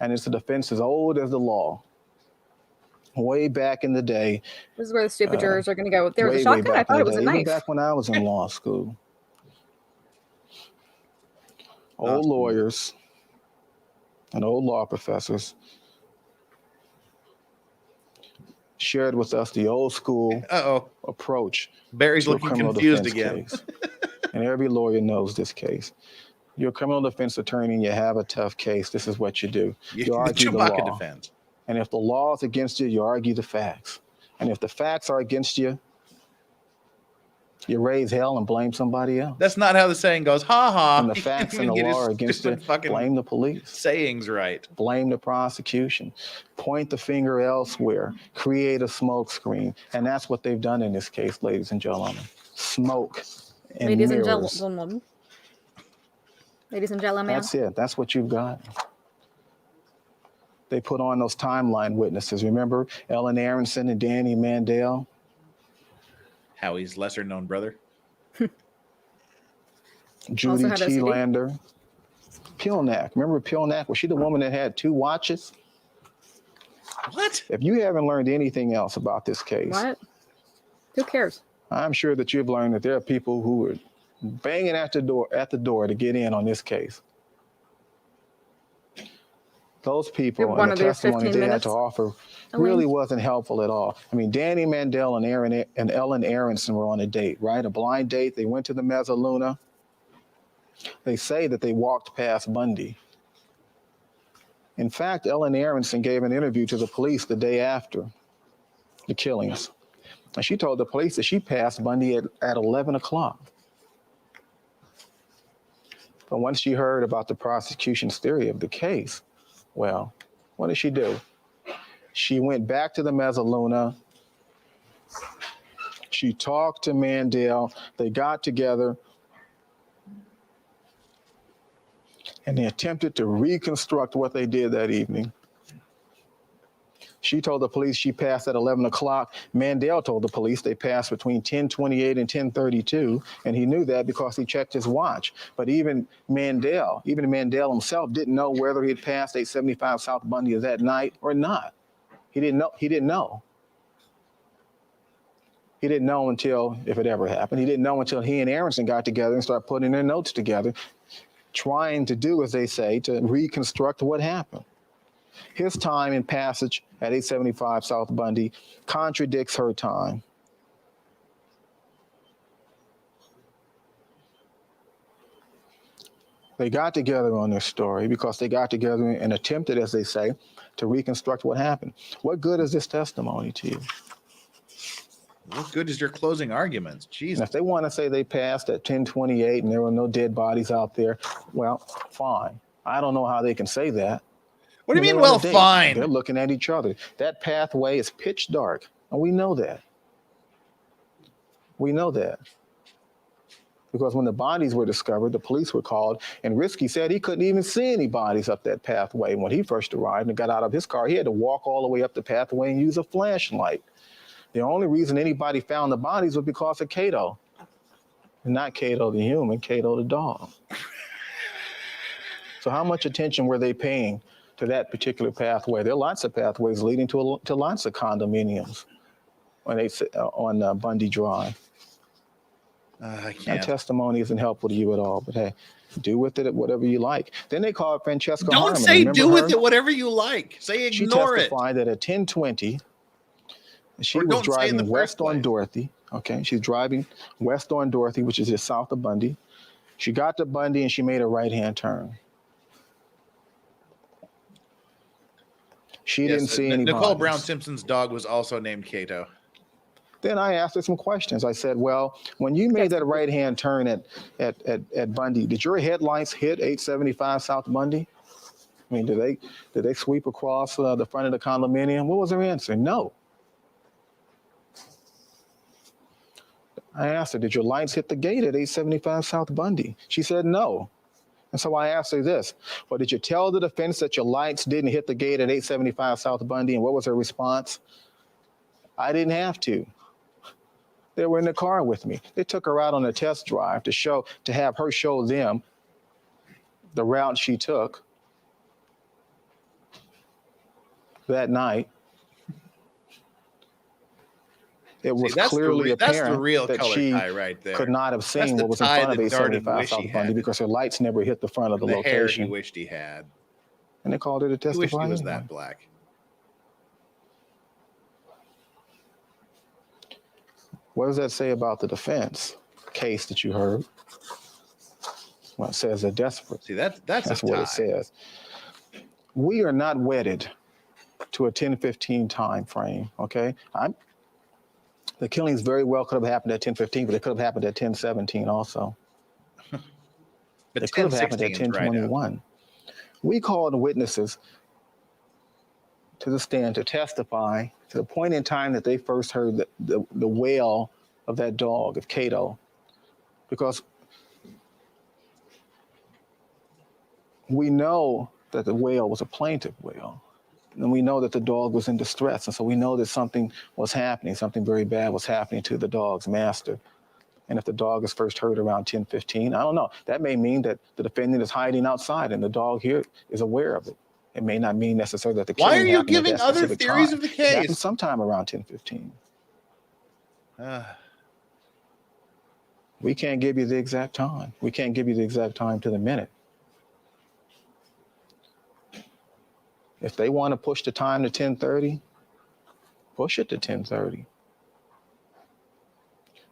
E: And it's a defense as old as the law. Way back in the day.
C: This is where the stupid jurors are going to go. There was a shotgun? I thought it was a knife.
E: Even back when I was in law school. Old lawyers and old law professors shared with us the old school approach.
B: Barry's looking confused again.
E: And every lawyer knows this case. You're a criminal defense attorney and you have a tough case. This is what you do. You argue the law.
B: Defense.
E: And if the law is against you, you argue the facts. And if the facts are against you, you raise hell and blame somebody else.
B: That's not how the saying goes. Ha ha.
E: And the facts and the law are against you, blame the police.
B: Saying's right.
E: Blame the prosecution. Point the finger elsewhere. Create a smoke screen. And that's what they've done in this case, ladies and gentlemen. Smoke and
C: Ladies
E: mirrors.
C: and gentlemen. Ladies and gentlemen.
E: That's it. That's what you've got. They put on those timeline witnesses. Remember Ellen Aronson and Danny Mandel?
B: Howie's lesser known brother.
E: Judy Thielander. Pilnack. Remember Pilnack? Was she the woman that had 2 watches?
B: What?
E: If you haven't learned anything else about this case.
C: What? Who cares?
E: I'm sure that you've learned that there are people who are banging at the door to get in on this case. Those people and the testimony they had to offer really wasn't helpful at all. I mean, Danny Mandel and Ellen Aronson were on a date, right? A blind date. They went to the Mezzaluna. They say that they walked past Bundy. In fact, Ellen Aronson gave an interview to the police the day after the killings. And she told the police that she passed Bundy at 11 o'clock. But once she heard about the prosecution's theory of the case, well, what did she do? She went back to the Mezzaluna. She talked to Mandel. They got together. And they attempted to reconstruct what they did that evening. She told the police she passed at 11 o'clock. Mandel told the police they passed between 10:28 and 10:32, and he knew that because he checked his watch. But even Mandel himself didn't know whether he had passed 875 South Bundy that night or not. He didn't know. He didn't know. He didn't know until, if it ever happened, he didn't know until he and Aronson got together and started putting their notes together. trying to do, as they say, to reconstruct what happened. His time in passage at 875 South Bundy contradicts her time. They got together on this story because they got together and attempted, as they say, to reconstruct what happened. What good is this testimony to you?
B: What good is your closing arguments?
E: And
B: Jesus.
E: if they want to say they passed at 10:28 and there were no dead bodies out there, well, fine. I don't know how they can say that.
B: What do you mean,
E: They're on
B: well,
E: a date.
B: fine?
E: They're looking at each other. That pathway is pitch dark, and we know that. We know that. Because when the bodies were discovered, the police were called, and Risky said he couldn't even see any bodies up that pathway. When he first arrived and got out of his car, he had to walk all the way up the pathway and use a flashlight. The only reason anybody found the bodies was because of Cato. Not Cato the human, Cato the dog. So how much attention were they paying to that particular pathway? There are lots of pathways leading to lots of condominiums on Bundy Drive.
B: I can't.
E: That testimony isn't helpful to you at all, but hey, do with it whatever you like. Then they called Francesca
B: Don't
E: Harmon.
B: say
E: Remember
B: do
E: her?
B: with it whatever you like. Say ignore
E: She
B: it.
E: testified that at 10:20, she
B: Or
E: was
B: don't say in the
E: driving
B: first
E: west on
B: place.
E: Dorothy. Okay, she's driving west on Dorothy, which is just south of Bundy. She got to Bundy and she made a right-hand turn. She didn't see any
B: Nicole
E: bodies.
B: Brown Simpson's dog was also named Cato.
E: Then I asked her some questions. I said, well, when you made that right-hand turn at Bundy, did your headlights hit 875 South Bundy? I mean, did they sweep across the front of the condominium? What was her answer? No. I asked her, did your lights hit the gate at 875 South Bundy? She said no. And so I asked her this, well, did you tell the defense that your lights didn't hit the gate at 875 South Bundy? And what was her response? I didn't have to. They were in the car with me. They took her out on a test drive to have her show them the route she took that night. It was clearly apparent that she
B: right there.
E: could not have seen
B: That's
E: what was
B: the
E: in
B: tie
E: front of
B: that Darden
E: 875
B: wished he
E: South Bundy
B: had.
E: because her lights never hit the front of the
B: The hair he
E: location.
B: wished he had.
E: And they called her to
B: He
E: testify.
B: wished he was
E: anyway.
B: that black.
E: What does that say about the defense case that you heard? Well, it says they're desperate.
B: See, that's
E: what it says. We are not wedded to a 10:15 time frame, okay? The killings very well could have happened at 10:15, but it could have happened at 10:17 also.
B: But
E: It could have happened at 10:21. We called witnesses to the stand to testify to the point in time that they first heard the wail of that dog, of Cato, because we know that the wail was a plaintive wail, and we know that the dog was in distress, and so we know that something was happening, something very bad was happening to the dog's master. And if the dog is first heard around 10:15, I don't know. That may mean that the defendant is hiding outside, and the dog here is aware of it. It may not mean necessarily that the killing
B: Why are you
E: happened at
B: giving
E: that
B: other
E: specific
B: theories
E: time.
B: of the
E: It happened
B: case?
E: sometime around 10:15. We can't give you the exact time. We can't give you the exact time to the minute. If they want to push the time to 10:30, push it to 10:30.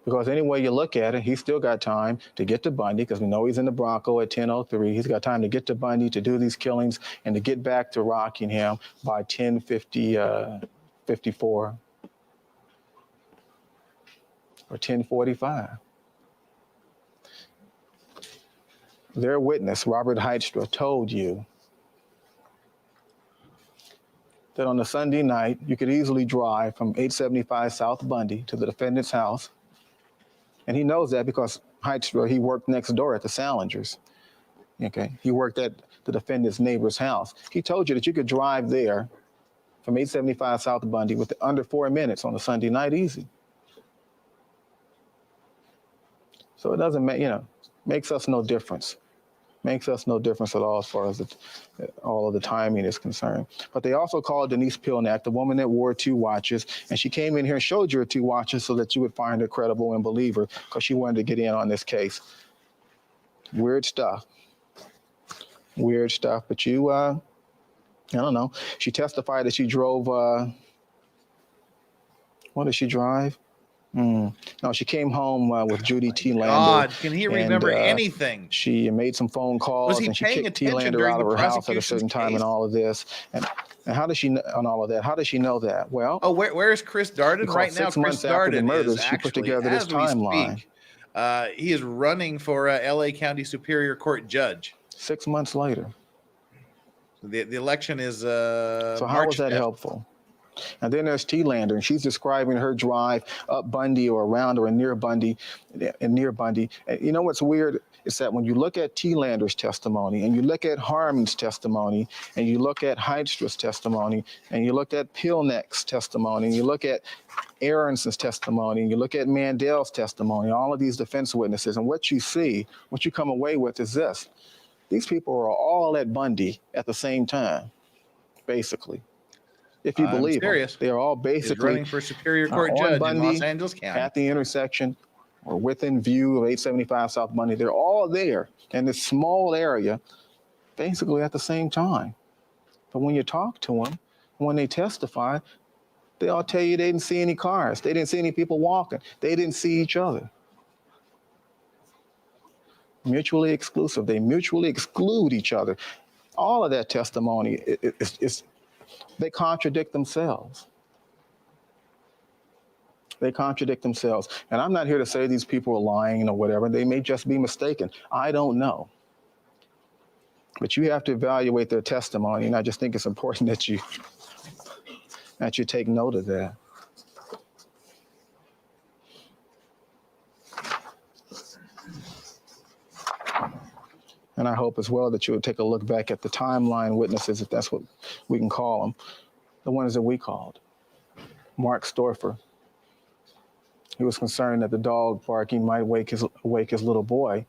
E: Because any way you look at it, he's still got time to get to Bundy, because we know he's in the Bronco at 10:03. He's got time to get to Bundy to do these killings and to get back to Rockingham by 10:54 or 10:45. Their witness, Robert Heitstra, told you that on a Sunday night, you could easily drive from 875 South Bundy to the defendant's house. And he knows that because Heitstra, he worked next door at the Salingers. Okay, he worked at the defendant's neighbor's house. He told you that you could drive there from 875 South Bundy with under 4 minutes on a Sunday night easy. So it doesn't make, makes us no difference. Makes us no difference at all as far as all of the timing is concerned. But they also called Denise Pilnack, the woman that wore 2 watches, and she came in here and showed you her 2 watches so that you would find her credible and believe her, because she wanted to get in on this case. Weird stuff. weird stuff. But you, I don't know. She testified that she drove, what did she drive? No, she came home with Judy T. Lander.
B: God, can he
E: and,
B: remember anything?
E: She made some phone calls, and she kicked T. Lander out of her house at a certain time and all of this. And how does she, on all of that, how does she know that? Well,
B: where's Chris Darden right now?
E: 6 months after the murders, she put together this timeline.
B: He is running for LA County Superior Court judge.
E: 6 months later.
B: The election is
E: so how was that helpful? And then there's T. Lander, and she's describing her drive up Bundy or around or near Bundy. And you know what's weird is that when you look at T. Lander's testimony, and you look at Harmon's testimony, and you look at Hydra's testimony, and you look at Pilneck's testimony, and you look at Aronson's testimony, and you look at Mandel's testimony, all of these defense witnesses, and what you see, what you come away with is this. These people are all at Bundy at the same time, basically. If you believe them, they are all basically
B: running for Superior Court judge
E: Bundy,
B: in Los Angeles County
E: at the intersection or within view of 875 South Bundy. They're all there in this small area, basically at the same time. But when you talk to them, when they testify, they all tell you they didn't see any cars. They didn't see any people walking. They didn't see each other. Mutually exclusive. They mutually exclude each other. All of that testimony is they contradict themselves. They contradict themselves. And I'm not here to say these people are lying or whatever. They may just be mistaken. I don't know. But you have to evaluate their testimony. And I just think it's important that you take note of that. And I hope as well that you'll take a look back at the timeline witnesses, if that's what we can call them, the ones that we called. Mark Storfer. He was concerned that the dog barking might wake his little boy,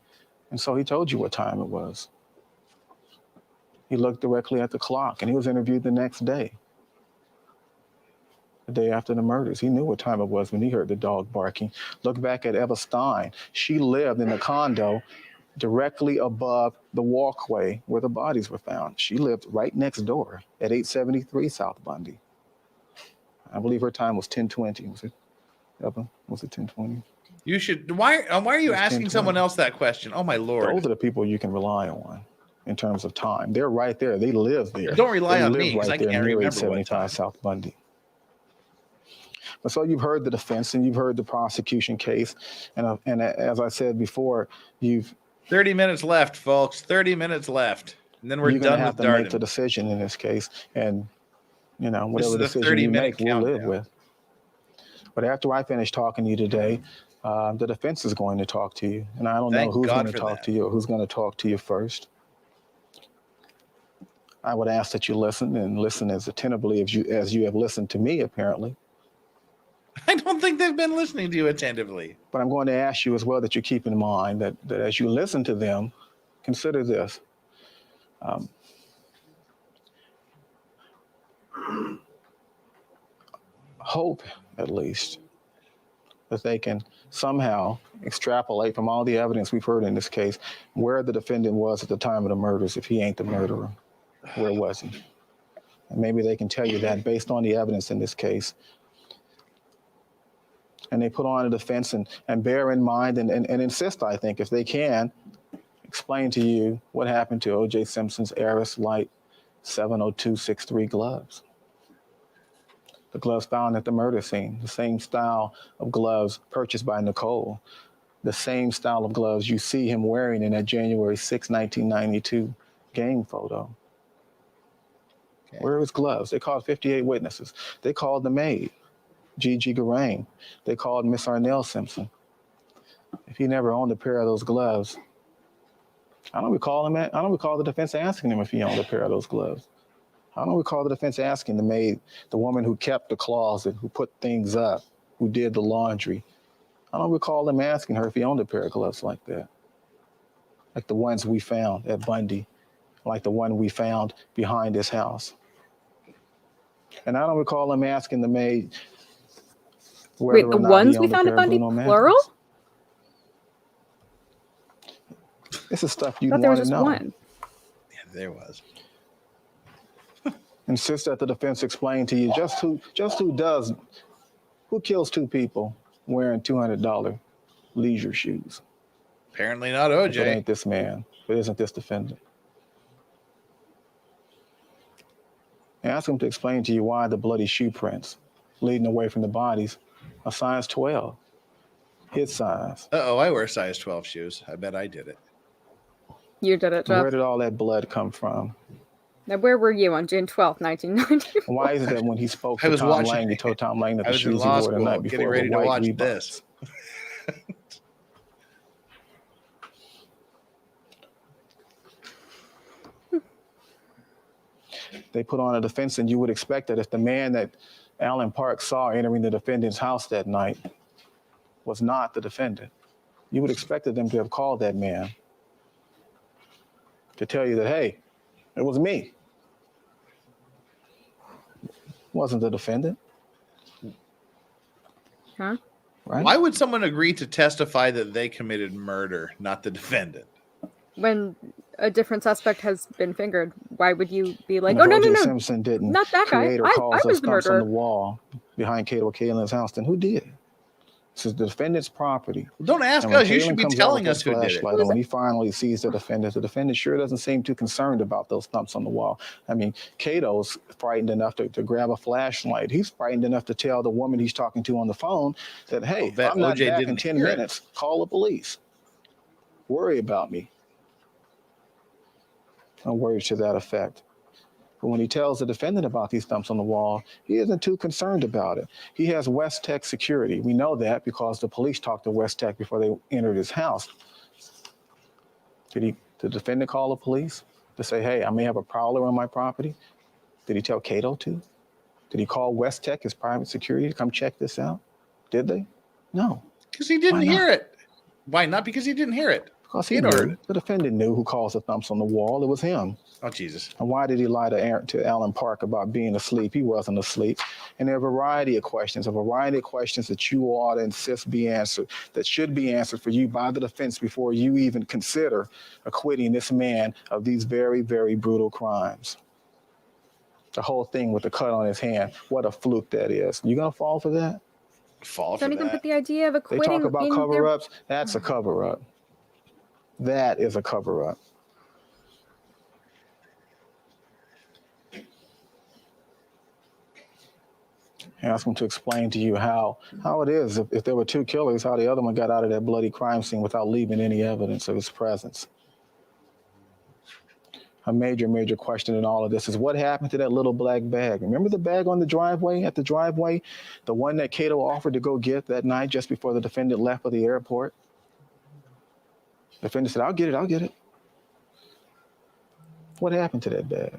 E: and so he told you what time it was. He looked directly at the clock, and he was interviewed the next day, the day after the murders. He knew what time it was when he heard the dog barking. Look back at Eva Stein. She lived in the condo directly above the walkway where the bodies were found. She lived right next door at 873 South Bundy. I believe her time was 10:20. Was it, Eva? Was it 10:20?
B: You should. Why are you asking someone else that question? Oh my Lord!
E: Those are the people you can rely on in terms of time. They're right there. They live there.
B: Don't rely on me
E: because
B: I can't remember
E: 875 South Bundy. But so you've heard the defense and you've heard the prosecution case, and as I said before, you've
B: 30 minutes left, folks. 30 minutes left. And then we're done with Darden.
E: You're going to have to make the decision in this case. And, you know, whatever decision you make, we'll live with. But after I finish talking to you today, the defense is going to talk to you. And I don't know who's going to talk to you or who's going to talk to you first. I would ask that you listen and listen as attentively as you have listened to me, apparently.
B: I don't think they've been listening to you attentively.
E: But I'm going to ask you as well that you keep in mind that as you listen to them, consider this. Hope, at least, that they can somehow extrapolate from all the evidence we've heard in this case where the defendant was at the time of the murders. If he ain't the murderer, where was he? And maybe they can tell you that based on the evidence in this case. And they put on a defense and bear in mind and insist, I think, if they can, explain to you what happened to OJ Simpson's Aris Light 70263 gloves. The gloves found at the murder scene, the same style of gloves purchased by Nicole, the same style of gloves you see him wearing in that January 6, 1992 game photo. Okay. Where are his gloves? They called 58 witnesses. They called the maid, Gigi Garain. They called Miss Arnell Simpson. If he never owned a pair of those gloves, I don't recall the defense asking him if he owned a pair of those gloves. I don't recall the defense asking the maid, the woman who kept the closet, who put things up, who did the laundry. I don't recall them asking her if he owned a pair of gloves like that. Like the ones we found at Bundy, like the one we found behind his house. And I don't recall them asking the maid,
C: wait, the ones we found at Bundy, plural?
E: This is stuff you want to know.
C: One.
B: Yeah, There was.
E: Insist that the defense explain to you who kills two people wearing $200 leisure shoes?
B: Apparently not
E: If it
B: OJ.
E: ain't this man, if it isn't this defendant. And ask him to explain to you why the bloody shoe prints leading away from the bodies are size 12, his size.
B: Uh-oh, I wear size 12 shoes. I bet I did it.
C: You did it, Jeff.
E: Where did all that blood come from?
C: Now, where were you on June 12th, 1990?
E: Why is it that when he spoke
B: I
E: to
B: was
E: Tom
B: watching-
E: Lang, he told Tom Lang that
B: I
E: the
B: was in
E: shoes he
B: law
E: wore the
B: school
E: night before
B: getting ready
E: were
B: to
E: white
B: watch
E: Reeboks?
B: this.
E: They put on a defense, and you would expect that if the man that Alan Park saw entering the defendant's house that night was not the defendant, you would expect them to have called that man to tell you that, hey, it was me. Wasn't the defendant.
C: Huh?
E: Right?
B: Why would someone agree to testify that they committed murder, not the defendant?
C: When a different suspect has been fingered, why would you be like,
E: And
C: oh,
E: if
C: no,
E: O.J.
C: no, no,
E: Simpson didn't
C: not that guy.
E: create or
C: I
E: cause those
C: was the
E: stumps on
C: murderer.
E: the wall behind Cato Kalin's house, then who did? This is the defendant's property.
B: Don't ask
E: And when
B: us. You should
E: Kalin
B: be
E: comes out
B: telling
E: with
B: us
E: his
B: who did it.
E: flashlight, and when he finally sees the defendant sure doesn't seem too concerned about those stumps on the wall. I mean, Cato's frightened enough to grab a flashlight. He's frightened enough to tell the woman he's talking to on the phone that, hey, if
B: bet
E: I'm not
B: OJ
E: back in
B: didn't
E: 10
B: hear it.
E: minutes, call the police. Worry about me. A word to that effect. But when he tells the defendant about these stumps on the wall, he isn't too concerned about it. He has West Tech security. We know that because the police talked to West Tech before they entered his house. Did the defendant call the police to say, hey, I may have a prowler on my property? Did he tell Cato to? Did he call West Tech, his private security, to come check this out? Did they? No.
B: Because he didn't
E: Why not?
B: hear it. Why not? Because he didn't hear it.
E: Because he
B: Cato heard
E: knew.
B: it.
E: The defendant knew who caused the thumps on the wall. It was him.
B: Oh, Jesus.
E: And why did he lie to Alan Park about being asleep? He wasn't asleep. And there are a variety of questions that you ought to insist be answered, that should be answered for you by the defense before you even consider acquitting this man of these very, very brutal crimes. The whole thing with the cut on his hand, what a fluke that is. You gonna fall for that?
B: Fall for
C: Don't even
B: that.
C: put the idea of
E: They
C: acquitting
E: talk about
C: in their...
E: cover-ups. That's a cover-up. That is a cover-up. Ask him to explain to you how it is, if there were two killers, how the other one got out of that bloody crime scene without leaving any evidence of his presence. A major, major question in all of this is what happened to that little black bag? Remember the bag on the driveway, at the driveway? The one that Cato offered to go get that night just before the defendant left for the airport? The defendant said, I'll get it. What happened to that bag?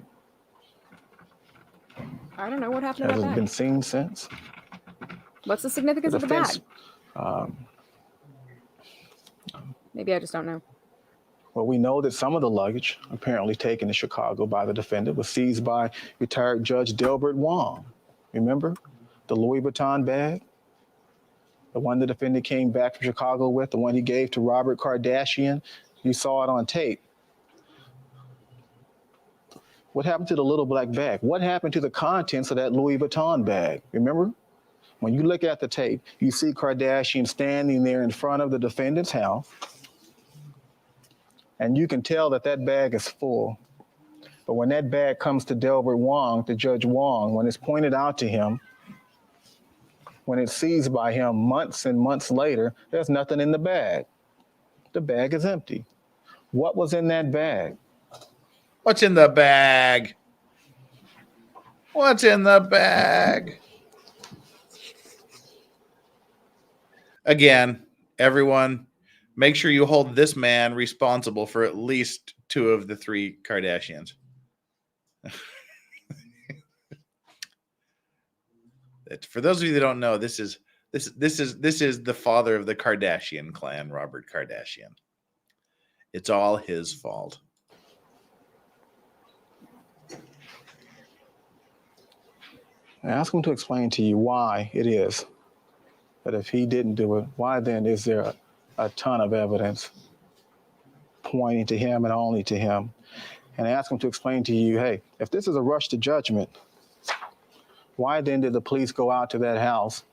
C: I don't know what happened to
E: Has
C: that
E: it
C: bag.
E: been seen since?
C: What's the significance of the
E: defense,
C: bag? Maybe I just don't know.
E: Well, we know that some of the luggage apparently taken to Chicago by the defendant was seized by retired Judge Delbert Wong. Remember the Louis Vuitton bag? The one the defendant came back from Chicago with, the one he gave to Robert Kardashian. You saw it on tape. What happened to the little black bag? What happened to the contents of that Louis Vuitton bag? Remember? When you look at the tape, you see Kardashian standing there in front of the defendant's house, and you can tell that that bag is full. But when that bag comes to Delbert Wong, to Judge Wong, when it's pointed out to him, when it's seized by him months and months later, there's nothing in the bag. The bag is empty. What was in that bag?
B: What's in the bag? What's in the bag? Again, everyone, make sure you hold this man responsible for at least 2 of the 3 Kardashians. For those of you that don't know, this is the father of the Kardashian clan, Robert Kardashian. It's all his fault.
E: Ask him to explain to you why it is that if he didn't do it, why then is there a ton of evidence pointing to him and only to him? and ask them to explain to you, hey, if this is a rush to judgment, why then did the police go out to that house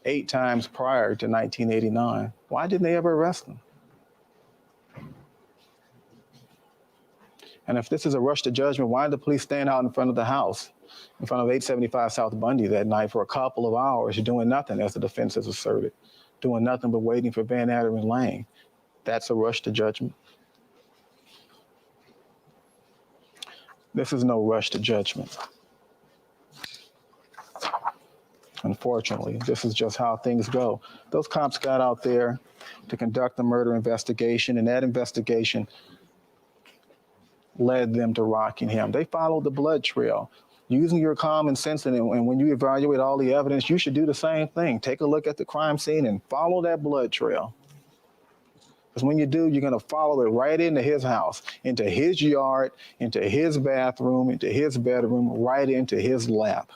E: 8 times prior to 1989? Why didn't they ever arrest them? And if this is a rush to judgment, why did the police stand out in front of the house, in front of 875 South Bundy that night for a couple of hours doing nothing, as the defense has asserted, doing nothing but waiting for Van Adder Lane? That's a rush to judgment. This is no rush to judgment. Unfortunately, this is just how things go. Those cops got out there to conduct a murder investigation, and that investigation led them to Rockingham. They followed the blood trail. Using your common sense, and when you evaluate all the evidence, you should do the same thing. Take a look at the crime scene and follow that blood trail. Because when you do, you're going to follow it right into his house, into his yard, into his bathroom, into his bedroom, right into his lap.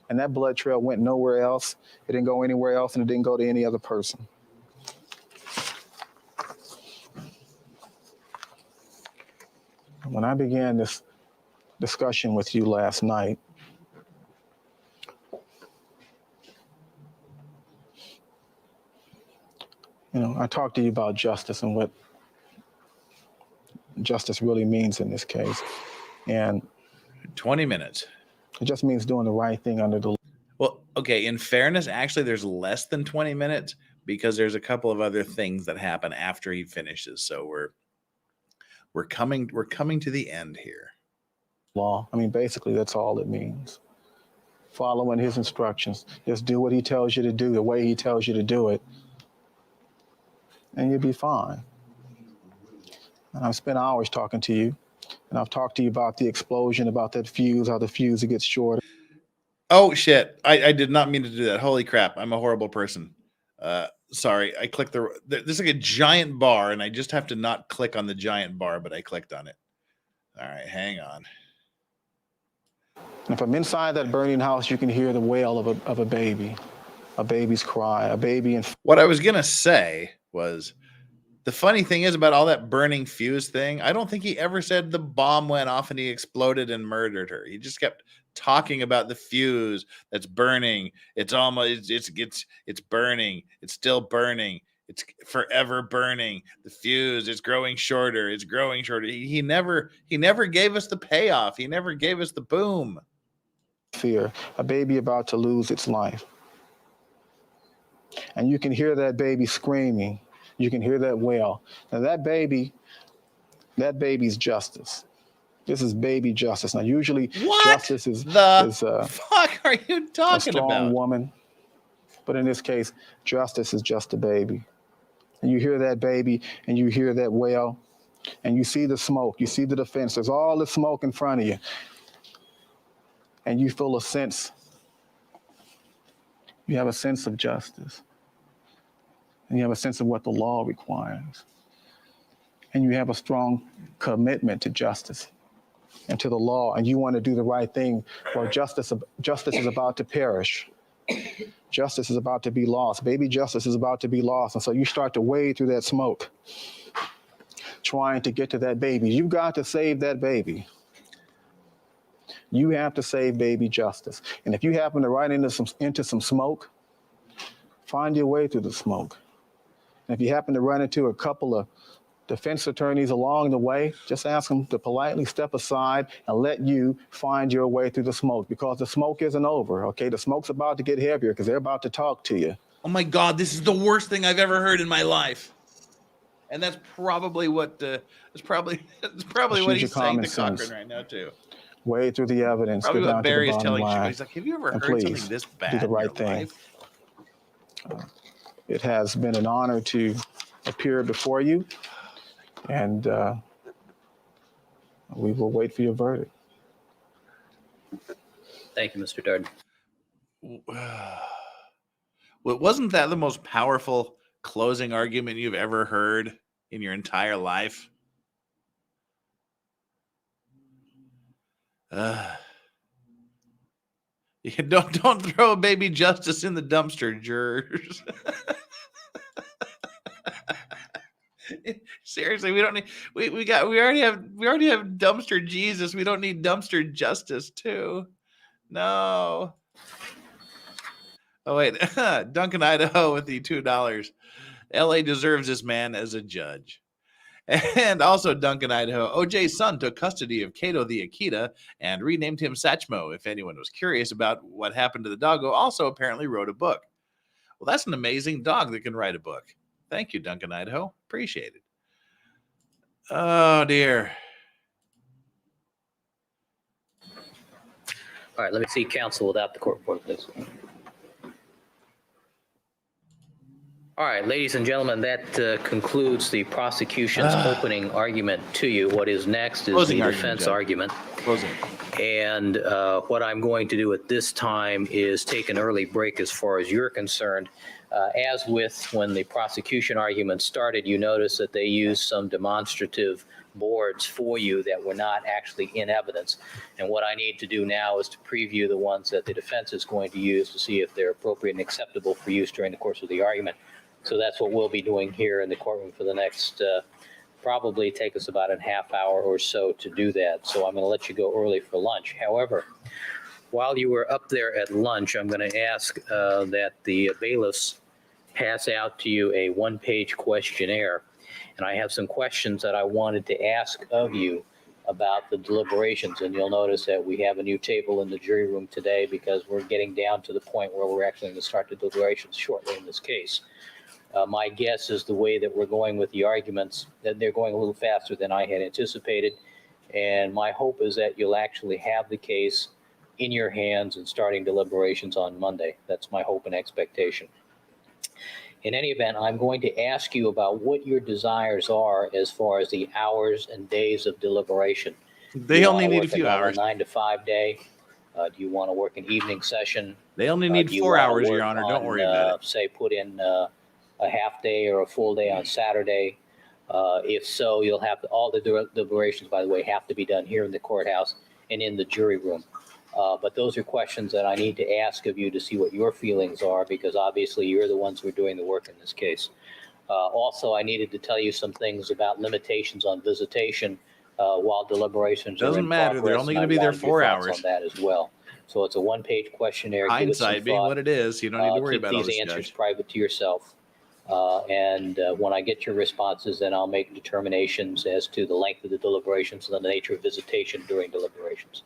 E: And that blood trail went nowhere else. It didn't go anywhere else, and it didn't go to any other person. When I began this discussion with you last night, I talked to you about justice and what justice really means in this case. And
B: 20 minutes.
E: It just means doing the right thing under the law.
B: Well, okay, in fairness, actually there's less than 20 minutes because there's a couple of other things that happen after he finishes. So we're coming to the end here.
E: Law. I mean, basically that's all it means. Following his instructions. Just do what he tells you to do, the way he tells you to do it, and you'll be fine. And I've spent hours talking to you, and I've talked to you about the explosion, about that fuse, how the fuse gets shorter.
B: Oh, shit. I did not mean to do that. Holy crap. I'm a horrible person. Sorry. I clicked there's like a giant bar, and I just have to not click on the giant bar, but I clicked on it. All right, hang on.
E: And from inside that burning house, you can hear the wail of a baby, a baby's cry, a baby. And
B: what I was going to say was, the funny thing is about all that burning fuse thing, I don't think he ever said the bomb went off and he exploded and murdered her. He just kept talking about the fuse that's burning. It's almost, it's burning. It's still burning. It's forever burning. The fuse is growing shorter. It's growing shorter. He never gave us the payoff. He never gave us the boom.
E: Fear, a baby about to lose its life. And you can hear that baby screaming. You can hear that wail. Now that baby's justice. This is baby justice. Now usually justice is
B: fuck are you talking
E: a strong
B: about?
E: Woman. But in this case, justice is just a baby. And you hear that baby and you hear that wail and you see the smoke, you see the defense. There's all the smoke in front of you. And you feel a sense. You have a sense of justice. And you have a sense of what the law requires. And you have a strong commitment to justice and to the law. And you want to do the right thing. Well, justice is about to perish. Justice is about to be lost. Baby justice is about to be lost. And so you start to wade through that smoke, trying to get to that baby. You've got to save that baby. You have to save baby justice. And if you happen to run into some smoke, find your way through the smoke. And if you happen to run into a couple of defense attorneys along the way, just ask them to politely step aside and let you find your way through the smoke, because the smoke isn't over, okay? The smoke's about to get heavier because they're about to talk to you.
B: Oh my God, this is the worst thing I've ever heard in my life. And that's probably what it's probably what he's saying to Cochran right now too.
E: Wade through the evidence.
B: Probably what Barry's telling
E: you.
B: He's like, have you ever heard something this bad?
E: Do the right thing. It has been an honor to appear before you, and we will wait for your verdict.
D: Thank you, Mr. Darden.
B: Well, wasn't that the most powerful closing argument you've ever heard in your entire life? Don't throw baby justice in the dumpster, jurors. Seriously, we don't need. We already have dumpster Jesus. We don't need dumpster justice too. No. Oh wait, Duncan, Idaho with the $2. LA deserves this man as a judge. And also Duncan, Idaho. OJ's son took custody of Cato the Akita and renamed him Satchmo. If anyone was curious about what happened to the doggo, also apparently wrote a book. Well, that's an amazing dog that can write a book. Thank you, Duncan, Idaho. Appreciate it. Oh, dear.
D: All right, let me see counsel without the court report, please. All right, ladies and gentlemen, that concludes the prosecution's opening argument to you. What is next is
B: Closing
D: the defense argument.
B: Closing.
D: And what I'm going to do at this time is take an early break as far as you're concerned. As with when the prosecution argument started, you notice that they used some demonstrative boards for you that were not actually in evidence. And what I need to do now is to preview the ones that the defense is going to use to see if they're appropriate and acceptable for use during the course of the argument. So that's what we'll be doing here in the courtroom for the next probably take us about a half hour or so to do that. So I'm going to let you go early for lunch. However, while you were up there at lunch, I'm going to ask that the bailiffs pass out to you a one-page questionnaire. And I have some questions that I wanted to ask of you about the deliberations. And you'll notice that we have a new table in the jury room today because we're getting down to the point where we're actually going to start the deliberations shortly in this case. My guess is the way that we're going with the arguments, that they're going a little faster than I had anticipated. And my hope is that you'll actually have the case in your hands and starting deliberations on Monday. That's my hope and expectation. In any event, I'm going to ask you about what your desires are as far as the hours and days of deliberation.
B: They only need a few hours.
D: 9 to 5 day. Do you want to work an evening session?
B: They only need 4 hours, Your Honor. Don't worry about it.
D: Say put in a half day or a full day on Saturday. If so, you'll have to, all the deliberations, by the way, have to be done here in the courthouse and in the jury room. But those are questions that I need to ask of you to see what your feelings are, because obviously you're the ones who are doing the work in this case. Also, I needed to tell you some things about limitations on visitation while deliberations
B: doesn't matter. They're only going to be there 4 hours
D: on that as well. So it's a one-page questionnaire.
B: Hindsight being what it is, you don't need to worry about all this.
D: Keep these answers private to yourself. And when I get your responses, then I'll make determinations as to the length of the deliberations and the nature of visitation during deliberations.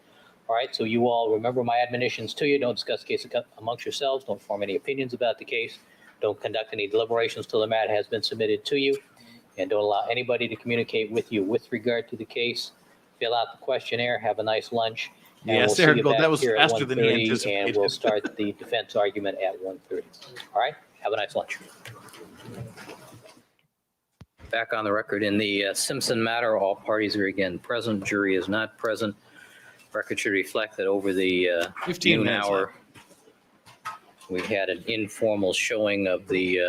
D: All right, so you all remember my admonitions to you. Don't discuss the case amongst yourselves. Don't form any opinions about the case. Don't conduct any deliberations till the matter has been submitted to you. And don't allow anybody to communicate with you with regard to the case. Fill out the questionnaire. Have a nice lunch. And
B: yes,
D: we'll
B: Eric, that was faster than you anticipated.
D: And we'll start the defense argument at 1:30. All right, have a nice lunch. Back on the record in the Simpson matter, all parties are again present. Jury is not present. Record should reflect that over the
B: 15
D: noon hour, we had an informal showing of the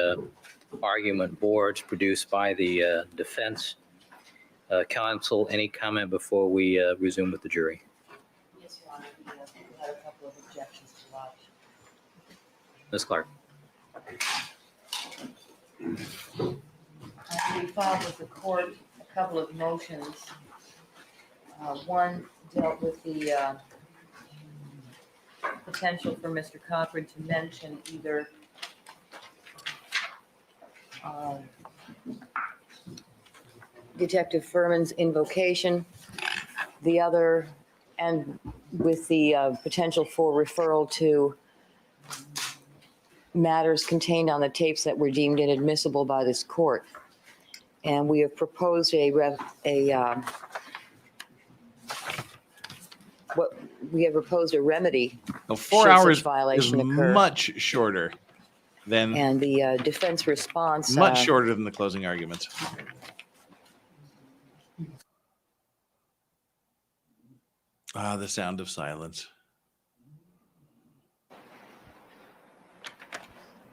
D: argument boards produced by the defense counsel. Any comment before we resume with the jury?
I: Yes, Your Honor. We had a couple of objections to lodge.
D: Ms. Clark.
I: We filed with the court a couple of motions. One dealt with the potential for Mr. Cochran to mention either Detective Furman's invocation, the other, and with the potential for referral to matters contained on the tapes that were deemed inadmissible by this court. And we have proposed a remedy.
B: Well, 4 hours is much shorter than,
I: and the defense response
B: much shorter than the closing arguments. The sound of silence.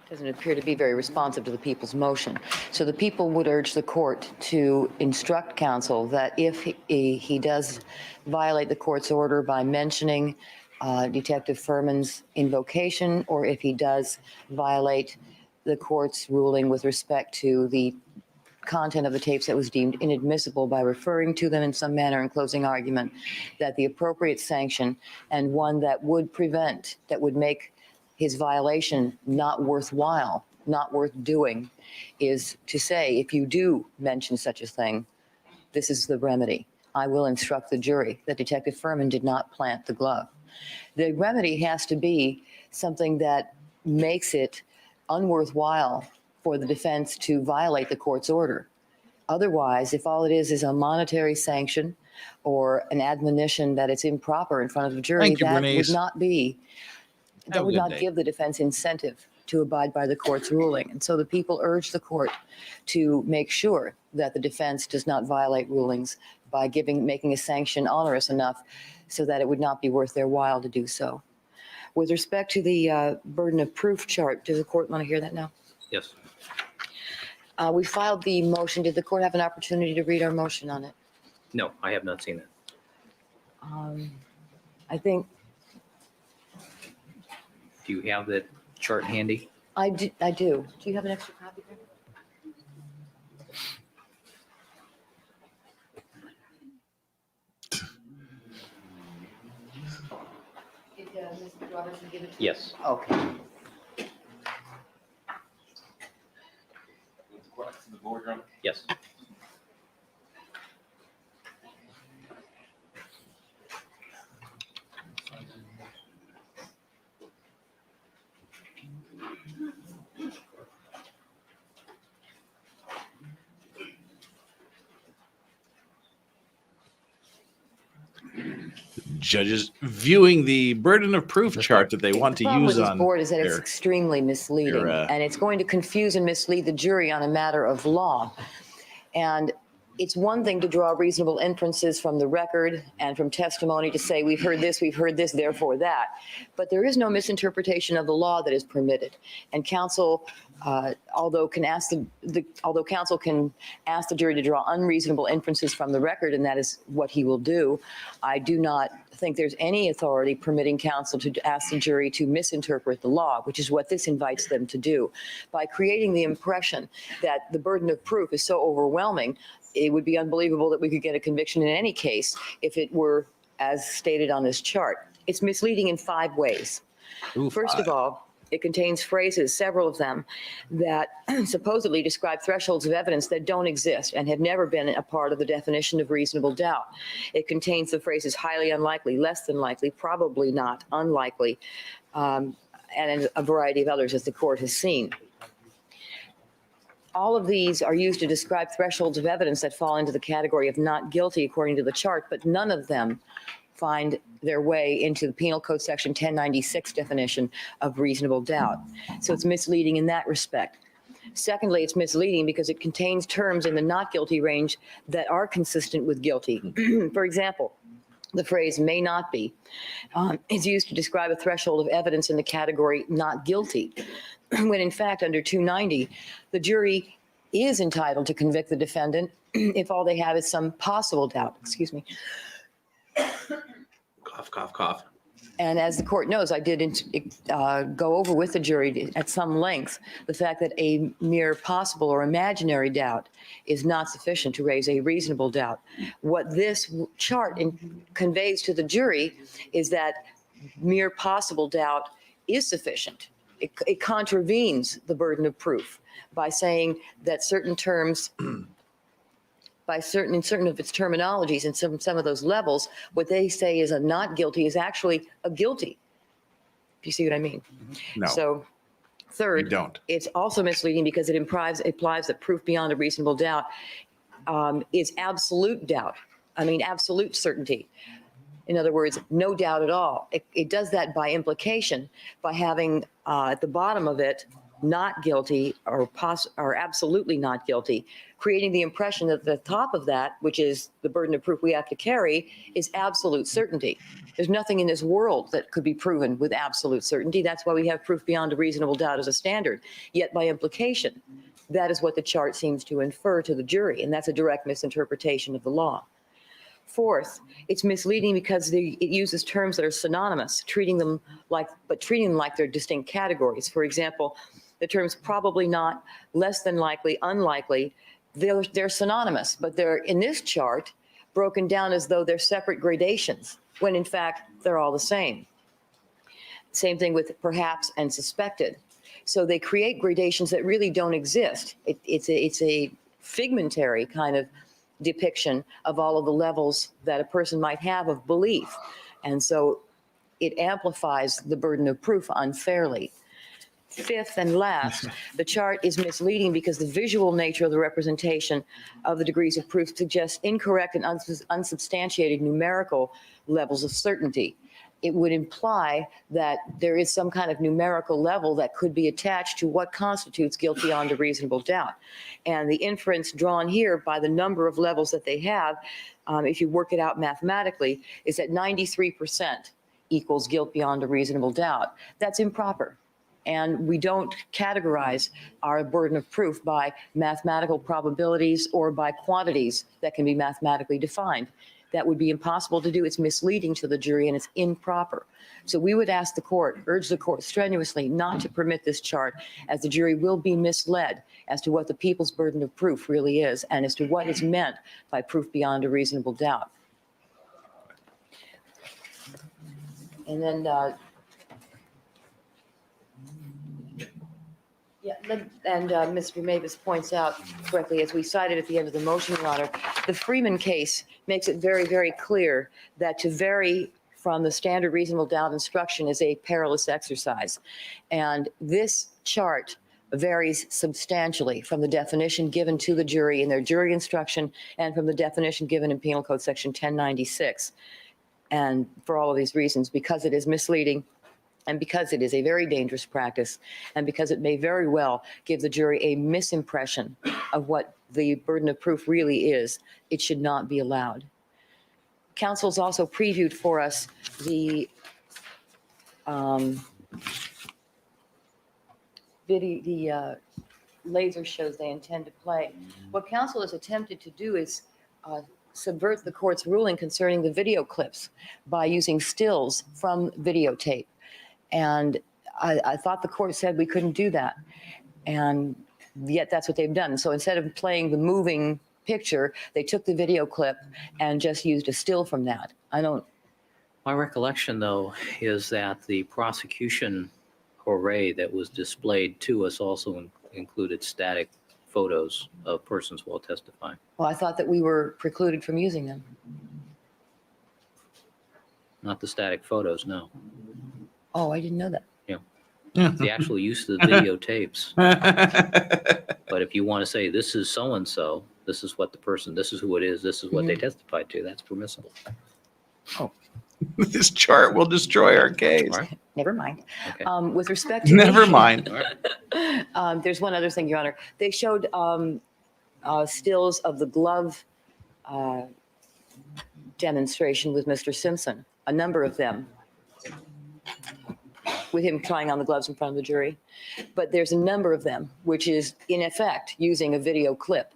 I: Doesn't appear to be very responsive to the people's motion. So the people would urge the court to instruct counsel that if he does violate the court's order by mentioning Detective Furman's invocation, or if he does violate the court's ruling with respect to the content of the tapes that was deemed inadmissible by referring to them in some manner in closing argument, that the appropriate sanction and one that would prevent, that would make his violation not worthwhile, not worth doing, is to say, if you do mention such a thing, this is the remedy. I will instruct the jury that Detective Furman did not plant the glove. The remedy has to be something that makes it unworthwhile for the defense to violate the court's order. Otherwise, if all it is a monetary sanction or an admonition that it's improper in front of the jury,
B: Thank you,
I: that
B: Bernice.
I: would not be, that
B: Have a
I: would
B: good
I: not
B: day.
I: give the defense incentive to abide by the court's ruling. And so the people urge the court to make sure that the defense does not violate rulings by making a sanction onerous enough so that it would not be worth their while to do so. With respect to the burden of proof chart, does the court want to hear that now?
D: Yes.
I: We filed the motion. Did the court have an opportunity to read our motion on it?
D: No, I have not seen it.
I: I think
D: Do you have that chart handy?
I: I do. Do you have an extra copy there? Did Mr. Robertson give it to you?
D: Yes.
I: Okay.
D: Yes.
B: Judges viewing the burden of proof chart that they want to
I: The problem
B: use
I: with this
B: on
I: board is that it's
B: their-
I: extremely misleading, and it's going to confuse and mislead the jury on a matter of law. And it's one thing to draw reasonable inferences from the record and from testimony to say, we've heard this, therefore that. But there is no misinterpretation of the law that is permitted. And counsel, although counsel can ask the jury to draw unreasonable inferences from the record, and that is what he will do, I do not think there's any authority permitting counsel to ask the jury to misinterpret the law, which is what this invites them to do. By creating the impression that the burden of proof is so overwhelming, it would be unbelievable that we could get a conviction in any case if it were as stated on this chart. It's misleading in 5 ways. First of all, it contains phrases, several of them, that supposedly describe thresholds of evidence that don't exist and have never been a part of the definition of reasonable doubt. It contains the phrases highly unlikely, less than likely, probably not, unlikely, and a variety of others, as the court has seen. All of these are used to describe thresholds of evidence that fall into the category of not guilty according to the chart, but none of them find their way into the Penal Code Section 1096 definition of reasonable doubt. So it's misleading in that respect. Secondly, it's misleading because it contains terms in the not guilty range that are consistent with guilty. For example, the phrase may not be is used to describe a threshold of evidence in the category not guilty, when in fact under 290, the jury is entitled to convict the defendant if all they have is some possible doubt. Excuse me.
D: Cough, cough, cough.
I: And as the court knows, I did go over with the jury at some length the fact that a mere possible or imaginary doubt is not sufficient to raise a reasonable doubt. What this chart conveys to the jury is that mere possible doubt is sufficient. It contravenes the burden of proof by saying that certain terms, in certain of its terminologies and some of those levels, what they say is a not guilty is actually a guilty. Do you see what I mean?
B: No.
I: So third,
B: You don't.
I: it's also misleading because it implies that proof beyond a reasonable doubt is absolute doubt. I mean, absolute certainty. In other words, no doubt at all. It does that by implication, by having at the bottom of it, not guilty or absolutely not guilty, creating the impression that the top of that, which is the burden of proof we have to carry, is absolute certainty. There's nothing in this world that could be proven with absolute certainty. That's why we have proof beyond a reasonable doubt as a standard. Yet by implication, that is what the chart seems to infer to the jury, and that's a direct misinterpretation of the law. Fourth, it's misleading because it uses terms that are synonymous, treating them like they're distinct categories. For example, the terms probably not, less than likely, unlikely they're synonymous, but they're in this chart broken down as though they're separate gradations, when in fact they're all the same. Same thing with perhaps and suspected. So they create gradations that really don't exist. It's a figmentary kind of depiction of all of the levels that a person might have of belief. And so it amplifies the burden of proof unfairly. Fifth and last, the chart is misleading because the visual nature of the representation of the degrees of proof suggests incorrect and unsubstantiated numerical levels of certainty. It would imply that there is some kind of numerical level that could be attached to what constitutes guilt beyond a reasonable doubt. And the inference drawn here by the number of levels that they have, if you work it out mathematically, is that 93% equals guilt beyond a reasonable doubt. That's improper. And we don't categorize our burden of proof by mathematical probabilities or by quantities that can be mathematically defined. That would be impossible to do. It's misleading to the jury and it's improper. So we would ask the court, urge the court strenuously not to permit this chart, as the jury will be misled as to what the people's burden of proof really is and as to what is meant by proof beyond a reasonable doubt. And then, Mr. Mavis points out correctly, as we cited at the end of the motion, Your Honor, the Freeman case makes it very, very clear that to vary from the standard reasonable doubt instruction is a perilous exercise. And this chart varies substantially from the definition given to the jury in their jury instruction and from the definition given in Penal Code Section 1096. And for all of these reasons, because it is misleading, and because it is a very dangerous practice, and because it may very well give the jury a misimpression of what the burden of proof really is, it should not be allowed. Counsel's also previewed for us the laser shows they intend to play. What counsel has attempted to do is subvert the court's ruling concerning the video clips by using stills from videotape. And I thought the court said we couldn't do that. And yet that's what they've done. So instead of playing the moving picture, they took the video clip and just used a still from that.
D: My recollection, though, is that the prosecution array that was displayed to us also included static photos of persons while testifying.
I: Well, I thought that we were precluded from using them.
D: Not the static photos, no.
I: Oh, I didn't know that.
D: The actual use of the videotapes. But if you want to say this is so-and-so, this is what the person, this is who it is, this is what they testified to, that's permissible.
B: Oh, this chart will destroy our case.
D: Right.
I: Never mind.
D: Okay.
I: With respect to
B: Never mind.
I: there's one other thing, Your Honor. They showed stills of the glove demonstration with Mr. Simpson, a number of them, with him trying on the gloves in front of the jury. But there's a number of them, which is in effect using a video clip.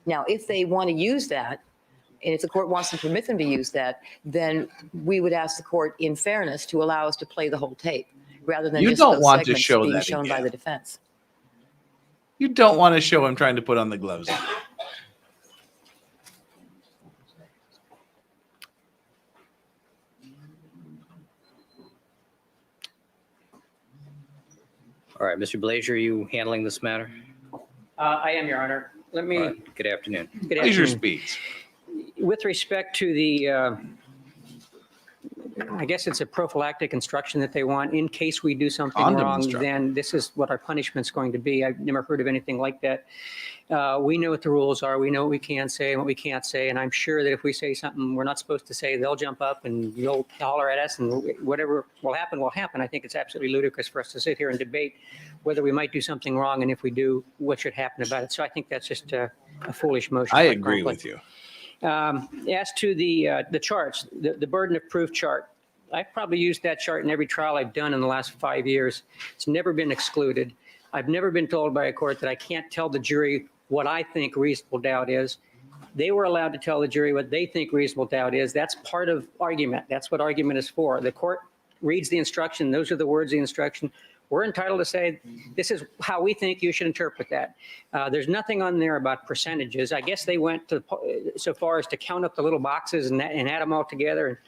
I: Now, if they want to use that, and if the court wants to permit them to use that, then we would ask the court, in fairness, to allow us to play the whole tape rather than
B: You
I: just
B: don't
I: those
B: want to
I: segments
B: show
I: being
B: that
I: shown by
B: again.
I: the defense.
B: You don't want to show him trying to put on the gloves.
D: All right, Mr. Blazer, are you handling this matter?
J: I am, Your Honor. Let me.
D: All right, good afternoon.
J: Good
B: Pleasure
J: afternoon.
B: speeds.
J: With respect to the, I guess it's a prophylactic instruction that they want in case we do something
B: Condom
J: wrong,
B: instruction.
J: then this is what our punishment's going to be. I've never heard of anything like that. We know what the rules are. We know what we can say and what we can't say. And I'm sure that if we say something we're not supposed to say, they'll jump up and they'll holler at us, and whatever will happen, will happen. I think it's absolutely ludicrous for us to sit here and debate whether we might do something wrong, and if we do, what should happen about it. So I think that's just a foolish motion.
B: I
J: quite
B: agree
J: frankly.
B: with you.
J: As to the charts, the burden of proof chart, I've probably used that chart in every trial I've done in the last 5 years. It's never been excluded. I've never been told by a court that I can't tell the jury what I think reasonable doubt is. They were allowed to tell the jury what they think reasonable doubt is. That's part of argument. That's what argument is for. The court reads the instruction. Those are the words of the instruction. We're entitled to say, this is how we think you should interpret that. There's nothing on there about percentages. I guess they went to so far as to count up the little boxes and add them all together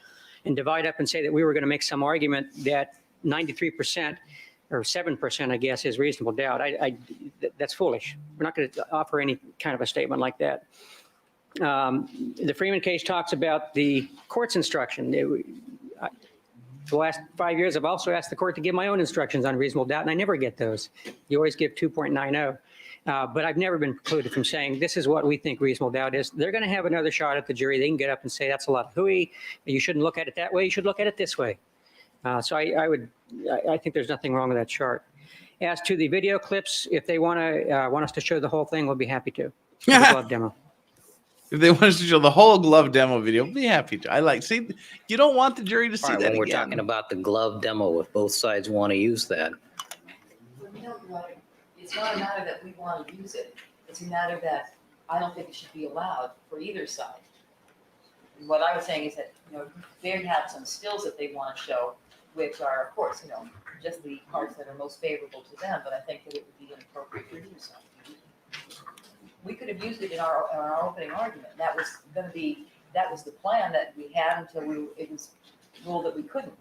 J: and divide up and say that we were going to make some argument that 93% or 7%, I guess, is reasonable doubt. That's foolish. We're not going to offer any kind of a statement like that. The Freeman case talks about the court's instruction. For the last 5 years, I've also asked the court to give my own instructions on reasonable doubt, and I never get those. You always give 2.90. But I've never been precluded from saying, this is what we think reasonable doubt is. They're going to have another shot at the jury. They can get up and say, that's a lot of hooey. You shouldn't look at it that way. You should look at it this way. So I think there's nothing wrong with that chart. As to the video clips, if they want us to show the whole thing, we'll be happy to. The glove demo.
B: If they want us to show the whole glove demo video, we'll be happy to. See, you don't want the jury to see that
D: when we're
B: again.
D: talking about the glove demo, if both sides want to use that.
I: It's not a matter that we want to use it. It's a matter that I don't think it should be allowed for either side. And what I was saying is that, they have some stills that they want to show, which are, of course, just the parts that are most favorable to them, but I think that it would be inappropriate for either side. We could have used it in our opening argument. That was the plan that we had until it was ruled that we couldn't.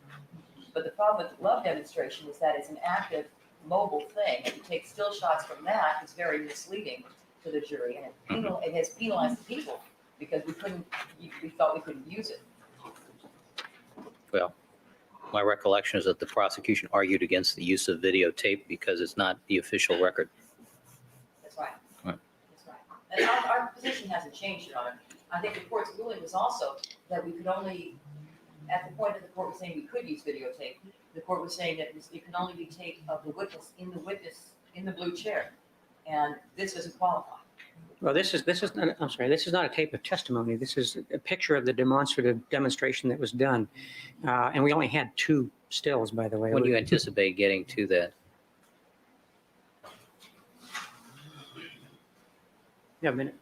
I: But the problem with the glove demonstration is that it's an active mobile thing. If you take still shots from that, it's very misleading to the jury, and it has penalized the people because we thought we couldn't use it.
D: Well, my recollection is that the prosecution argued against the use of videotape because it's not the official record.
I: That's right.
D: Right.
I: That's right. And our position hasn't changed, Your Honor. I think the court's ruling was also that we could only, at the point that the court was saying we could use videotape, the court was saying that it can only be tape of the witness in the blue chair, and this doesn't qualify.
J: Well, this is not, I'm sorry, this is not a tape of testimony. This is a picture of the demonstrative demonstration that was done. And we only had 2 stills, by the way.
D: When do you anticipate getting to that?
J: Yeah, a minute.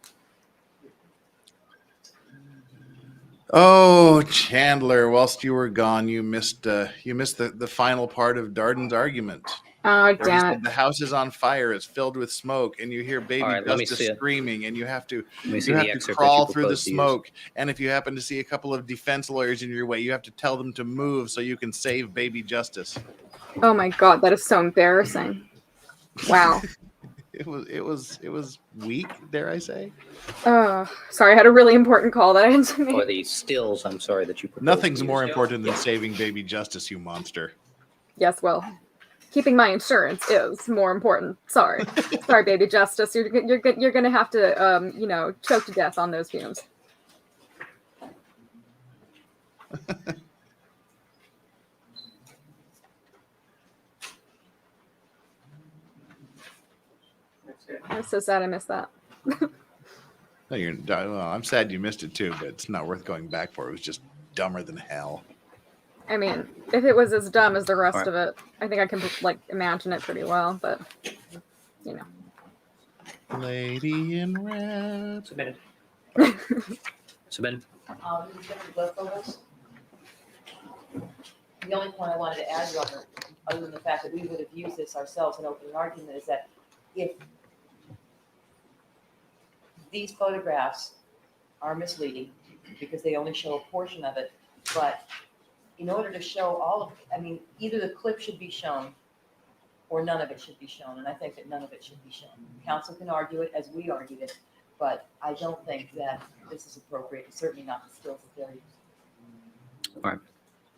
B: Oh, Chandler, whilst you were gone, you missed the final part of Darden's argument.
C: Oh, damn it.
B: The house is on fire. It's filled with smoke, and you hear baby Justice screaming, and you have to crawl through the smoke. And if you happen to see a couple of defense lawyers in your way, you have to tell them to move so you can save baby Justice.
C: Oh my God, that is so embarrassing. Wow.
B: It was weak, dare I say?
C: Oh, sorry, I had a really important call that I had to make.
D: Or the stills, I'm sorry, that you proposed.
B: Nothing's more important than saving baby Justice, you monster.
C: Yes, well, keeping my insurance is more important. Sorry, baby Justice. You're gonna have to choke to death on those fumes. I'm so sad I missed that.
B: No, I'm sad you missed it too, but it's not worth going back for. It was just dumber than hell.
C: I mean, if it was as dumb as the rest of it, I think I can imagine it pretty well. But
B: Lady in red.
D: Submitted. Submitted.
I: The only point I wanted to add, Your Honor, other than the fact that we would have used this ourselves in opening argument, is that if these photographs are misleading because they only show a portion of it, but in order to show all of it, either the clip should be shown or none of it should be shown, and I think that none of it should be shown. Counsel can argue it as we argued it, but I don't think that this is appropriate, certainly not the stills that they're using.
D: All right.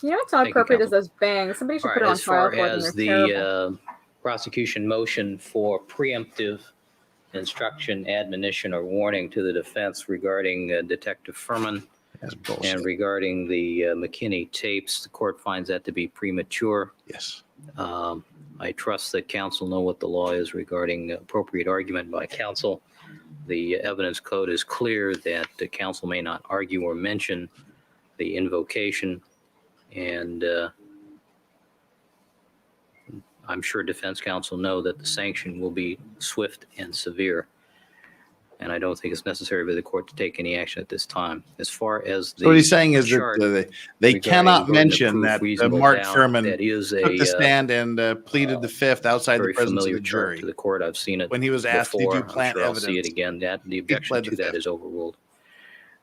C: It's not appropriate as those bangs. Somebody should put it on trial for them.
D: As the prosecution motion for preemptive instruction, admonition, or warning to the defense regarding Detective Furman and regarding the McKinney tapes, the court finds that to be premature.
B: Yes.
D: I trust that counsel know what the law is regarding appropriate argument by counsel. The evidence code is clear that the counsel may not argue or mention the invocation, and I'm sure defense counsel know that the sanction will be swift and severe. And I don't think it's necessary for the court to take any action at this time. As far as the
B: So what he's saying is
D: chart
B: that they
D: regarding
B: cannot
D: burden of
B: mention
D: proof,
B: that
D: reasonable
B: Mark
D: doubt,
B: Sherman
D: that is
B: took the
D: a
B: stand and pleaded the fifth outside the
D: very
B: presence of
D: familiar
B: the
D: chart
B: jury
D: to the court. I've seen it
B: when he was asked,
D: before.
B: "Did you plant
D: I'm sure
B: evidence?"
D: I'll see it again. That the objection
B: pled the
D: to that
B: fifth.
D: is overruled.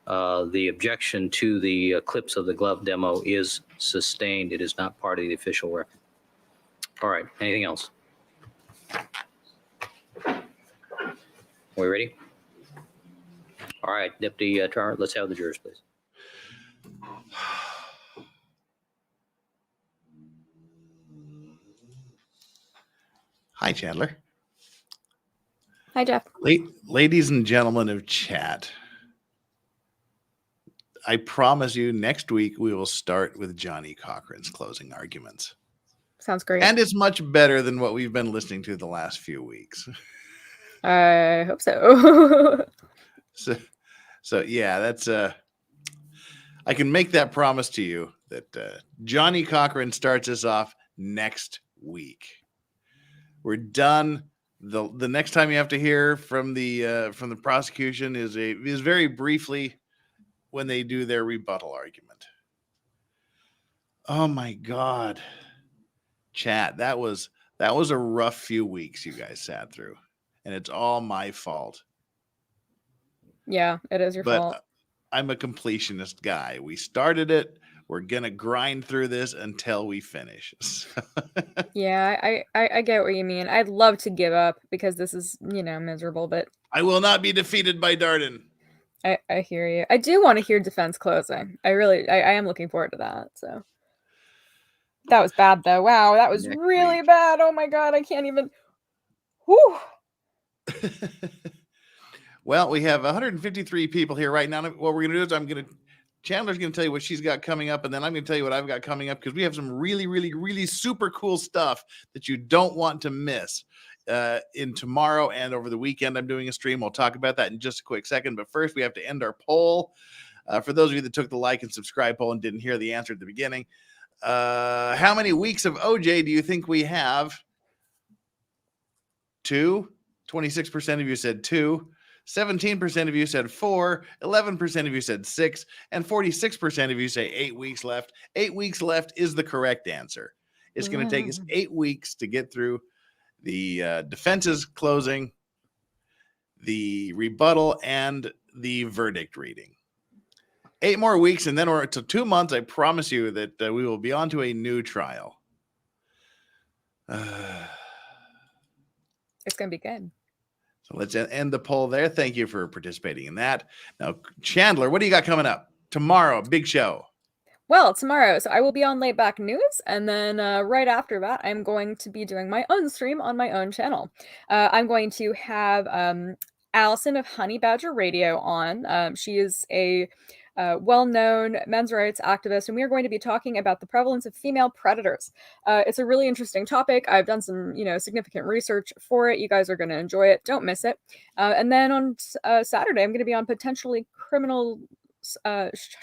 D: The objection to the clips of the glove demo is sustained. It is not part of the official record. All right. Anything else? We ready? All right, Deputy Tarrant, let's have the jurors, please.
B: Hi, Chandler.
C: Hi, Jeff.
B: Ladies and gentlemen of chat, I promise you next week we will start with Johnny Cochran's closing arguments.
C: Sounds great.
B: And it's much better than what we've been listening to the last few weeks.
C: I hope so.
B: So yeah, that's I can make that promise to you that Johnny Cochran starts us off next week. We're done. The next time you have to hear from the prosecution is very briefly when they do their rebuttal argument. Oh my God, chat, that was a rough few weeks you guys sat through, and it's all my fault.
C: Yeah, it is your fault.
B: I'm a completionist guy. We started it. We're gonna grind through this until we finish.
C: Yeah, I get what you mean. I'd love to give up because this is, miserable, but
B: I will not be defeated by Darden.
C: I hear you. I do want to hear defense closing. I am looking forward to that. So that was bad though. Wow, that was really bad. Oh my God, I can't even. Whew.
B: Well, we have 153 people here right now. What we're going to do is Chandler's going to tell you what she's got coming up, and then I'm going to tell you what I've got coming up because we have some really, really, really super cool stuff that you don't want to miss in tomorrow and over the weekend. I'm doing a stream. We'll talk about that in just a quick second. But first, we have to end our poll. For those of you that took the like and subscribe poll and didn't hear the answer at the beginning, how many weeks of OJ do you think we have? 2. 26% of you said 2. 17% of you said 4, 11% of you said 6, and 46% of you say 8 weeks left. 8 weeks left is the correct answer. It's going to take us 8 weeks to get through the defense's closing, the rebuttal, and the verdict reading. 8 more weeks, and then we're to 2 months. I promise you that we will be on to a new trial.
C: It's going to be good.
B: So let's end the poll there. Thank you for participating in that. Now, Chandler, what do you got coming up? Tomorrow, big show.
C: Well, tomorrow, so I will be on Late Back News, and then right after that, I'm going to be doing my own stream on my own channel. I'm going to have Allison of Honey Badger Radio on. She is a well-known men's rights activist, and we are going to be talking about the prevalence of female predators. It's a really interesting topic. I've done some, significant research for it. You guys are going to enjoy it. Don't miss it. And then on Saturday, I'm going to be on Potentially Criminal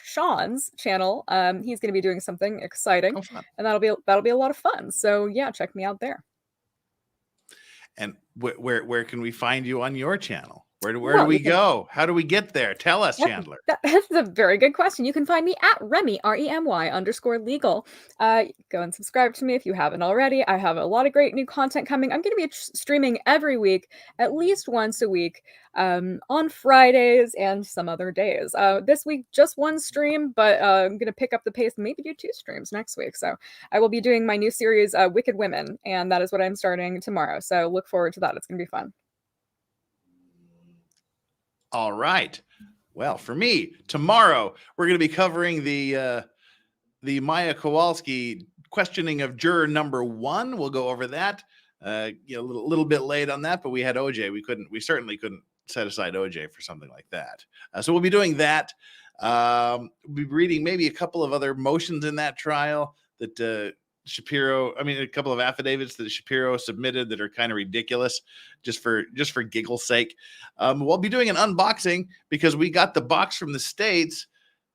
C: Sean's channel. He's going to be doing something exciting, and that'll be a lot of fun. So yeah, check me out there.
B: And where can we find you on your channel? Where do we go? How do we get there? Tell us, Chandler.
C: That's a very good question. You can find me at Remy, REMY_legal. Go and subscribe to me if you haven't already. I have a lot of great new content coming. I'm going to be streaming every week, at least once a week, on Fridays and some other days. This week, just one stream, but I'm going to pick up the pace and maybe do 2 streams next week. So I will be doing my new series, Wicked Women, and that is what I'm starting tomorrow. So look forward to that. It's going to be fun.
B: All right. Well, for me, tomorrow we're going to be covering the Maya Kowalski questioning of juror number 1. We'll go over that. A little bit late on that, but we had OJ. We certainly couldn't set aside OJ for something like that. So we'll be doing that. We'll be reading maybe a couple of other motions in that trial that a couple of affidavits that Shapiro submitted that are kind of ridiculous just for giggle's sake. We'll be doing an unboxing because we got the box from the States.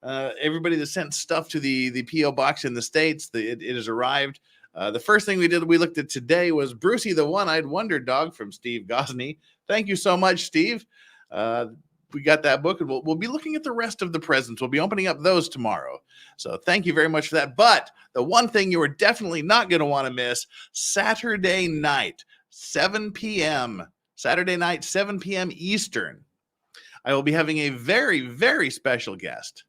B: Everybody that sent stuff to the P.O. box in the States, it has arrived. The first thing we looked at today was Brucey the One-Eyed Wonder Dog from Steve Gosney. Thank you so much, Steve. we got that book, and we'll be looking at the rest of the presents. We'll be opening up those tomorrow. So thank you very much for that. But the one thing you are definitely not going to want to miss, Saturday night, 7 p.m. Saturday night, 7 p.m. Eastern. I will be having a very, very special guest.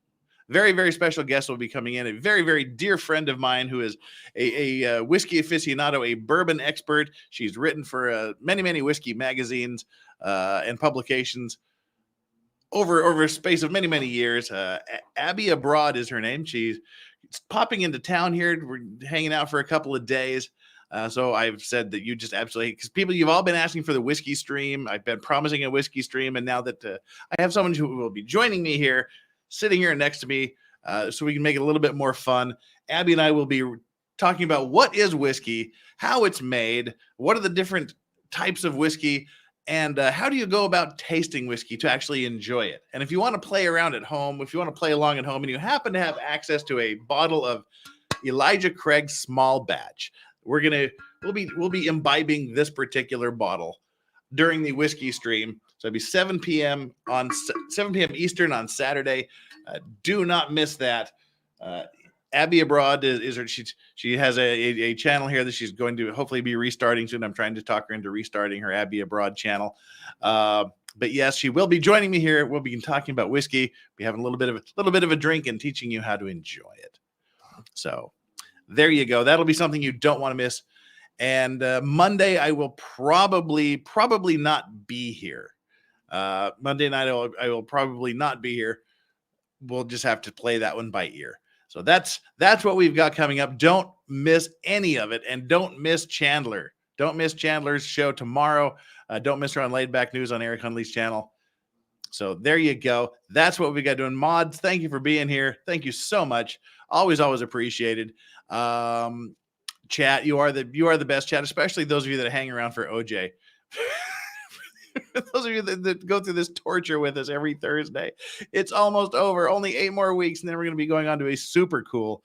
B: Very, very special guest will be coming in. A very, very dear friend of mine who is a whiskey aficionado, a bourbon expert. She's written for many, many whiskey magazines and publications over a space of many, many years. Abby Abroad is her name. She's popping into town here. We're hanging out for a couple of days. So I've said that you just absolutely, because people, you've all been asking for the whiskey stream. I've been promising a whiskey stream. And now that I have someone who will be joining me here, sitting here next to me, so we can make it a little bit more fun, Abby and I will be talking about what is whiskey, how it's made, what are the different types of whiskey, and how do you go about tasting whiskey to actually enjoy it? And if you want to play around at home, if you want to play along at home and you happen to have access to a bottle of Elijah Craig small batch, we'll be imbibing this particular bottle during the whiskey stream. So it'll be 7 p.m. Eastern on Saturday. Do not miss that. Abby Abroad she has a channel here that she's going to hopefully be restarting soon. I'm trying to talk her into restarting her Abby Abroad channel. But yes, she will be joining me here. We'll be talking about whiskey, be having a little bit of a drink and teaching you how to enjoy it. So there you go. That'll be something you don't want to miss. And Monday I will probably not be here. Monday night I will probably not be here. We'll just have to play that one by ear. So that's what we've got coming up. Don't miss any of it, and don't miss Chandler. Don't miss Chandler's show tomorrow. Don't miss her on Laid Back News on Eric Hunley's channel. So there you go. That's what we got doing. Mods, thank you for being here. Thank you so much. Always appreciated. Chat, you are the best chat, especially those of you that hang around for OJ. Those of you that go through this torture with us every Thursday. It's almost over. Only 8 more weeks, and then we're going to be going on to a super cool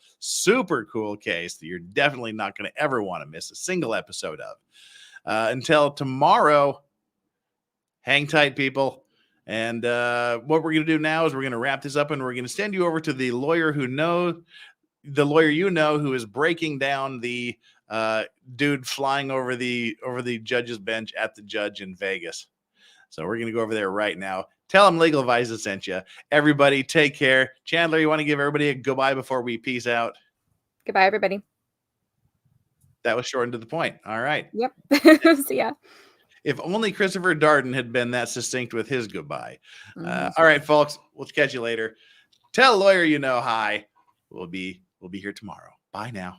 B: case that you're definitely not going to ever want to miss a single episode of. Until tomorrow, hang tight, people. And what we're going to do now is we're going to wrap this up, and we're going to send you over to the lawyer who is breaking down the dude flying over the judge's bench at the judge in Vegas. So we're going to go over there right now. Tell him Legal Advisor sent you. Everybody, take care. Chandler, you want to give everybody a goodbye before we peace out?
C: Goodbye, everybody.
B: That was short and to the point. All right.
C: Yep. See ya.
B: If only Christopher Darden had been that succinct with his goodbye. All right, folks. We'll catch you later. Tell a lawyer hi. We'll be here tomorrow. Bye now.